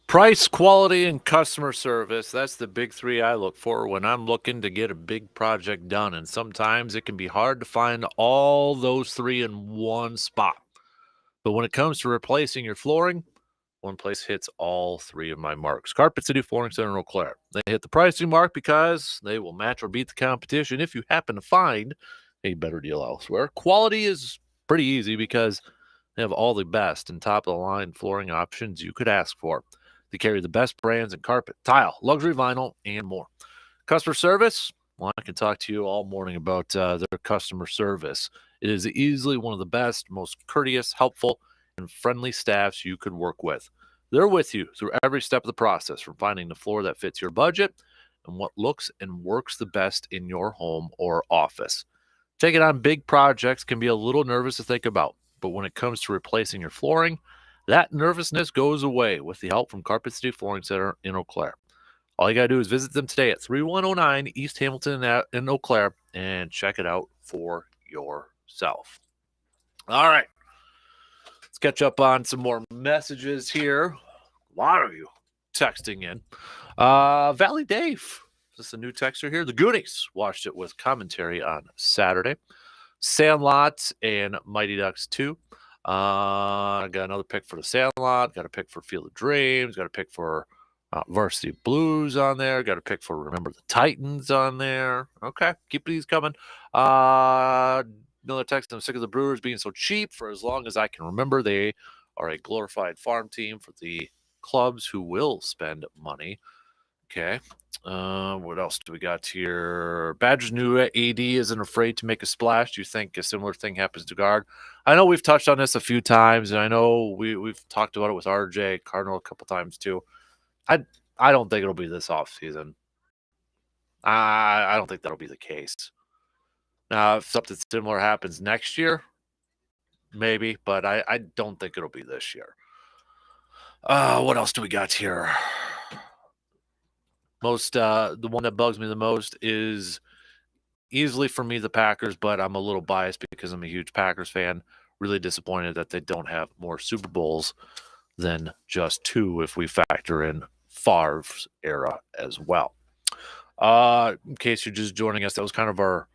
Price, quality, and customer service. That's the big three I look for when I'm looking to get a big project done. And sometimes it can be hard to find all those three in one spot. But when it comes to replacing your flooring, one place hits all three of my marks. Carpet City Flooring Center in Eau Claire. They hit the pricing mark because they will match or beat the competition if you happen to find a better deal elsewhere. Quality is pretty easy because they have all the best and top of the line flooring options you could ask for. They carry the best brands in carpet, tile, luxury vinyl, and more. Customer service, well, I can talk to you all morning about their customer service. It is easily one of the best, most courteous, helpful, and friendly staffs you could work with. They're with you through every step of the process, from finding the floor that fits your budget and what looks and works the best in your home or office. Taking on big projects can be a little nervous to think about, but when it comes to replacing your flooring, that nervousness goes away with the help from Carpet City Flooring Center in Eau Claire. All you got to do is visit them today at 3109 East Hamilton in Eau Claire and check it out for yourself. All right, let's catch up on some more messages here. A lot of you texting in. Valley Dave, this is a new texter here. The Goonies watched it with commentary on Saturday. Sandlot and Mighty Ducks 2. I got another pick for the Sandlot. Got a pick for Field of Dreams. Got a pick for Varsity Blues on there. Got a pick for Remember the Titans on there. Okay, keep these coming. Another text. I'm sick of the Brewers being so cheap. For as long as I can remember, they are a glorified farm team for the clubs who will spend money. Okay. What else do we got here? Badger's new AD isn't afraid to make a splash. Do you think a similar thing happens to guard? I know we've touched on this a few times, and I know we've talked about it with RJ Cardinal a couple times too. I I don't think it'll be this offseason. I don't think that'll be the case. Now, if something similar happens next year, maybe, but I don't think it'll be this year. What else do we got here? The one that bugs me the most is easily for me the Packers, but I'm a little biased because I'm a huge Packers fan. Really disappointed that they don't have more Super Bowls than just two if we factor in Favre's era as well. In case you're just joining us, that was kind of our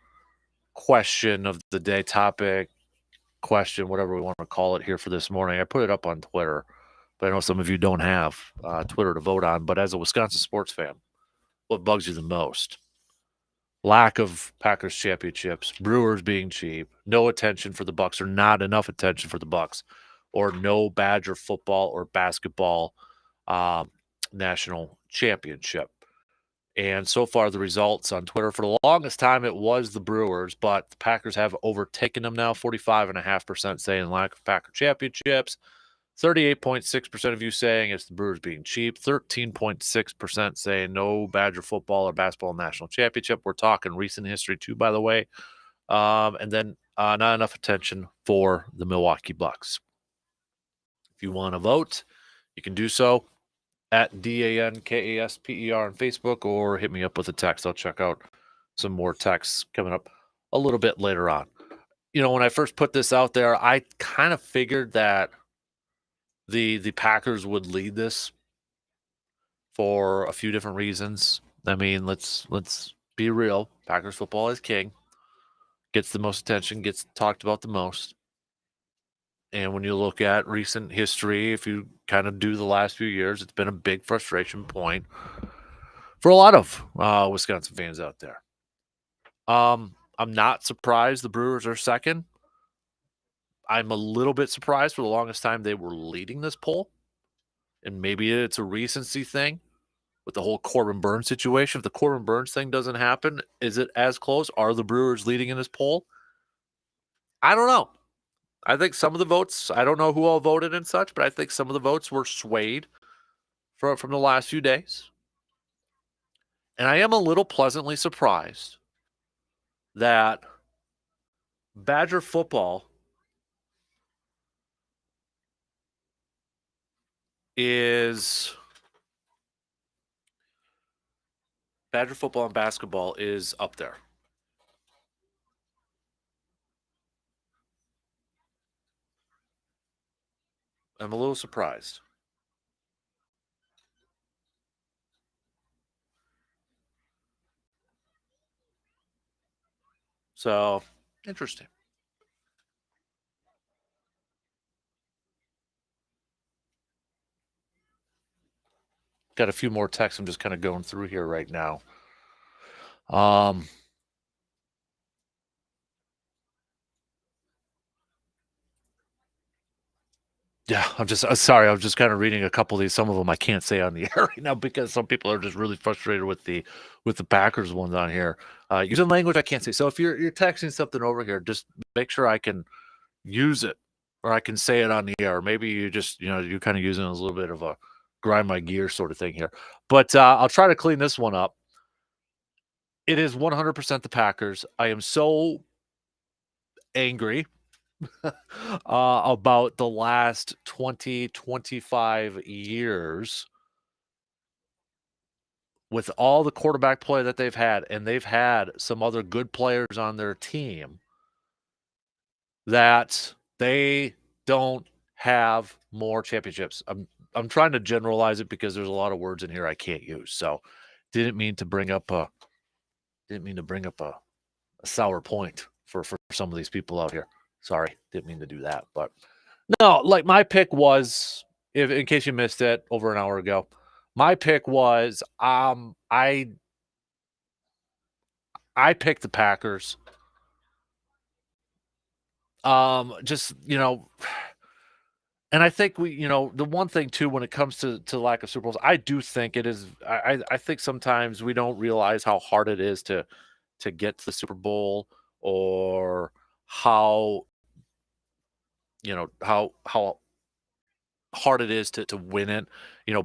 question of the day, topic, question, whatever we want to call it here for this morning. I put it up on Twitter, but I know some of you don't have Twitter to vote on. But as a Wisconsin sports fan, what bugs you the most? Lack of Packers championships, Brewers being cheap, no attention for the Bucks or not enough attention for the Bucks, or no Badger football or basketball national championship. And so far, the results on Twitter, for the longest time, it was the Brewers, but the Packers have overtaken them now. 45.5% saying lack of Packer championships. 38.6% of you saying it's the Brewers being cheap. 13.6% saying no Badger football or basketball national championship. We're talking recent history, too, by the way. And then not enough attention for the Milwaukee Bucks. If you want to vote, you can do so at DANKASPER on Facebook, or hit me up with a text. I'll check out some more texts coming up a little bit later on. You know, when I first put this out there, I kind of figured that the Packers would lead this for a few different reasons. I mean, let's be real. Packers football is king. Gets the most attention, gets talked about the most. And when you look at recent history, if you kind of do the last few years, it's been a big frustration point for a lot of Wisconsin fans out there. I'm not surprised the Brewers are second. I'm a little bit surprised. For the longest time they were leading this poll. And maybe it's a recency thing with the whole Corbin Burns situation. If the Corbin Burns thing doesn't happen, is it as close? Are the Brewers leading in this poll? I don't know. I think some of the votes, I don't know who all voted and such, but I think some of the votes were swayed from the last few days. And I am a little pleasantly surprised that Badger football and basketball is up there. I'm a little surprised. So interesting. Got a few more texts I'm just kind of going through here right now. Yeah, I'm just sorry. I'm just kind of reading a couple of these. Some of them I can't say on the air right now because some people are just really frustrated with the Packers ones on here. Using language I can't say. So if you're texting something over here, just make sure I can use it or I can say it on the air. Maybe you just you're kind of using it as a little bit of a grind my gear sort of thing here. But I'll try to clean this one up. It is 100% the Packers. I am so angry about the last 20, 25 years with all the quarterback play that they've had, and they've had some other good players on their team that they don't have more championships. I'm trying to generalize it because there's a lot of words in here I can't use. So didn't mean to bring up a sour point for some of these people out here. Sorry, didn't mean to do that. But no, like my pick was, if in case you missed it over an hour ago, my pick was I picked the Packers. Just and I think the one thing too when it comes to lack of Super Bowls, I do think it is. I think sometimes we don't realize how hard it is to get to the Super Bowl, or how how hard it is to win it.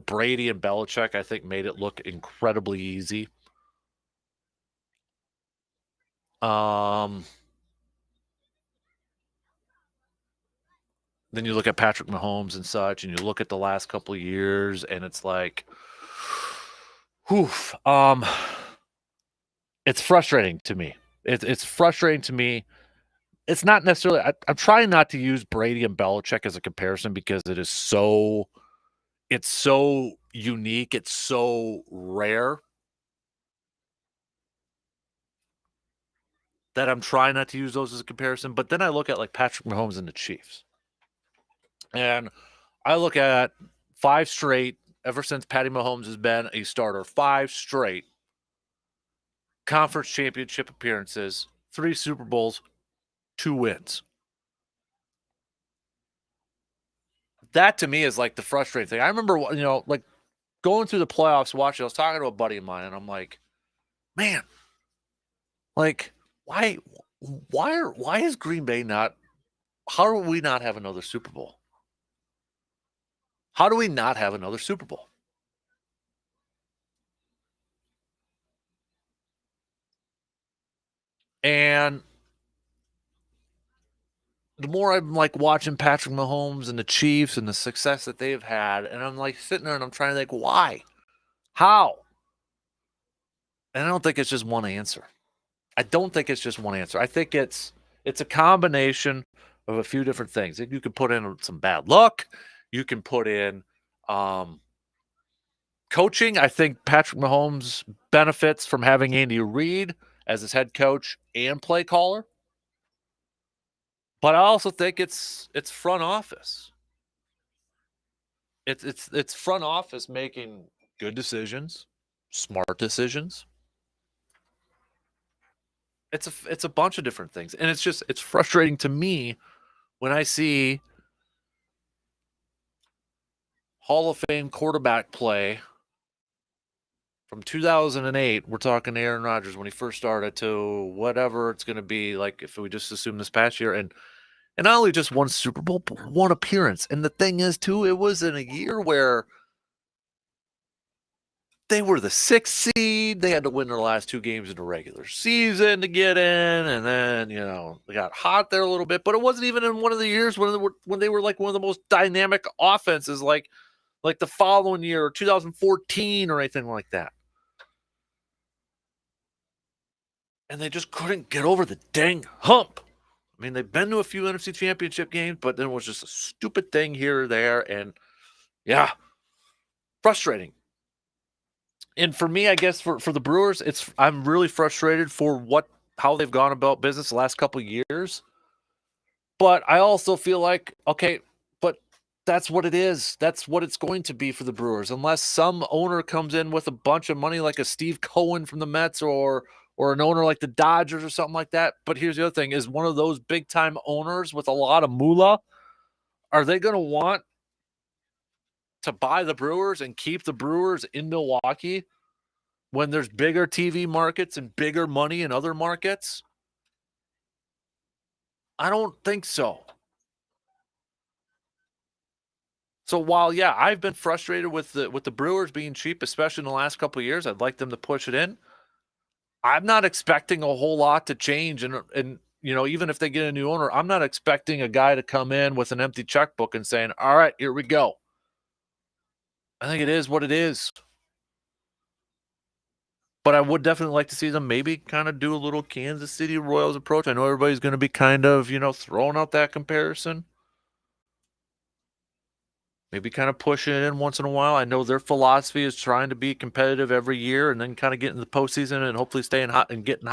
Brady and Belichick, I think, made it look incredibly easy. Um, then you look at Patrick Mahomes and such, and you look at the last couple of years, and it's like, whew, it's frustrating to me. It's frustrating to me. It's not necessarily. I'm trying not to use Brady and Belichick as a comparison because it's so unique. It's so rare that I'm trying not to use those as a comparison. But then I look at like Patrick Mahomes and the Chiefs, and I look at 5 straight ever since Patty Mahomes has been a starter. 5 straight conference championship appearances, 3 Super Bowls, 2 wins. That to me is like the frustrating thing. I remember, like going through the playoffs, watching. I was talking to a buddy of mine, and I'm like, man, like why is Green Bay not? How do we not have another Super Bowl? How do we not have another Super Bowl? And the more I'm like watching Patrick Mahomes and the Chiefs and the success that they've had, and I'm like sitting there and I'm trying to think, why? How? And I don't think it's just one answer. I don't think it's just one answer. I think it's a combination of a few different things. You can put in some bad luck. You can put in coaching. I think Patrick Mahomes benefits from having Andy Reid as his head coach and play caller. But I also think it's front office. It's front office making good decisions, smart decisions. It's a bunch of different things, and it's frustrating to me when I see Hall of Fame quarterback play from 2008. We're talking Aaron Rodgers when he first started to whatever it's going to be like if we just assume this past year, and not only just one Super Bowl, but one appearance. And the thing is, too, it was in a year where they were the 6th seed. They had to win their last 2 games in the regular season to get in, and then they got hot there a little bit. But it wasn't even in one of the years when they were like one of the most dynamic offenses, like the following year, 2014, or anything like that. And they just couldn't get over the dang hump. I mean, they've been to a few NFC Championship games, but then it was just a stupid thing here or there, and yeah, frustrating. And for me, I guess for the Brewers, I'm really frustrated for what how they've gone about business the last couple of years. But I also feel like, okay, but that's what it is. That's what it's going to be for the Brewers, unless some owner comes in with a bunch of money, like a Steve Cohen from the Mets, or an owner like the Dodgers or something like that. But here's the other thing: is one of those big time owners with a lot of moolah, are they going to want to buy the Brewers and keep the Brewers in Milwaukee when there's bigger TV markets and bigger money in other markets? I don't think so. So while, yeah, I've been frustrated with the Brewers being cheap, especially in the last couple of years, I'd like them to push it in. I'm not expecting a whole lot to change, and even if they get a new owner, I'm not expecting a guy to come in with an empty checkbook and saying, "All right, here we go." I think it is what it is. But I would definitely like to see them maybe kind of do a little Kansas City Royals approach. I know everybody's going to be kind of, throwing out that comparison. Maybe kind of pushing it in once in a while. I know their philosophy is trying to be competitive every year and then kind of get in the postseason and hopefully staying hot and getting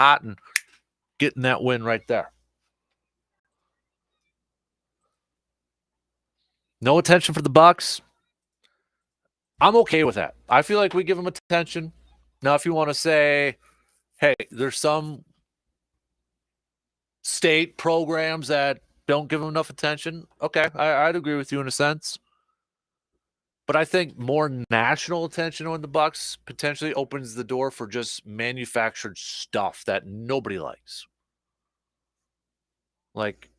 that win right there. No attention for the Bucks. I'm okay with that. I feel like we give them attention. Now, if you want to say, hey, there's some state programs that don't give them enough attention, okay, I'd agree with you in a sense. But I think more national attention on the Bucks potentially opens the door for just manufactured stuff that nobody likes. Like,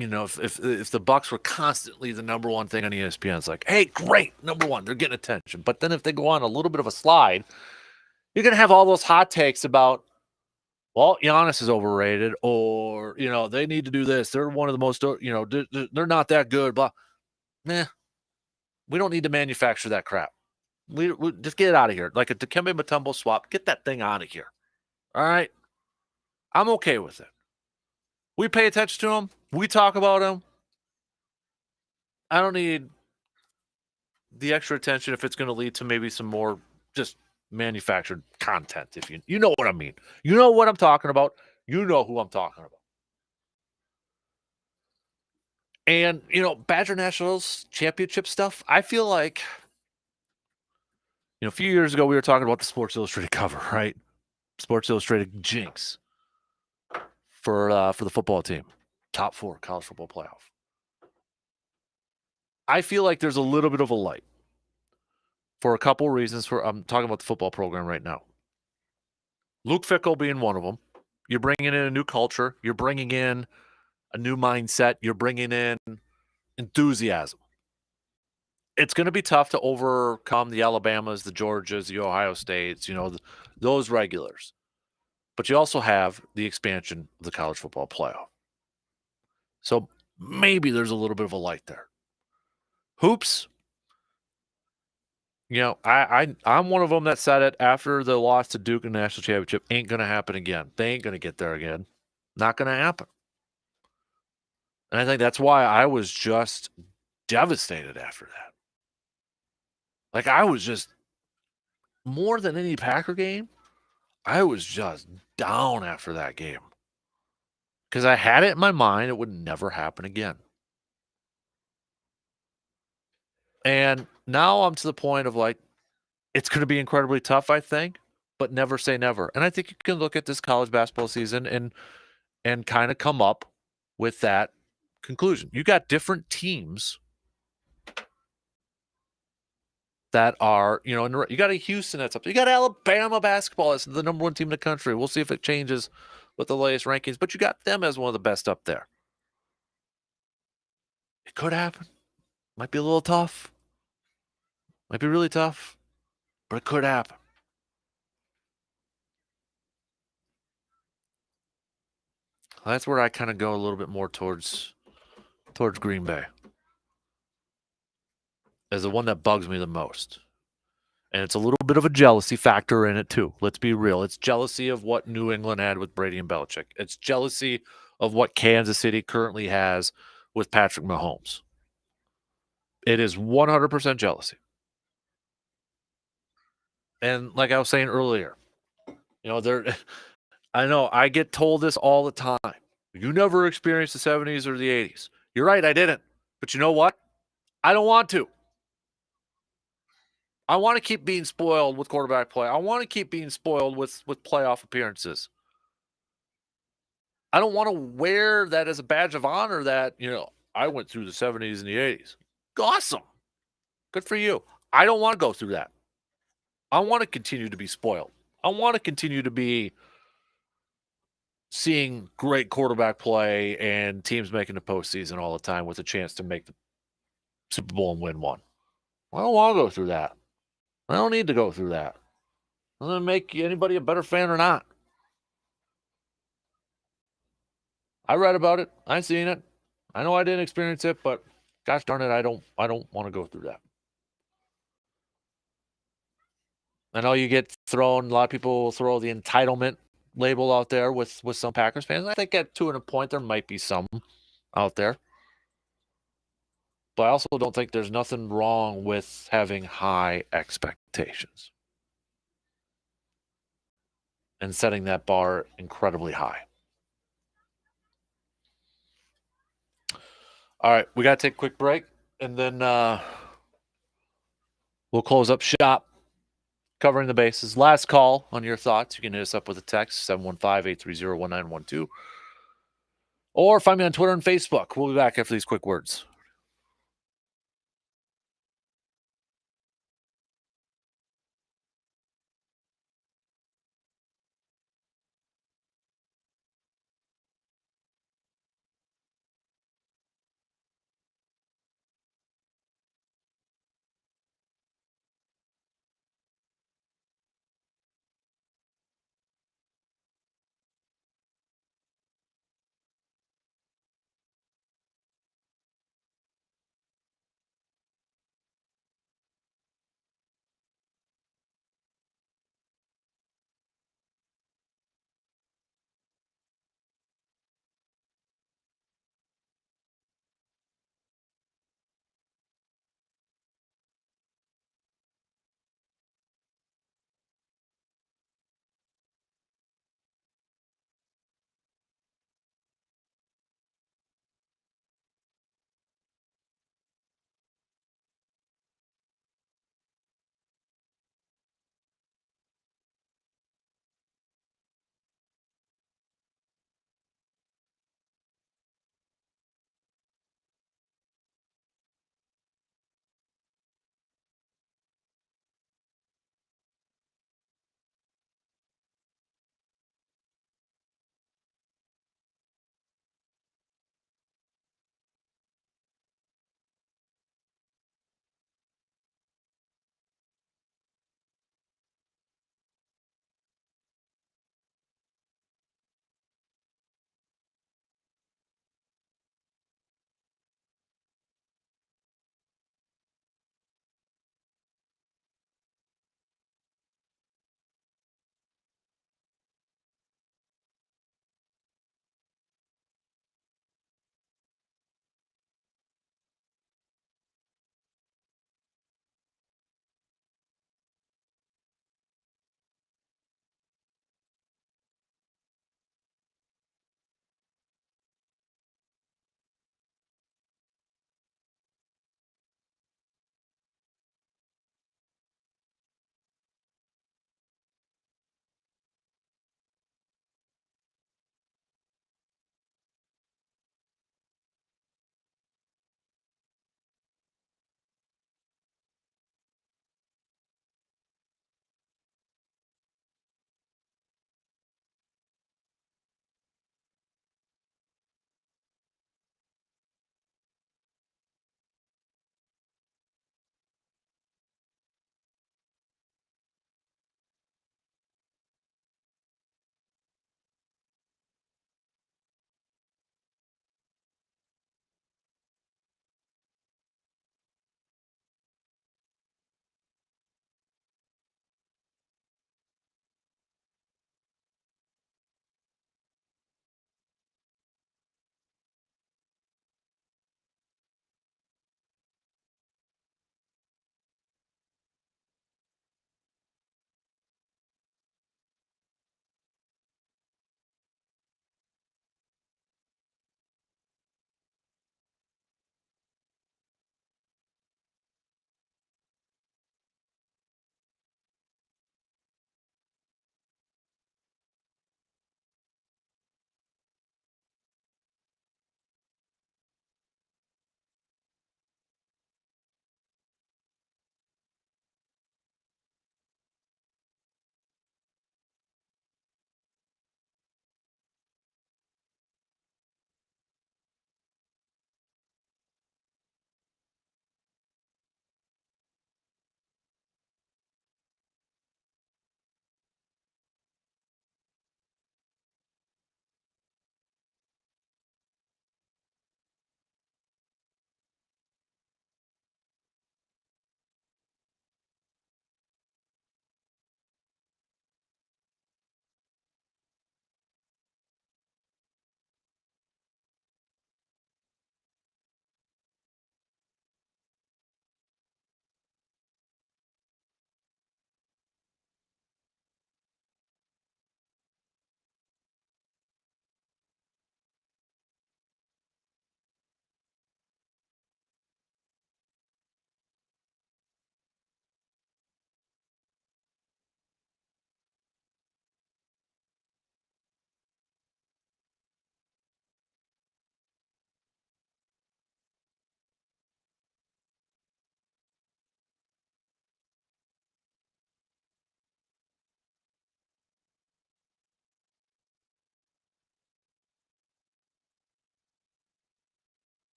if the Bucks were constantly the number one thing on ESPN, it's like, hey, great, number one, they're getting attention. But then if they go on a little bit of a slide, you're gonna have all those hot takes about, well, Giannis is overrated, or they need to do this. They're one of the most, they're not that good. Blah, nah. We don't need to manufacture that crap. We just get it out of here. Like a Dikembe Mutombo swap, get that thing out of here. All right, I'm okay with it. We pay attention to him. We talk about him. I don't need the extra attention if it's going to lead to maybe some more just manufactured content. If you know what I mean, you know what I'm talking about. You know who I'm talking about. And Badger Nationals championship stuff. I feel like a few years ago we were talking about the Sports Illustrated cover, right? Sports Illustrated jinx for the football team, top 4 college football playoff. I feel like there's a little bit of a light for a couple reasons. I'm talking about the football program right now. Luke Fickell being one of them. You're bringing in a new culture. You're bringing in a new mindset. You're bringing in enthusiasm. It's going to be tough to overcome the Alabamas, the Georgias, the Ohio States, those regulars. But you also have the expansion of the college football playoff. So maybe there's a little bit of a light there. Hoops. I'm one of them that said it after the loss to Duke in the national championship. Ain't going to happen again. They ain't going to get there again. Not going to happen. And I think that's why I was just devastated after that. Like, I was just, more than any Packer game, I was just down after that game. Because I had it in my mind it would never happen again. And now I'm to the point of like, it's going to be incredibly tough, I think, but never say never. And I think you can look at this college basketball season and kind of come up with that conclusion. You got different teams that are, you got a Houston that's up there. You got Alabama basketball as the number 1 team in the country. We'll see if it changes with the latest rankings, but you got them as one of the best up there. It could happen. Might be a little tough. Might be really tough, but it could happen. That's where I kind of go a little bit more towards Green Bay as the one that bugs me the most. And it's a little bit of a jealousy factor in it too. Let's be real. It's jealousy of what New England had with Brady and Belichick. It's jealousy of what Kansas City currently has with Patrick Mahomes. It is 100% jealousy. And like I was saying earlier, They're I know I get told this all the time. You never experienced the 70s or the 80s. You're right, I didn't. But you know what? I don't want to. I want to keep being spoiled with quarterback play. I want to keep being spoiled with playoff appearances. I don't want to wear that as a badge of honor that, I went through the 70s and the 80s. Awesome. Good for you. I don't want to go through that. I want to continue to be spoiled. I want to continue to be seeing great quarterback play and teams making the postseason all the time with a chance to make the Super Bowl and win one. I don't want to go through that. I don't need to go through that. Doesn't make anybody a better fan or not. I read about it. I've seen it. I know I didn't experience it, but gosh darn it, I don't want to go through that. I know you get thrown. A lot of people throw the entitlement label out there with some Packers fans. I think to a point there might be some out there, but I also don't think there's nothing wrong with having high expectations and setting that bar incredibly high. All right, we got to take a quick break, and then we'll close up shop, covering the bases. Last call on your thoughts. You can hit us up with a text, 715-830-1912. Or find me on Twitter and Facebook. We'll be back after these quick words.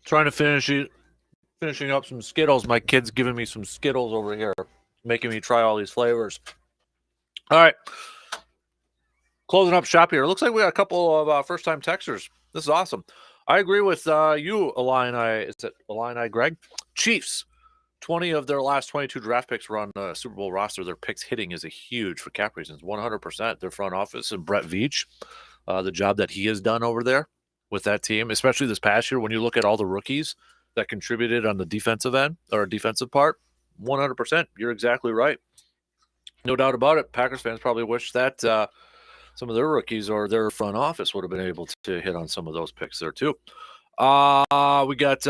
Trying to finishing up some Skittles. My kid's giving me some Skittles over here, making me try all these flavors. All right. Closing up shop here. It looks like we got a couple of first-time texters. This is awesome. I agree with you, Illini. Is it Illini, Greg? Chiefs. 20 of their last 22 draft picks were on the Super Bowl roster. Their picks hitting is a huge for cap reasons. 100%. Their front office and Brett Veach, the job that he has done over there with that team, especially this past year when you look at all the rookies that contributed on the defensive end or defensive part, 100%. You're exactly right. No doubt about it. Packers fans probably wish that some of their rookies or their front office would have been able to hit on some of those picks there too. We got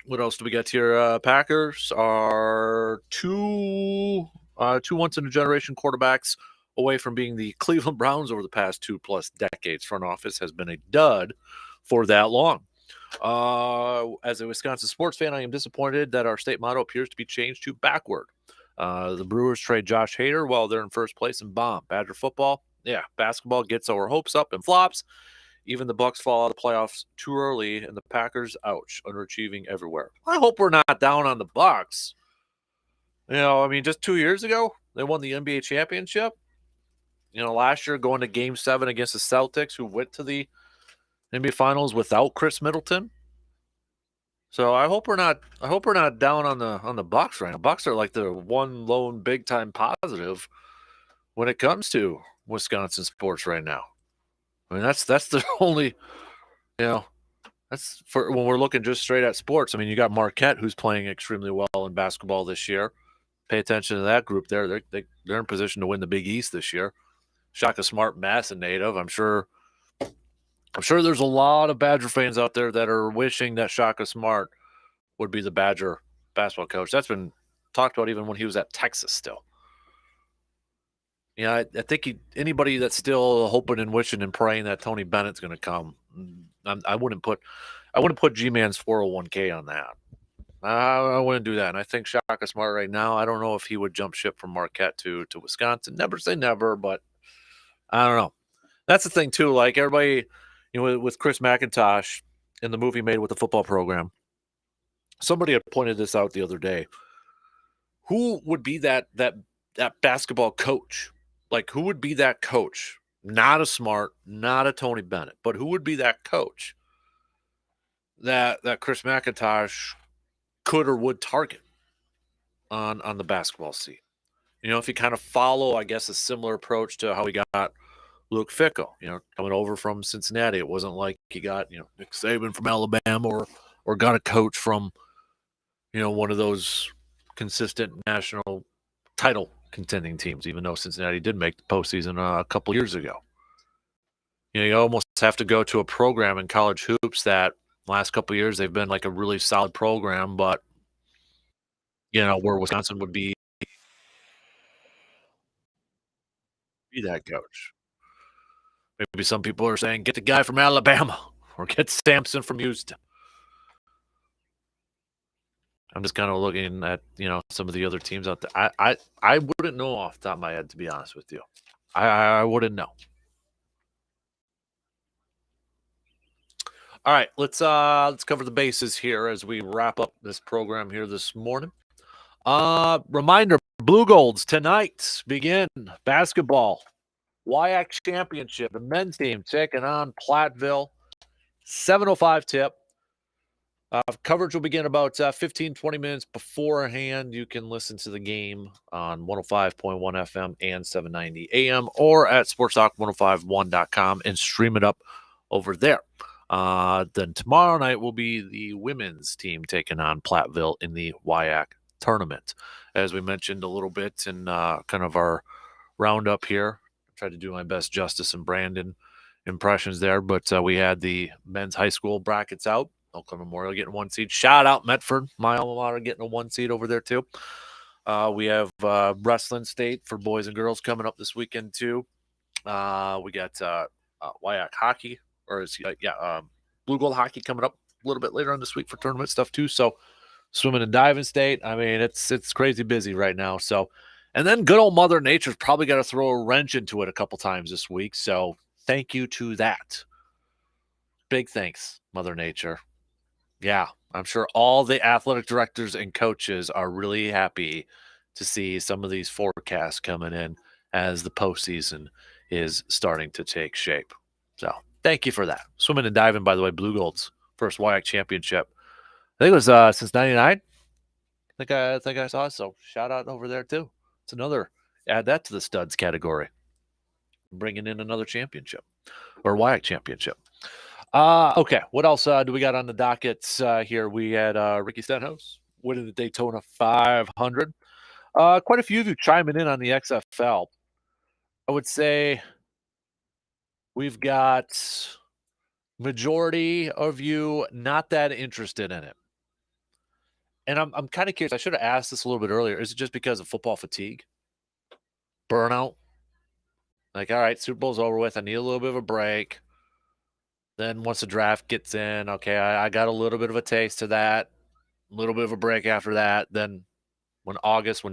what else do we got here? Packers are two once in a generation quarterbacks away from being the Cleveland Browns over the past 2+ decades. Front office has been a dud for that long. As a Wisconsin sports fan, I am disappointed that our state motto appears to be changed to backward. The Brewers trade Josh Hader while they're in first place and bomb. Badger football, yeah, basketball gets our hopes up and flops. Even the Bucks fall out of the playoffs too early, and the Packers, ouch, underachieving everywhere. I hope we're not down on the Bucks. You know, I mean, just 2 years ago, they won the NBA championship. You know, last year going to Game 7 against the Celtics, who went to the NBA Finals without Chris Middleton. So I hope we're not down on the Bucks right now. Bucks are like the one lone big time positive when it comes to Wisconsin sports right now. I mean, that's the only, you know, that's for when we're looking just straight at sports. I mean, you got Marquette, who's playing extremely well in basketball this year. Pay attention to that group there. They're in position to win the Big East this year. Shaka Smart, Madison native. I'm sure there's a lot of Badger fans out there that are wishing that Shaka Smart would be the Badger basketball coach. That's been talked about even when he was at Texas still. Yeah, I think anybody that's still hoping and wishing and praying that Tony Bennett's going to come, I wouldn't put G-Man's 401k on that. I wouldn't do that. And I think Shaka Smart right now, I don't know if he would jump ship from Marquette to Wisconsin. Never say never, but I don't know. That's the thing too. Like everybody, you know, with Chris McIntosh in the movie made with the football program, somebody had pointed this out the other day. Who would be that basketball coach? Like, who would be that coach? Not a Smart, not a Tony Bennett, but who would be that coach that Chris McIntosh could or would target on the basketball scene? You know, if you kind of follow, I guess, a similar approach to how we got Luke Fickell, you know, coming over from Cincinnati. It wasn't like he got, you know, Nick Saban from Alabama or got a coach from, you know, one of those consistent national title contending teams, even though Cincinnati did make the postseason a couple years ago. You know, you almost have to go to a program in college hoops that last couple years they've been like a really solid program, but you know, where Wisconsin would be that coach. Maybe some people are saying, get the guy from Alabama or get Sampson from Houston. I'm just kind of looking at, you know, some of the other teams out there. I wouldn't know off the top of my head, to be honest with you. I wouldn't know. All right, let's cover the bases here as we wrap up this program here this morning. Reminder, Blue Golds tonight begin basketball. WIAC Championship, the men's team taking on Platteville. 7:05 tip. Coverage will begin about 15-20 minutes beforehand. You can listen to the game on 105.1 FM and 790 AM or at sportstalk1051.com and stream it up over there. Then tomorrow night will be the women's team taking on Platteville in the WIAC tournament. As we mentioned a little bit in kind of our roundup here, I tried to do my best Justice and Brandon impressions there, but we had the men's high school brackets out. Oakland Memorial getting 1 seed. Shout out Medford, my alma mater, getting a 1 seed over there too. We have Wrestling State for boys and girls coming up this weekend too. We got WIAC hockey, Blue Gold hockey coming up a little bit later on this week for tournament stuff too. So swimming and diving state. I mean, it's crazy busy right now. So, and then good old Mother Nature's probably got to throw a wrench into it a couple times this week. So thank you to that. Big thanks, Mother Nature. Yeah, I'm sure all the athletic directors and coaches are really happy to see some of these forecasts coming in as the postseason is starting to take shape. So thank you for that. Swimming and diving, by the way, Blue Gold's first WIAC championship. I think it was since '99. I think I saw it. So shout out over there too. It's another add that to the studs category, bringing in another championship or WIAC championship. Okay. What else do we got on the dockets here? We had Ricky Stenhouse winning the Daytona 500. Quite a few of you chiming in on the XFL. I would say we've got majority of you not that interested in it. And I'm kind of curious. I should have asked this a little bit earlier. Is it just because of football fatigue? Burnout? Like, all right, Super Bowl's over with. I need a little bit of a break. Then once the draft gets in, okay, I got a little bit of a taste of that. A little bit of a break after that. Then when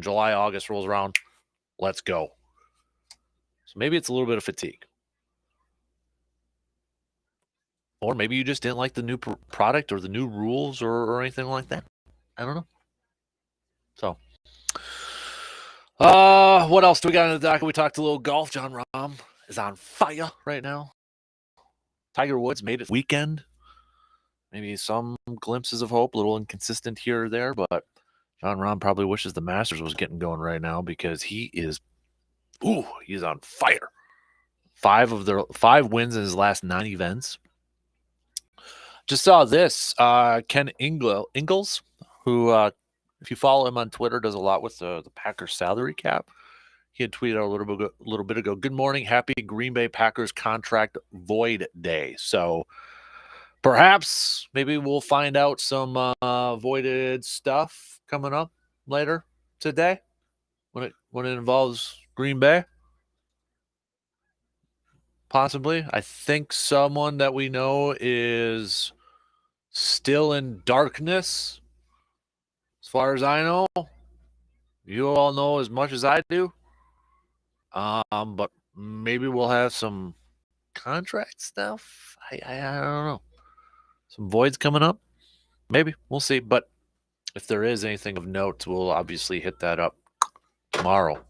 July, August rolls around, let's go. So maybe it's a little bit of fatigue. Or maybe you just didn't like the new product or the new rules or anything like that. I don't know. So, what else do we got in the docket? We talked a little golf. John Rahm is on fire right now. Tiger Woods made it weekend. Maybe some glimpses of hope, a little inconsistent here or there, but John Rahm probably wishes the Masters was getting going right now because he's on fire. 5 wins in his last 9 events. Just saw this. Ken Ingles, who, if you follow him on Twitter, does a lot with the Packers salary cap. He had tweeted a little bit ago, "Good morning, happy Green Bay Packers contract void day." So perhaps maybe we'll find out some voided stuff coming up later today when it involves Green Bay. Possibly. I think someone that we know is still in darkness. As far as I know, you all know as much as I do. But maybe we'll have some contract stuff. I don't know. Some voids coming up. Maybe we'll see. But if there is anything of note, we'll obviously hit that up tomorrow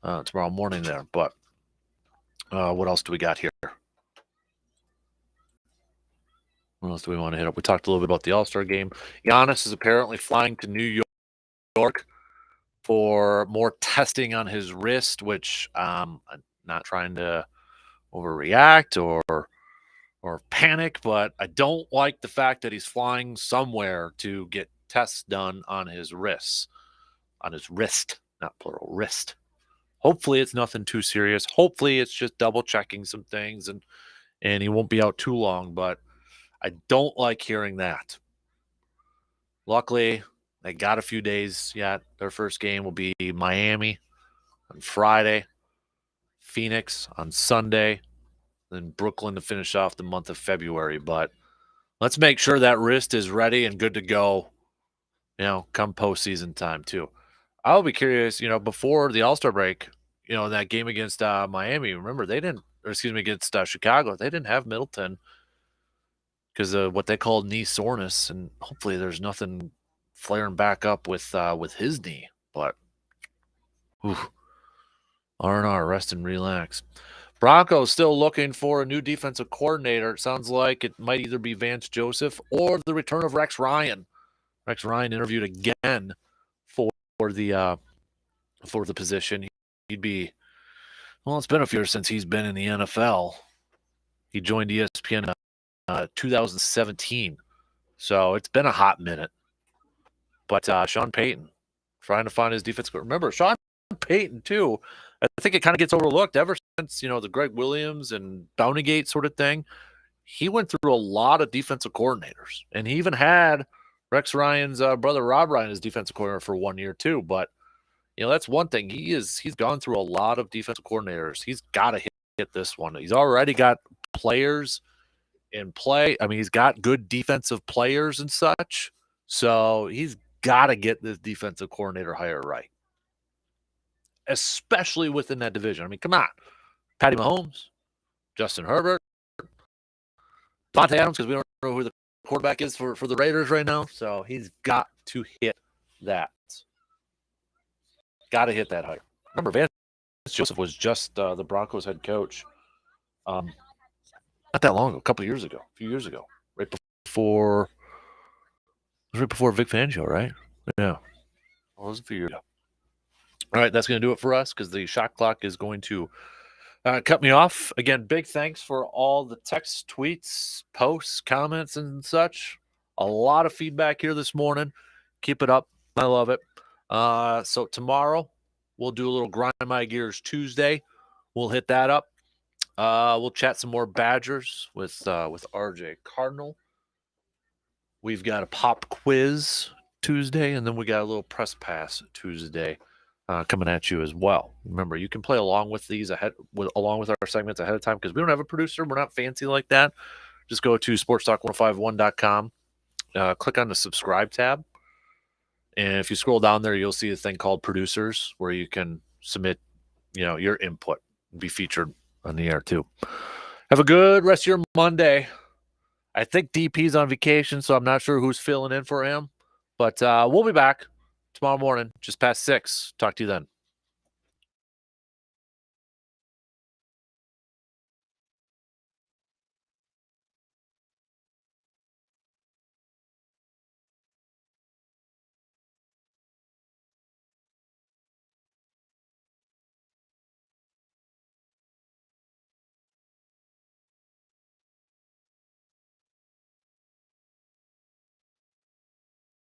morning there. But what else do we got here? What else do we want to hit up? We talked a little bit about the All-Star game. Giannis is apparently flying to New York for more testing on his wrist, which I'm not trying to overreact or panic, but I don't like the fact that he's flying somewhere to get tests done on his wrist, not plural, wrist. Hopefully it's nothing too serious. Hopefully it's just double checking some things and he won't be out too long, but I don't like hearing that. Luckily, they got a few days yet. Their first game will be Miami on Friday, Phoenix on Sunday, then Brooklyn to finish off the month of February. But let's make sure that wrist is ready and good to go, come postseason time too. I'll be curious, before the All-Star break, that game against Miami, remember against Chicago, they didn't have Middleton because of what they called knee soreness, and hopefully there's nothing flaring back up with his knee. But R&R, rest and relax. Broncos still looking for a new defensive coordinator. It sounds like it might either be Vance Joseph or the return of Rex Ryan. Rex Ryan interviewed again for the position. He'd be, it's been a few years since he's been in the NFL. He joined ESPN in 2017. So it's been a hot minute. But Sean Payton trying to find his defense. Remember, Sean Payton, too, I think it kind of gets overlooked ever since, the Greg Williams and Bountygate sort of thing. He went through a lot of defensive coordinators. And he even had Rex Ryan's brother Rob Ryan as defensive coordinator for 1 year, too. But, that's one thing. He's gone through a lot of defensive coordinators. He's got to hit this one. He's already got players in play. I mean, he's got good defensive players and such. So he's got to get this defensive coordinator hire right, especially within that division. I mean, come on. Patty Mahomes, Justin Herbert, Devontae Adams, because we don't know who the quarterback is for the Raiders right now. So he's got to hit that. Got to hit that higher. Remember, Vance Joseph was just the Broncos head coach not that long ago, a few years ago, right before Vic Fangio, right? Yeah. Well, it was a few years ago. All right, that's going to do it for us because the shot clock is going to cut me off. Again, big thanks for all the texts, tweets, posts, comments, and such. A lot of feedback here this morning. Keep it up. I love it. So tomorrow, we'll do a little Grind My Gears Tuesday. We'll hit that up. We'll chat some more Badgers with RJ Cardinal. We've got a pop quiz Tuesday, and then we got a little press pass Tuesday coming at you as well. Remember, you can play along with these along with our segments ahead of time because we don't have a producer. We're not fancy like that. Just go to sportstalk1051.com, click on the subscribe tab, and if you scroll down there, you'll see a thing called producers where you can submit, your input and be featured on the air too. Have a good rest of your Monday. I think DP's on vacation, so I'm not sure who's filling in for him. But we'll be back tomorrow morning, just past 6. Talk to you then.